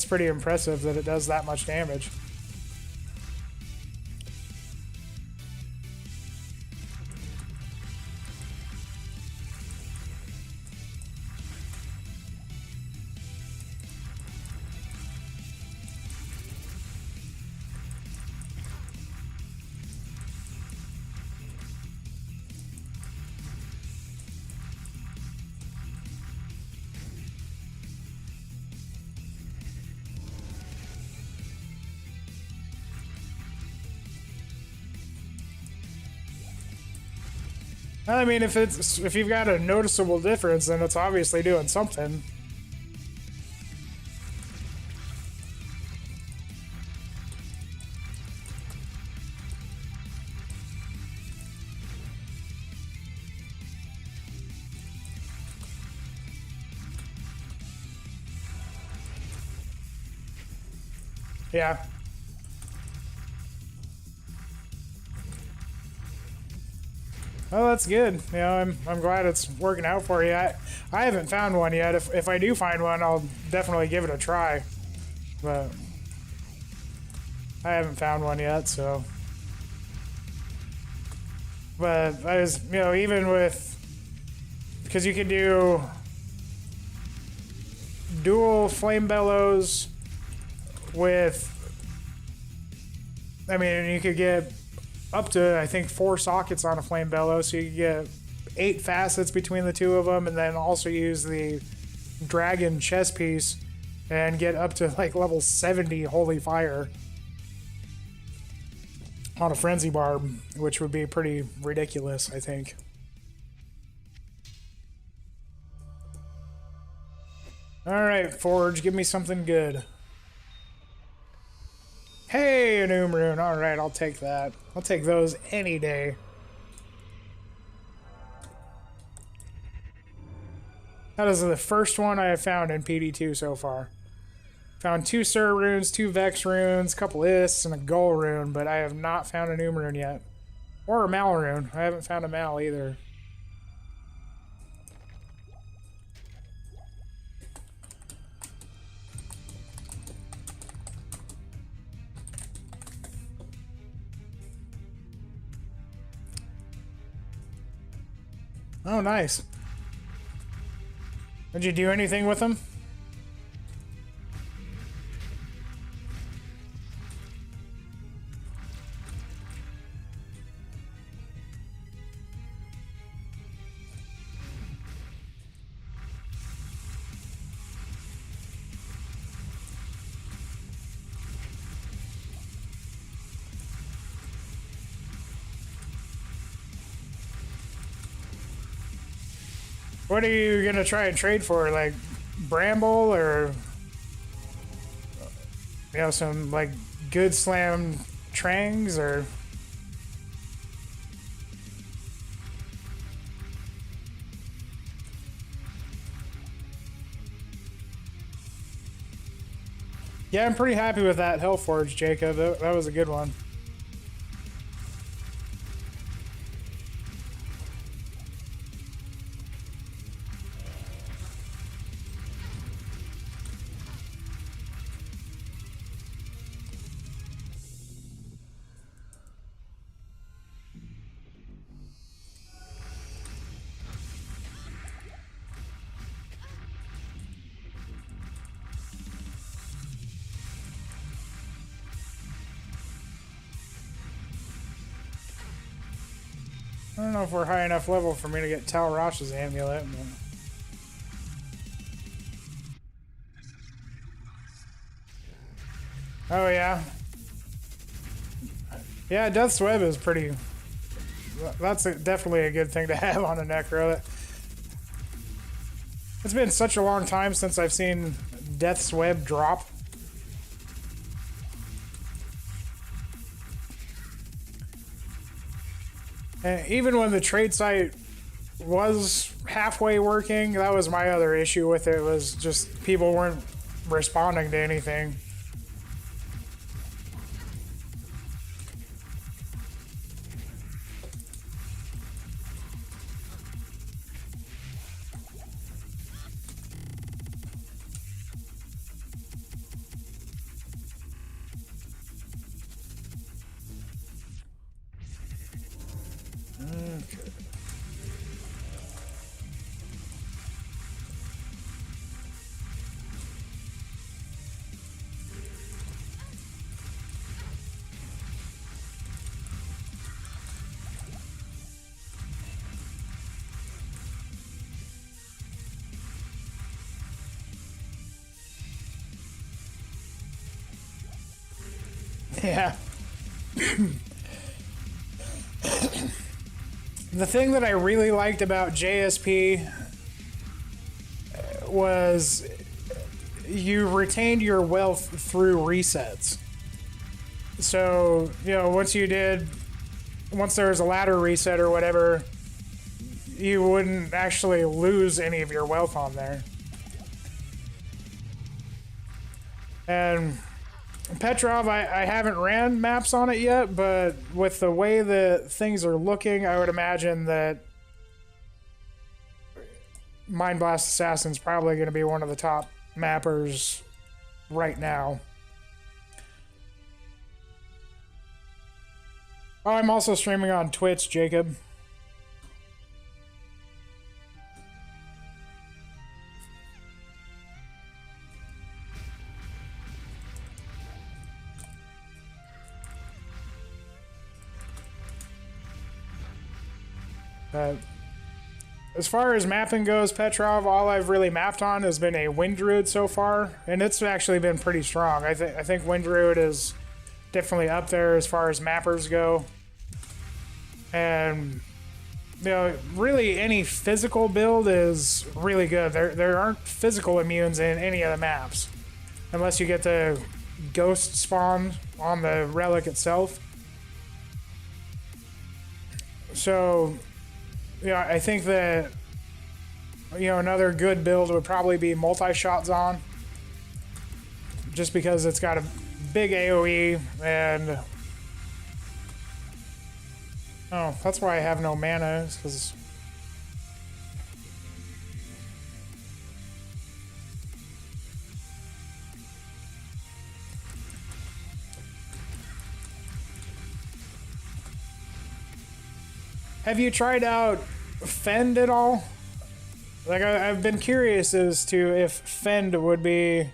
pretty impressive that it does that much damage. I mean, if you've got a noticeable difference, then it's obviously doing something. Yeah. Well, that's good. You know, I'm glad it's working out for you. I haven't found one yet. If I do find one, I'll definitely give it a try. But I haven't found one yet, so. But I was, you know, even with, because you can do dual flame bellows with, I mean, you could get up to, I think, 4 sockets on a flame bellow, so you get 8 facets between the two of them, and then also use the dragon chess piece and get up to like level 70 holy fire on a frenzy barb, which would be pretty ridiculous, I think. Alright, Forge, give me something good. Hey, an Rune. Alright, I'll take that. I'll take those any day. That is the first one I have found in PD2 so far. Found 2 Sur runes, 2 Vex runes, a couple Ists, and a Gull rune, but I have not found a rune yet. Or a Mal rune. I haven't found a Mal either. Oh, nice. Did you do anything with them? What are you gonna try and trade for? Like Bramble or, you know, some like good slam trangs or? Yeah, I'm pretty happy with that Hellforge, Jacob. That was a good one. I don't know if we're high enough level for me to get Tal Rasha's amulet, but... Oh, yeah. Yeah, Death's Web is pretty... That's definitely a good thing to have on a Necro. It's been such a long time since I've seen Death's Web drop. And even when the trade site was halfway working, that was my other issue with it, was just people weren't responding to anything. Yeah. the thing that I really liked about JSP was you retained your wealth through resets. So, you know, once there was a ladder reset or whatever, you wouldn't actually lose any of your wealth on there. And Petrov, I haven't ran maps on it yet, but with the way that things are looking, I would imagine that Mind Blast Assassin's probably going to be one of the top mappers right now. Oh, I'm also streaming on Twitch, Jacob. As far as mapping goes, Petrov, all I've really mapped on has been a Wind Druid so far, and it's actually been pretty strong. I think Wind Druid is definitely up there as far as mappers go. And, you know, really any physical build is really good. There aren't physical immunes in any of the maps, unless you get the ghost spawn on the relic itself. So, yeah, I think that, you know, another good build would probably be multi-shot Zon, just because it's got a big AoE, and oh, that's why I have no mana, is because have you tried out Fend at all? Like, I've been curious as to if Fend would be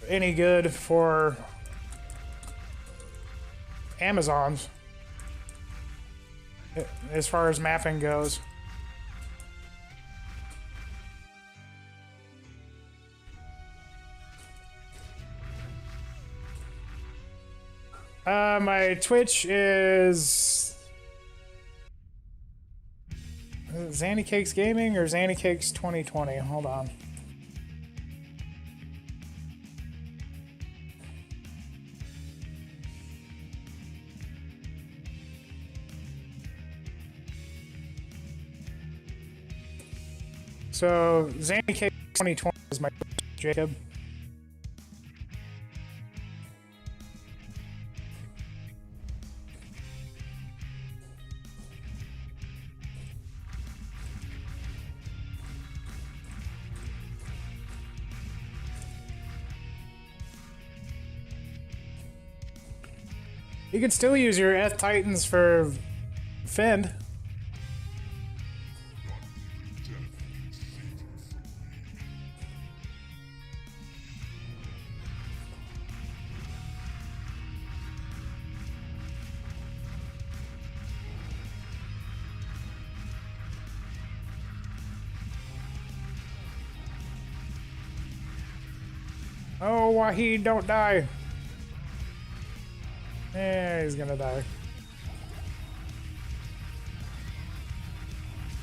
any good for Amazons as far as mapping goes. My Twitch is Zanny Cakes Gaming or Zanny Cakes 2020. Hold on. So Zanny Cakes 2020 is my Twitch, Jacob. You can still use your Eth Titans for Fend. Oh, Wahid, don't die. Yeah, he's gonna die.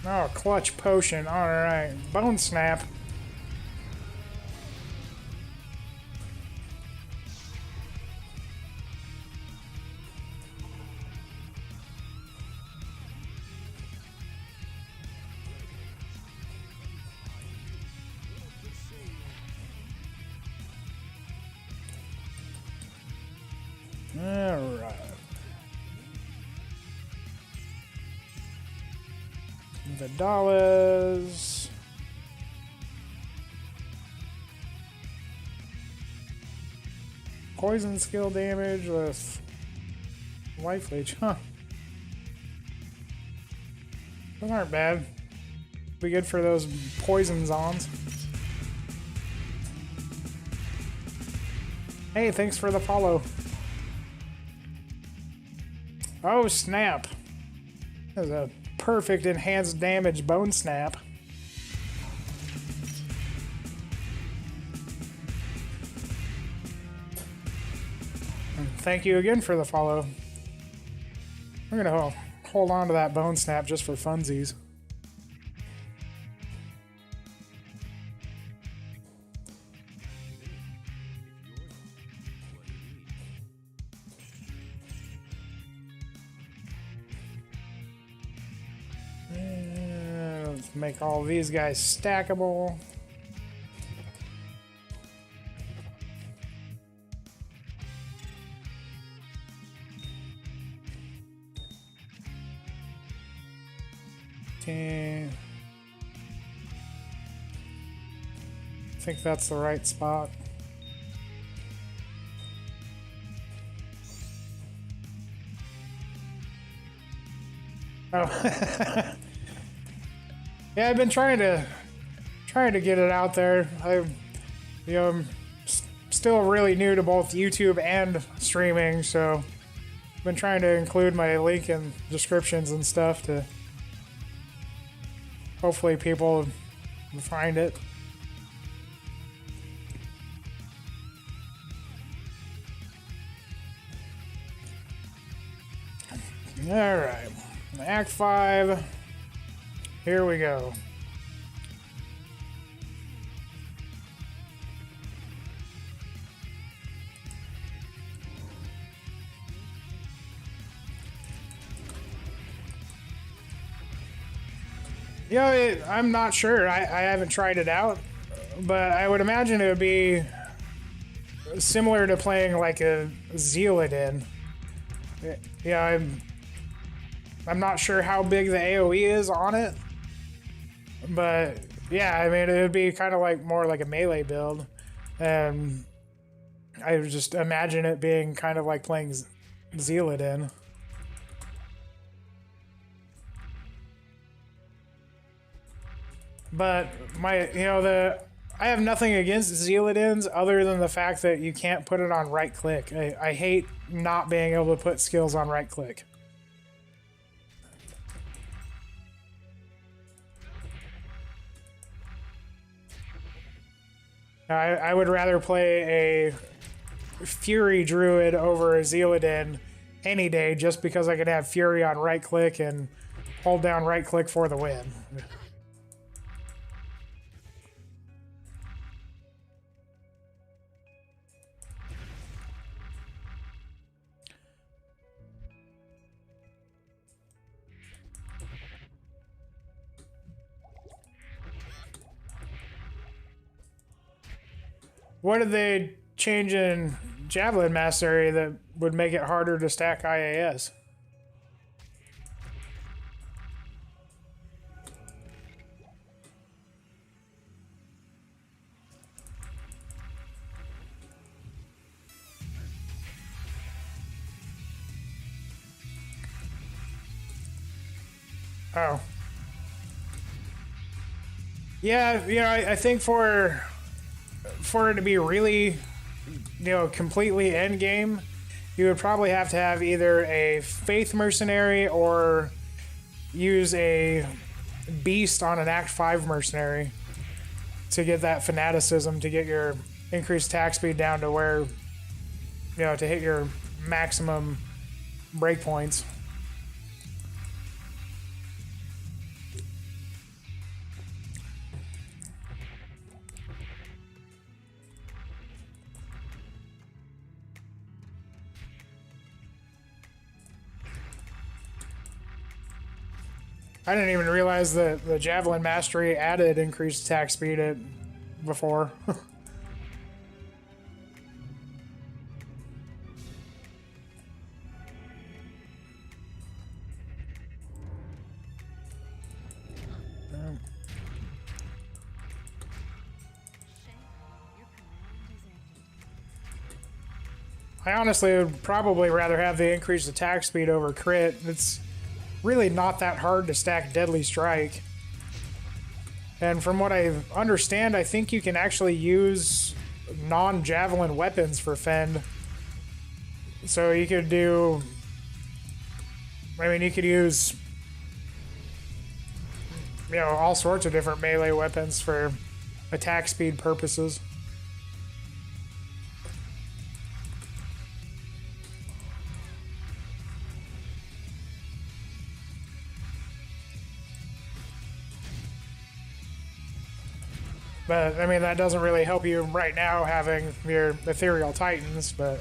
Oh, clutch potion. Alright. Bone snap. Alright. The dollars. Poison skill damage with life leech, huh? Those aren't bad. Be good for those poison Zons. Hey, thanks for the follow. Oh, snap. That's a perfect enhanced damage bone snap. And thank you again for the follow. I'm gonna hold on to that bone snap just for funsies. Let's make all these guys stackable. I think that's the right spot. Oh. Yeah, I've been trying to get it out there. I'm still really new to both YouTube and streaming, so I've been trying to include my link in descriptions and stuff to hopefully people find it. Alright, Act 5, here we go. I'm not sure. I haven't tried it out, but I would imagine it would be similar to playing like a Zealadin. Yeah, I'm not sure how big the AoE is on it, but yeah, I mean, it would be kind of like more like a melee build, and I would just imagine it being kind of like playing Zealadin. But I have nothing against Zealadins other than the fact that you can't put it on right click. I hate not being able to put skills on right click. I would rather play a Fury Druid over a Zealadin any day just because I can have Fury on right click and hold down right click for the win. What did they change in Javelin Mastery that would make it harder to stack IAS? Oh. Yeah, I think for it to be really, completely end game, you would probably have to have either a Faith Mercenary or use a Beast on an Act 5 Mercenary to get that fanaticism, to get your increased attack speed down to where, to hit your maximum breakpoints. I didn't even realize that the Javelin Mastery added increased attack speed before. I honestly would probably rather have the increased attack speed over crit. It's really not that hard to stack Deadly Strike. And from what I understand, I think you can actually use non-javelin weapons for Fend. So you could you could use, all sorts of different melee weapons for attack speed purposes. But I mean, that doesn't really help you right now having your ethereal titans, but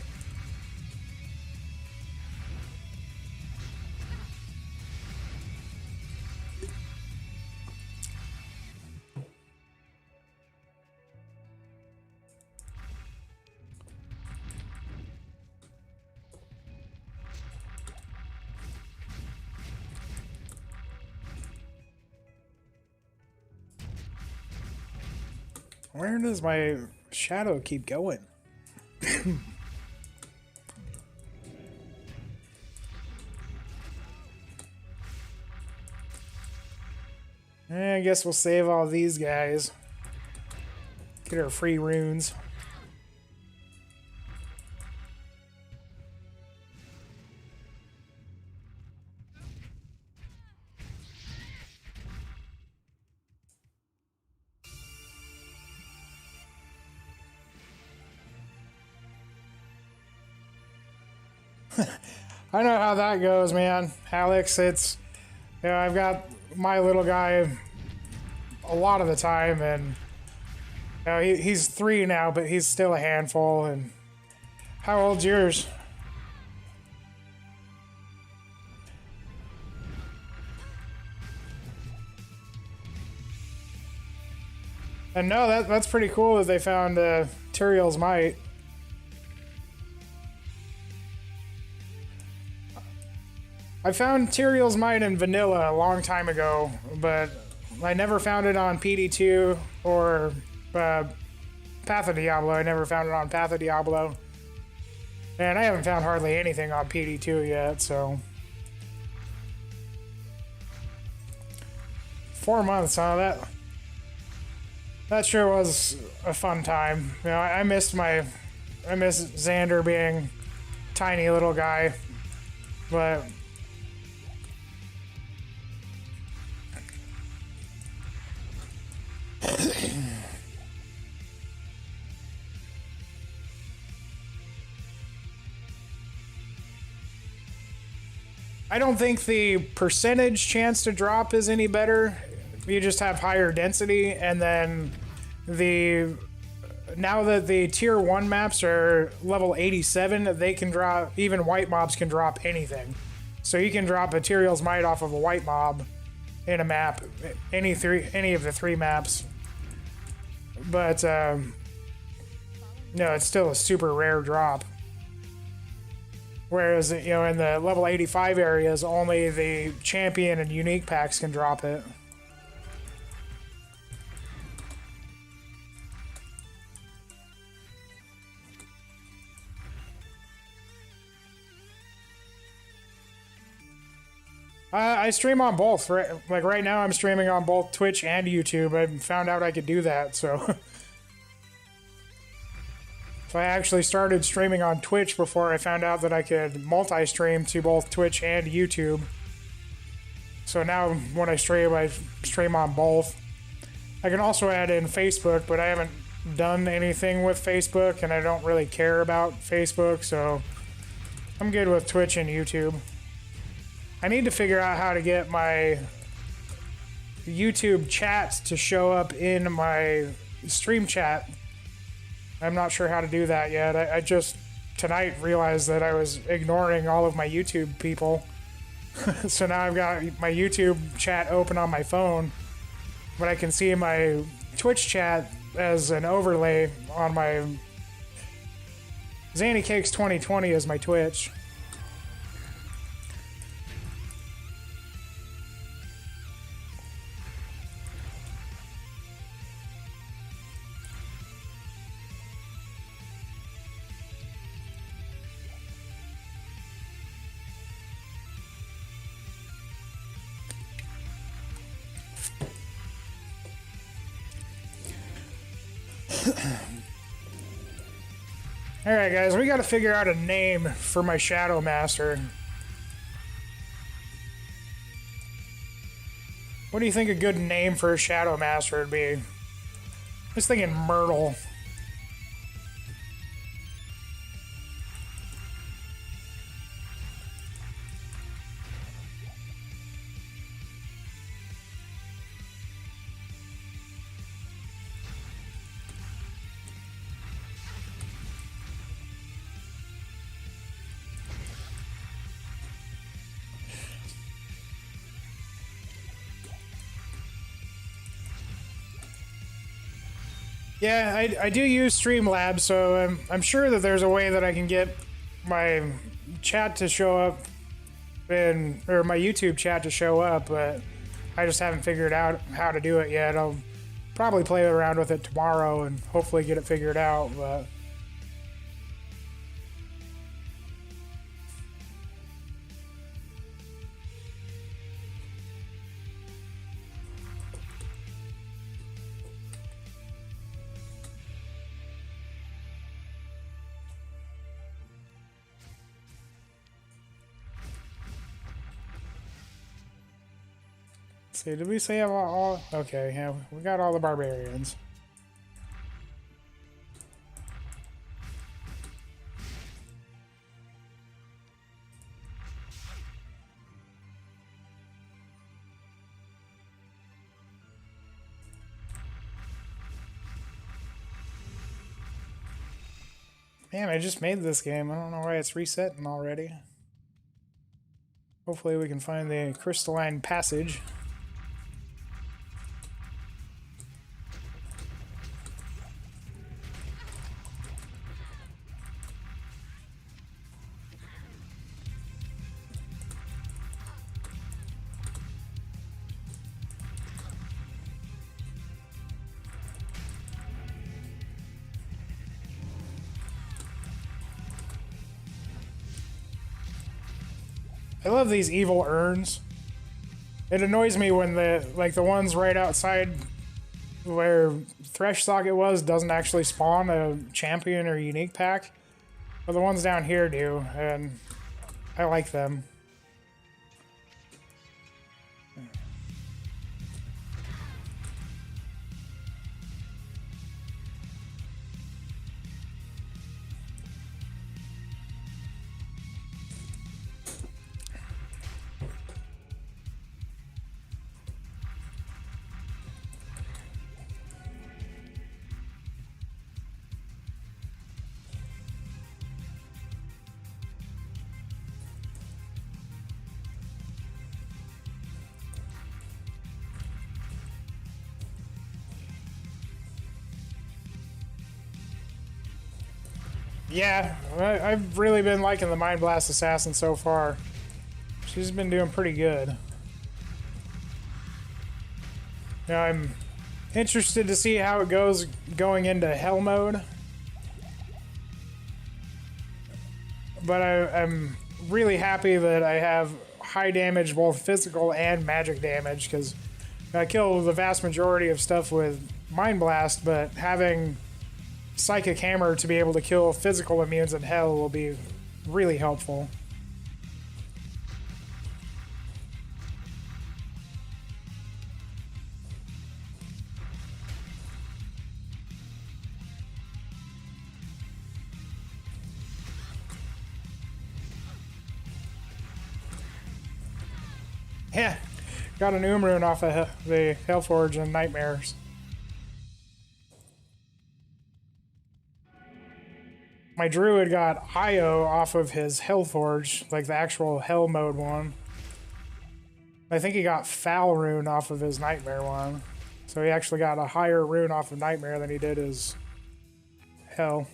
where does my shadow keep going? I guess we'll save all these guys. Get our free runes. I know how that goes, man. Alex, it's, you know, I've got my little guy a lot of the time, and you know, he's 3 now, but he's still a handful. And how old's yours? And no, that's pretty cool that they found Tyrael's Might. I found Tyrael's Might in vanilla a long time ago, but I never found it on PD2 or Path of Diablo. I never found it on Path of Diablo. And I haven't found hardly anything on PD2 yet, so. 4 months, huh? That sure was a fun time. You know, I miss Xander being tiny little guy, but I don't think the percentage chance to drop is any better. You just have higher density, and then now that the tier 1 maps are level 87, they can drop, even white mobs can drop anything. So you can drop a Tyrael's Might off of a white mob in a map, any of the 3 maps. But no, it's still a super rare drop. Whereas, you know, in the level 85 areas, only the champion and unique packs can drop it. I stream on both. Like right now, I'm streaming on both Twitch and YouTube. I found out I could do that, so. So I actually started streaming on Twitch before I found out that I could multi-stream to both Twitch and YouTube. So now when I stream on both. I can also add in Facebook, but I haven't done anything with Facebook, and I don't really care about Facebook, so I'm good with Twitch and YouTube. I need to figure out how to get my YouTube chats to show up in my stream chat. I'm not sure how to do that yet. I just tonight realized that I was ignoring all of my YouTube people. So now I've got my YouTube chat open on my phone, but I can see my Twitch chat as an overlay on my Zannycakes 2020 as my Twitch. Alright guys, we gotta figure out a name for my Shadow Master. What do you think a good name for a Shadow Master would be? Just thinking Myrtle. Yeah, I do use Streamlabs, so I'm sure that there's a way that I can get my chat to show up or my YouTube chat to show up, but I just haven't figured out how to do it yet. I'll probably play around with it tomorrow and hopefully get it figured out, but see, did we say all? Okay, yeah, we got all the barbarians. Man, I just made this game. I don't know why it's resetting already. Hopefully we can find the crystalline passage. I love these evil urns. It annoys me when the ones right outside where Thresh Socket was doesn't actually spawn a champion or unique pack. But the ones down here do, and I like them. Yeah, I've really been liking the Mind Blast Assassin so far. She's been doing pretty good. Now I'm interested to see how it goes going into Hell mode. But I'm really happy that I have high damage, both physical and magic damage, because I kill the vast majority of stuff with Mind Blast, but having Psychic Hammer to be able to kill physical immunes in Hell will be really helpful. Yeah, got an Rune off of the Hellforge and Nightmares. My Druid got IO off of his Hellforge, like the actual Hell mode one. I think he got Foul Rune off of his Nightmare one. So he actually got a higher rune off of Nightmare than he did his Hell.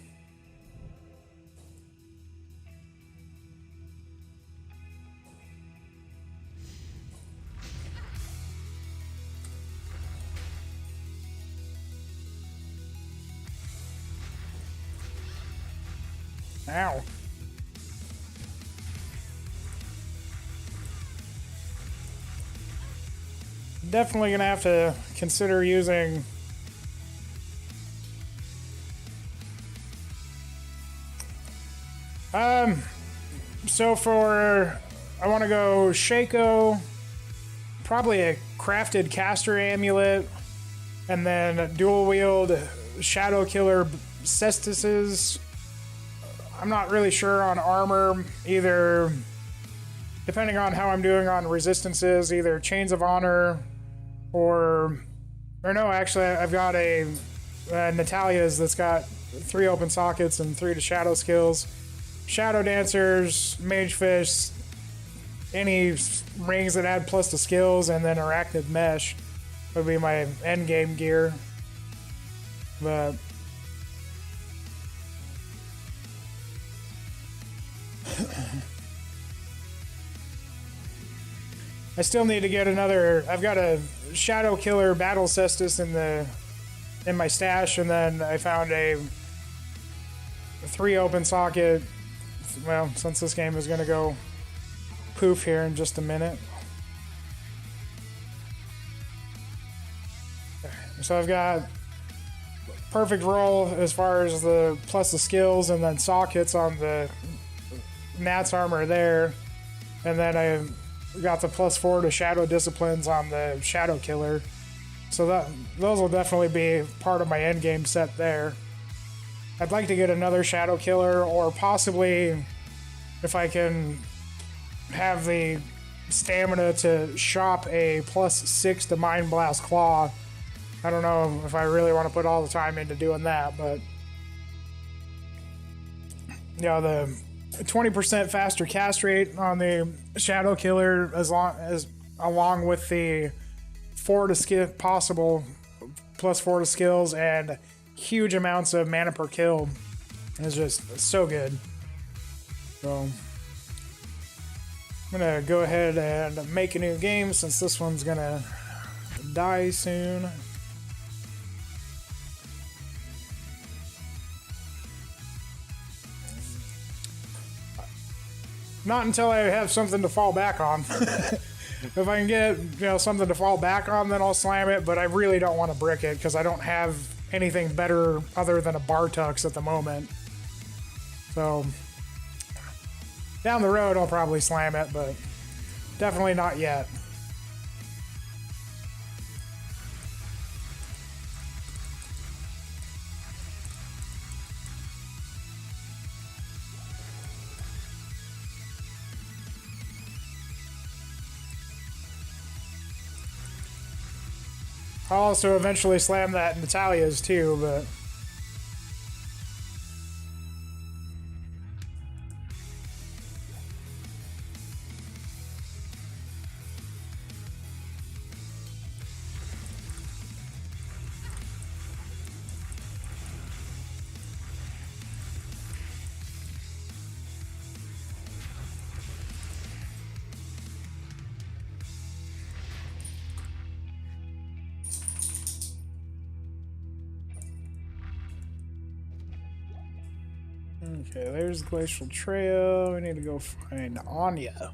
Ow. Definitely gonna have to consider using so I want to go Shaco, probably a crafted caster amulet, and then dual wield Shadow Killer Cestises. I'm not really sure on armor, either depending on how I'm doing on resistances, either Chains of Honor or no, actually I've got a Natalia's that's got 3 open sockets and 3 to shadow skills. Shadow Dancers, Mage Fist, any rings that add plus to skills, and then Arachnid Mesh would be my end game gear. But I still need to get another. I've got a Shadow Killer Battle Cestus in my stash, and then I found a 3 open socket. Well, since this game is going to go poof here in just a minute. So I've got perfect roll as far as the plus the skills, and then sockets on the Nat's armor there. And then I got the +4 to Shadow Disciplines on the Shadow Killer. So those will definitely be part of my endgame set there. I'd like to get another Shadow Killer, or possibly if I can have the stamina to shop a +6 to Mind Blast Claw. I don't know if I really want to put all the time into doing that, but yeah, the 20% faster cast rate on the Shadow Killer, along with the 4 to skill possible +4 to skills and huge amounts of mana per kill, is just so good. So I'm gonna go ahead and make a new game since this one's gonna die soon. Not until I have something to fall back on. If I can get something to fall back on, then I'll slam it, but I really don't want to brick it because I don't have anything better other than a Bartux at the moment. So down the road I'll probably slam it, but definitely not yet. I'll also eventually slam that Natalia's too, but okay, there's Glacial Trail. We need to go find Anya.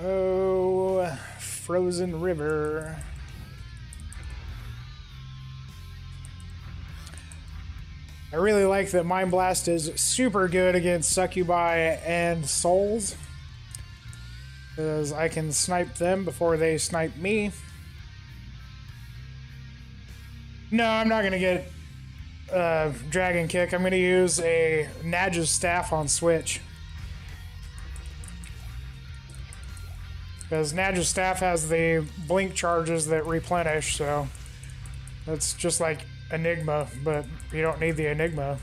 Oh, Frozen River. I really like that Mind Blast is super good against Succubi and Souls, because I can snipe them before they snipe me. No, I'm not going to get Dragon Kick. I'm going to use a Nadja's Staff on Switch. Because Nadja's Staff has the blink charges that replenish, so that's just like Enigma, but you don't need the Enigma.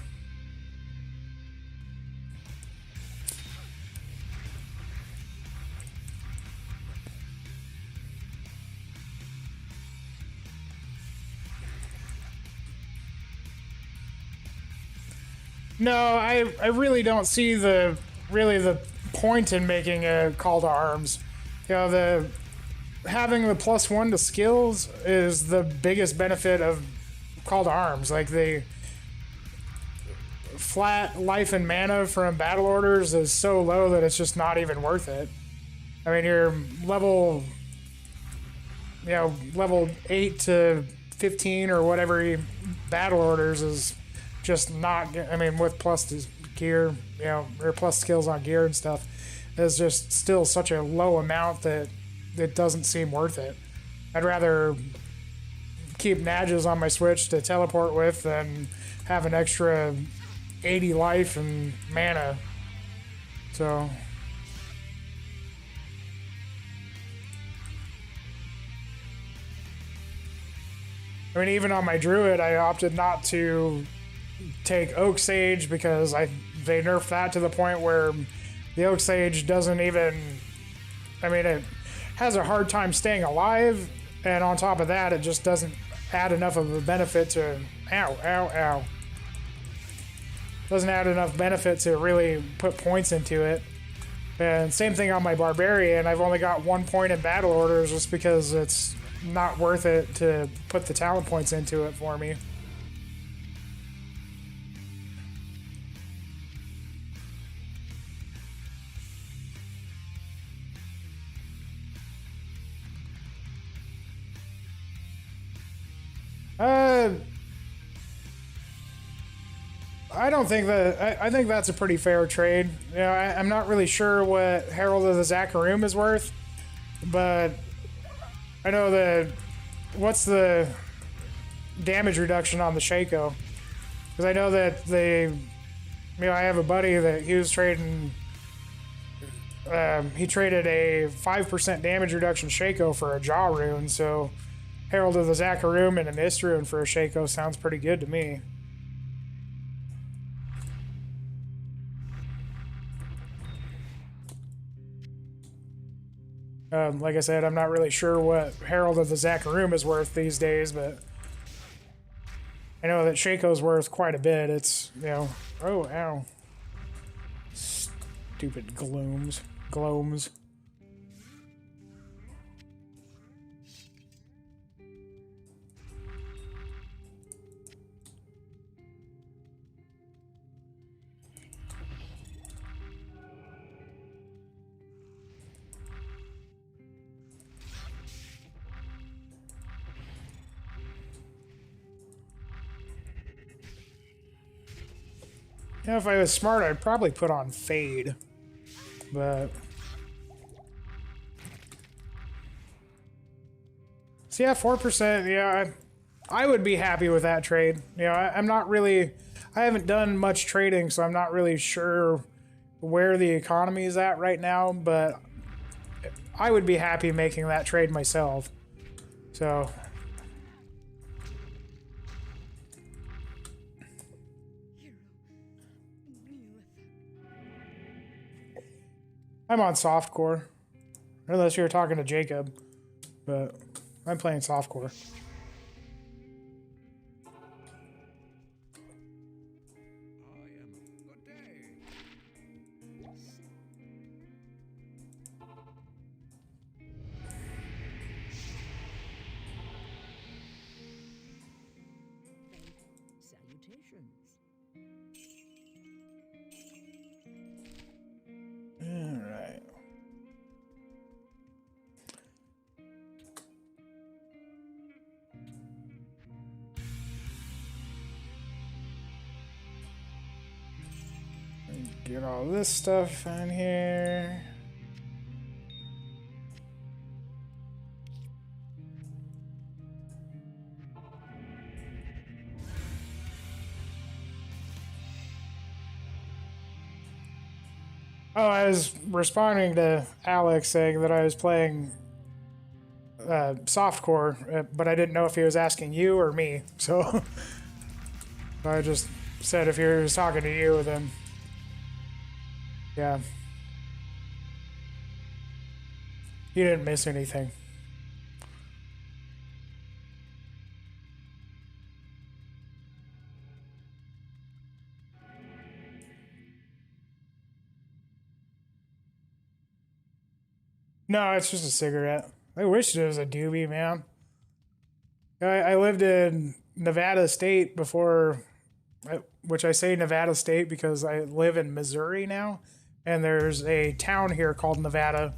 No, I really don't see the point in making a call to arms. Having the +1 to skills is the biggest benefit of call to arms. Like, the flat life and mana from battle orders is so low that it's just not even worth it. I mean, your level 8 to 15 or whatever battle orders is just not. I mean, with plus gear, or plus skills on gear and stuff, is just still such a low amount that it doesn't seem worth it. I'd rather keep Nadges on my Switch to teleport with than have an extra 80 life and mana. So I mean, even on my Druid, I opted not to take Oak Sage because they nerfed that to the point where the Oak Sage doesn't even... I mean, it has a hard time staying alive, and on top of that, it just doesn't add enough of a benefit to... Ow, ow, ow. Doesn't add enough benefit to really put points into it. And same thing on my Barbarian. I've only got 1 point in battle orders just because it's not worth it to put the talent points into it for me. I don't think that... I think that's a pretty fair trade. You know, I'm not really sure what Herald of the Zakarum is worth, but I know that... What's the damage reduction on the Shaco? Because I know that they... You know, I have a buddy that he was trading... he traded a 5% damage reduction Shaco for a Jaw Rune, so Herald of the Zakarum and an Ist Rune for a Shaco sounds pretty good to me. Like I said, I'm not really sure what Herald of the Zakarum is worth these days, but I know that Shaco's worth quite a bit. It's, you know... Oh, ow. Stupid glooms. Gloams. You know, if I was smart, I'd probably put on Fade. But... So yeah, 4%, yeah, I would be happy with that trade. You know, I'm not really... I haven't done much trading, so I'm not really sure where the economy is at right now, but I would be happy making that trade myself. So... I'm on softcore, unless you're talking to Jacob, but I'm playing softcore. Good day. Salutations. Alright. Get all this stuff in here. Oh, I was responding to Alex saying that I was playing softcore, but I didn't know if he was asking you or me. So I just said if he was talking to you, then yeah. You didn't miss anything. No, it's just a cigarette. I wish it was a doobie, man. I lived in Nevada State before, which I say Nevada State because I live in Missouri now, and there's a town here called Nevada,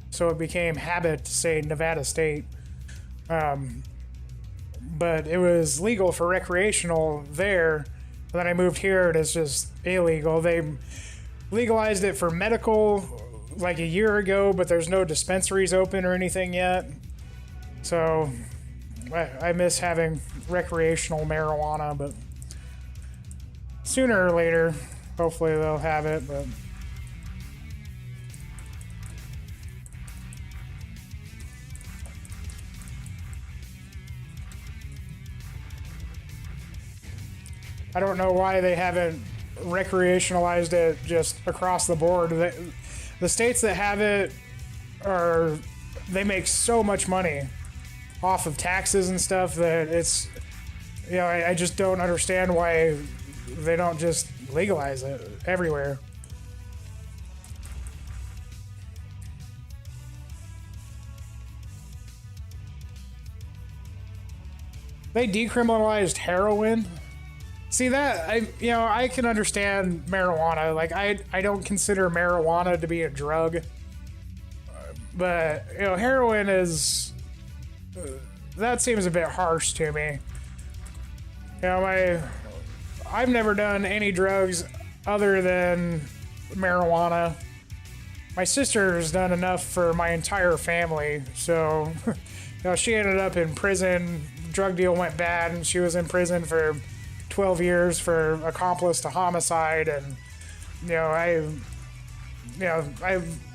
so it became habit to say Nevada State. But it was legal for recreational there, and then I moved here and it's just illegal. They legalized it for medical like a year ago, but there's no dispensaries open or anything yet. So I miss having recreational marijuana, but sooner or later, hopefully they'll have it, but I don't know why they haven't recreationalized it just across the board. The states that have it they make so much money off of taxes and stuff that it's, I just don't understand why they don't just legalize it everywhere. They decriminalized heroin. See that I can understand marijuana. Like I don't consider marijuana to be a drug, but heroin is that seems a bit harsh to me. I've never done any drugs other than marijuana. My sister has done enough for my entire family, so she ended up in prison. Drug deal went bad, and she was in prison for 12 years for accomplice to homicide, and I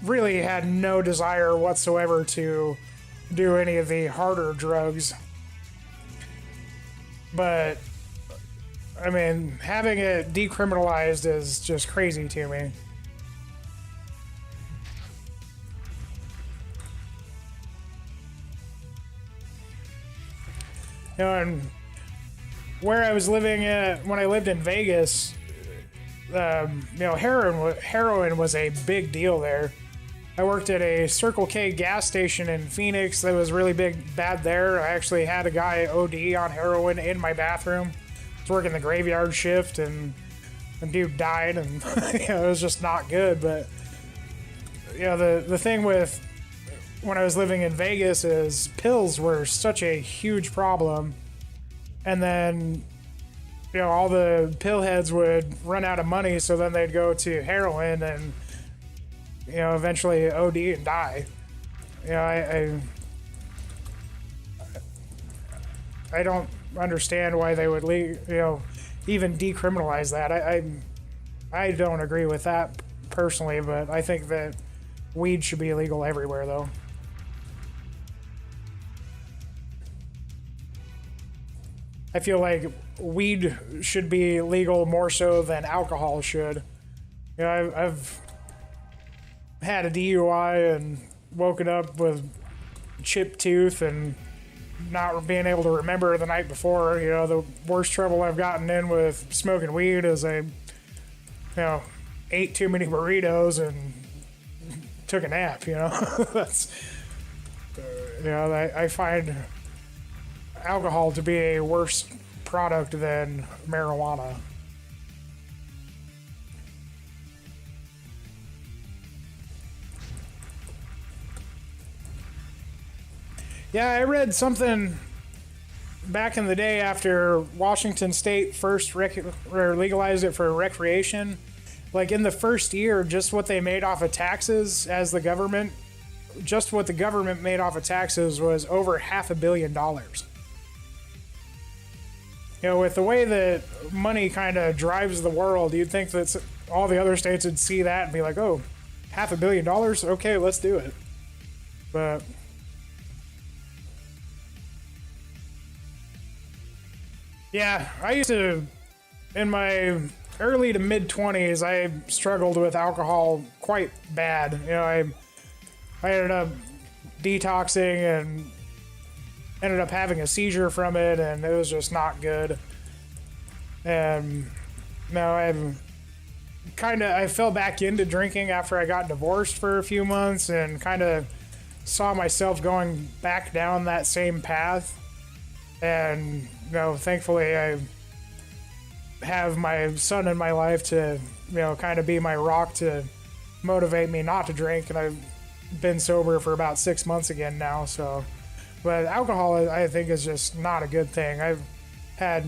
really had no desire whatsoever to do any of the harder drugs. But I mean, having it decriminalized is just crazy to me. And where I was living when I lived in Vegas, heroin was a big deal there. I worked at a Circle K gas station in Phoenix that was really bad there. I actually had a guy OD on heroin in my bathroom. I was working the graveyard shift, and the dude died, and it was just not good. But the thing with when I was living in Vegas is pills were such a huge problem. And then, all the pill heads would run out of money, so then they'd go to heroin and, eventually OD and die. I don't understand why they would even decriminalize that. I don't agree with that personally, but I think that weed should be illegal everywhere, though. I feel like weed should be legal more so than alcohol should. I've had a DUI and woken up with chipped tooth and not being able to remember the night before. The worst trouble I've gotten in with smoking weed is I ate too many burritos and took a nap. That's I find alcohol to be a worse product than marijuana. Yeah, I read something back in the day after Washington State first legalized it for recreation. Like in the first year, just what they made off of taxes as the government, just what the government made off of taxes was over $500 million. With the way that money kind of drives the world, you'd think that all the other states would see that and be like, oh, $500 million? Okay, let's do it. But yeah, I used to, in my early to mid 20s, I struggled with alcohol quite bad. I ended up detoxing and ended up having a seizure from it, and it was just not good. And now I fell back into drinking after I got divorced for a few months, and kind of saw myself going back down that same path. And thankfully I have my son in my life to kind of be my rock to motivate me not to drink, and I've been sober for about 6 months again now. So but alcohol, I think, is just not a good thing. I've had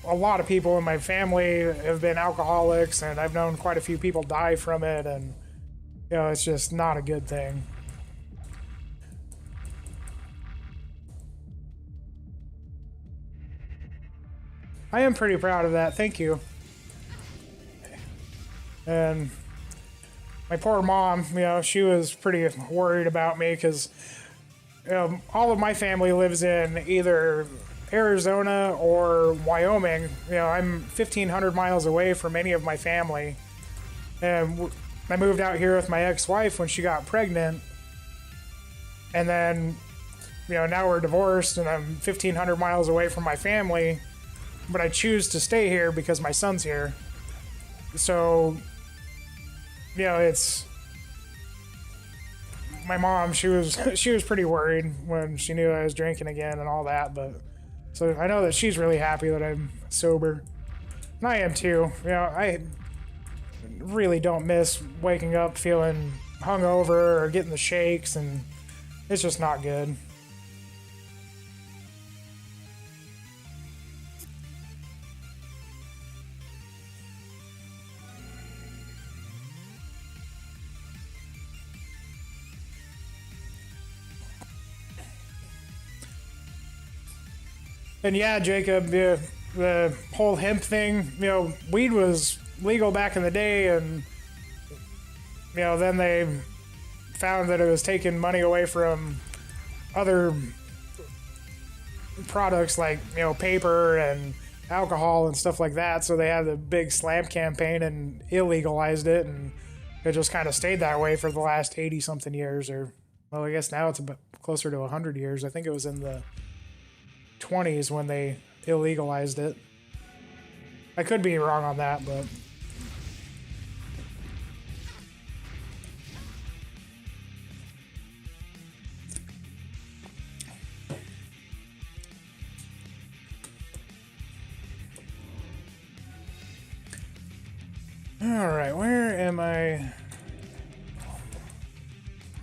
a lot of people in my family have been alcoholics, and I've known quite a few people die from it. And You know, it's just not a good thing. I am pretty proud of that, thank you. And my poor mom, you know, she was pretty worried about me because all of my family lives in either Arizona or Wyoming. You know, I'm 1,500 miles away from any of my family. And I moved out here with my ex-wife when she got pregnant. And then, you know, now we're divorced and I'm 1,500 miles away from my family. But I choose to stay here because my son's here. So, you know, it's... My mom, she was pretty worried when she knew I was drinking again and all that, but so I know that she's really happy that I'm sober. And I am too. You know, I really don't miss waking up feeling hungover or getting the shakes, and it's just not good. And yeah, Jacob, the whole hemp thing, you know, weed was legal back in the day, and, you know, then they found that it was taking money away from other products like, you know, paper and alcohol and stuff like that, so they had the big slam campaign and illegalized it, and it just kind of stayed that way for the last 80-something years, or, well, I guess now it's about closer to 100 years. I think it was in the 20s when they illegalized it. I could be wrong on that, but all right, where am I? I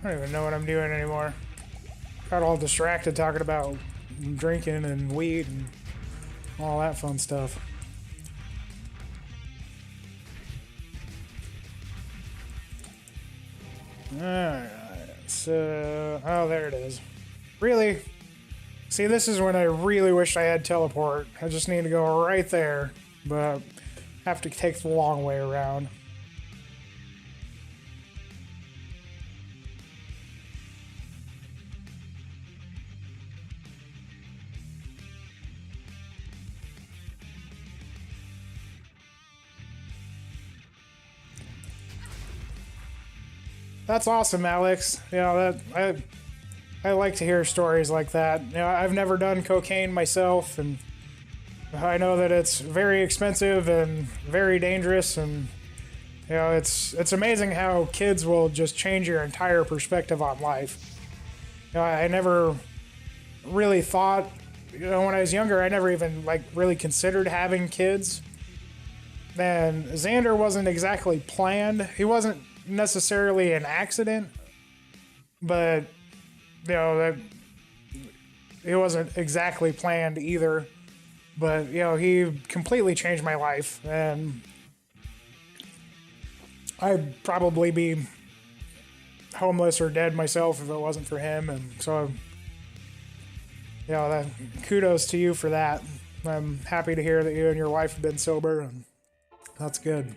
don't even know what I'm doing anymore. Got all distracted talking about drinking and weed and all that fun stuff. Alright, so... oh, there it is. Really? See, this is when I really wish I had teleport. I just need to go right there, but have to take the long way around. That's awesome, Alex. You know, that I like to hear stories like that. You know, I've never done cocaine myself, and I know that it's very expensive and very dangerous, and you know, it's amazing how kids will just change your entire perspective on life. You know, I never really thought, you know, when I was younger, I never even like really considered having kids. And Xander wasn't exactly planned. He wasn't necessarily an accident, but you know, that it wasn't exactly planned either. But you know, he completely changed my life, and I'd probably be homeless or dead myself if it wasn't for him. And so, you know, that kudos to you for that. I'm happy to hear that you and your wife have been sober, and that's good.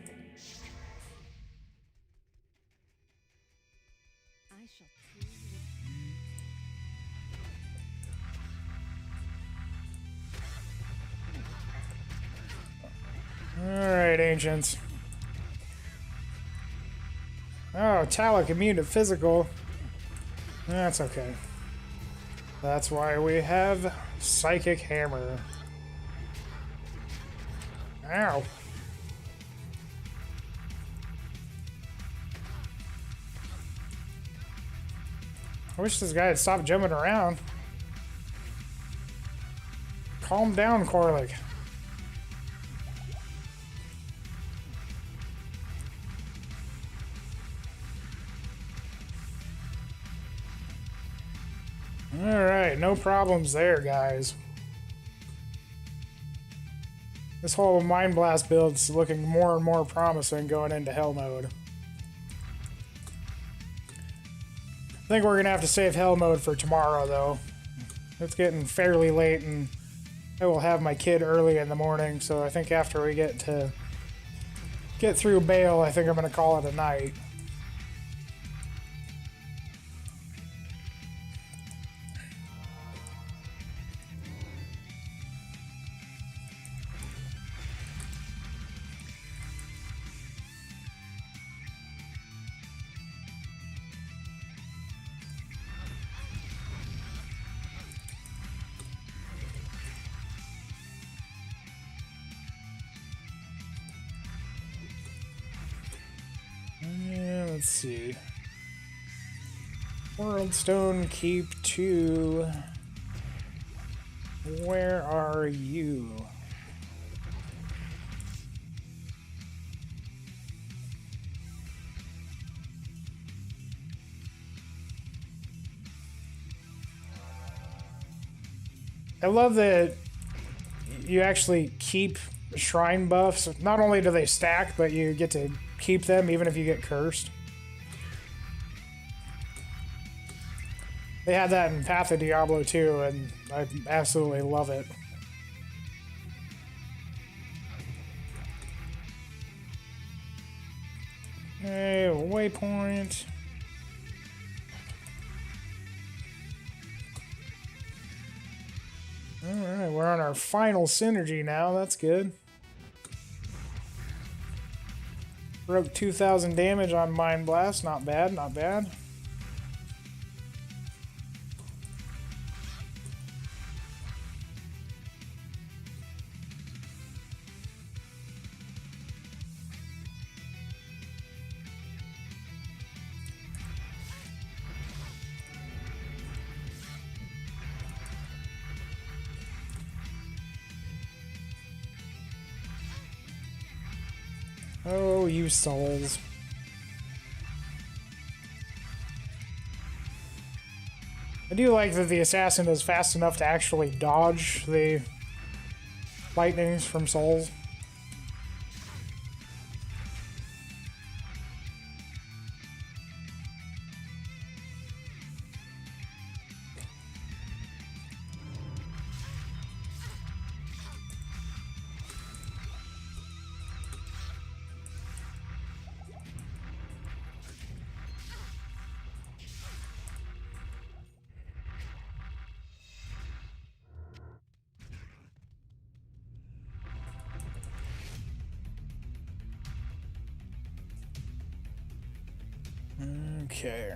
Alright, ancients. Oh, Talic immune to physical. That's okay. That's why we have Psychic Hammer. Ow. I wish this guy had stopped jumping around. Calm down, Corlick. Alright, no problems there, guys. This whole Mind Blast build's looking more and more promising going into Hell mode. think we're gonna have to save hell mode for tomorrow, though. It's getting fairly late, and I will have my kid early in the morning, so I think after we get through Bale, I think I'm gonna call it a night. Let's see. Worldstone Keep 2. Where are you? I love that you actually keep shrine buffs. Not only do they stack, but you get to keep them even if you get cursed. They had that in Path of Diablo too, and I absolutely love it. Okay, Waypoint. Alright, we're on our final synergy now, that's good. Broke 2,000 damage on Mind Blast, not bad, not bad. Oh, you souls. I do like that the assassin is fast enough to actually dodge the lightnings from souls. Okay.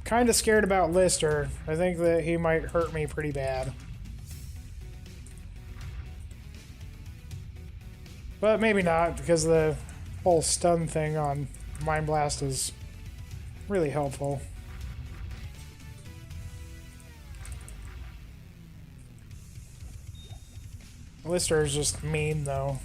Kind of scared about Lister. I think that he might hurt me pretty bad. But maybe not, because the whole stun thing on Mind Blast is really helpful. Lister is just mean, though.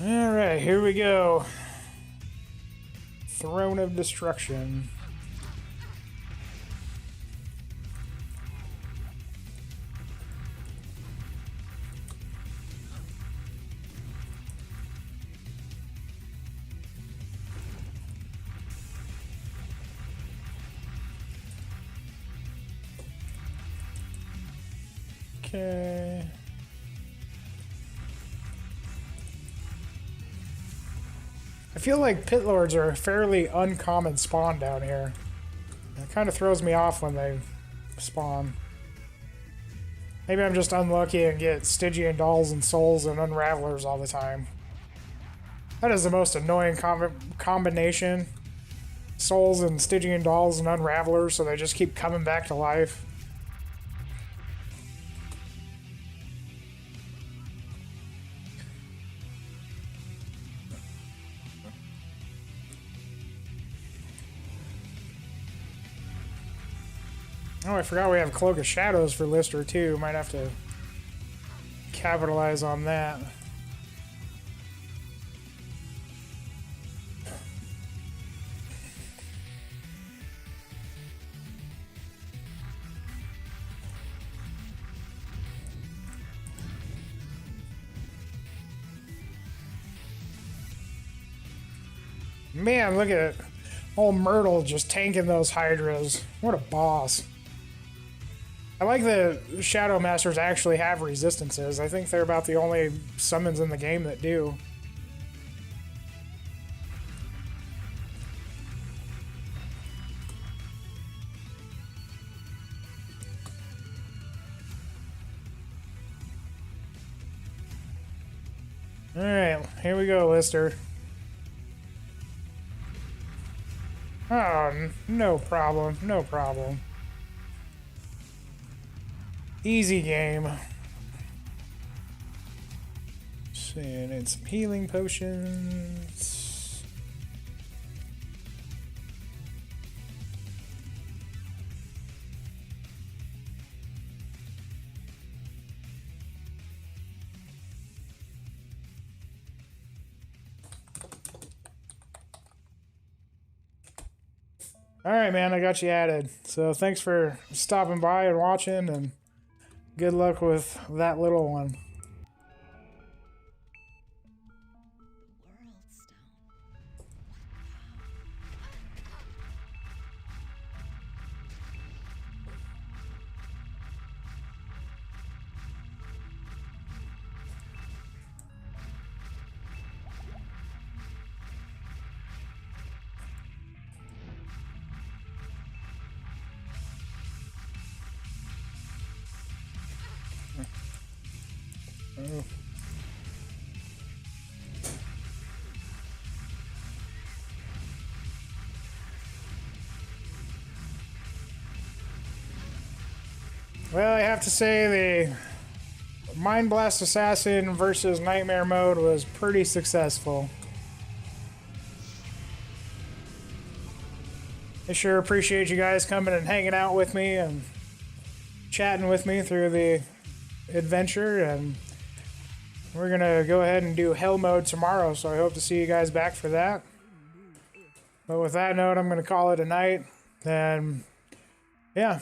Alright, here we go. Throne of Destruction. Okay. I feel like pit lords are a fairly uncommon spawn down here. It kind of throws me off when they spawn. Maybe I'm just unlucky and get Stygian dolls and souls and unravelers all the time. That is the most annoying combination. Souls and Stygian dolls and unravelers, so they just keep coming back to life. Oh, I forgot we have Cloak of Shadows for Lister too. Might have to capitalize on that. Man, look at it. Old Myrtle just tanking those Hydras. What a boss. I like the Shadow Masters actually have resistances. I think they're about the only summons in the game that do. Alright, here we go, Lister. Oh, no problem, no problem. Easy game. So, need some healing potions. Alright, man, I got you added. So thanks for stopping by and watching, and good luck with that little one. Oh. Well, I have to say the Mind Blast Assassin versus Nightmare mode was pretty successful. I sure appreciate you guys coming and hanging out with me and chatting with me through the adventure, and we're gonna go ahead and do Hell mode tomorrow, so I hope to see you guys back for that. But with that note, I'm gonna call it a night, and yeah.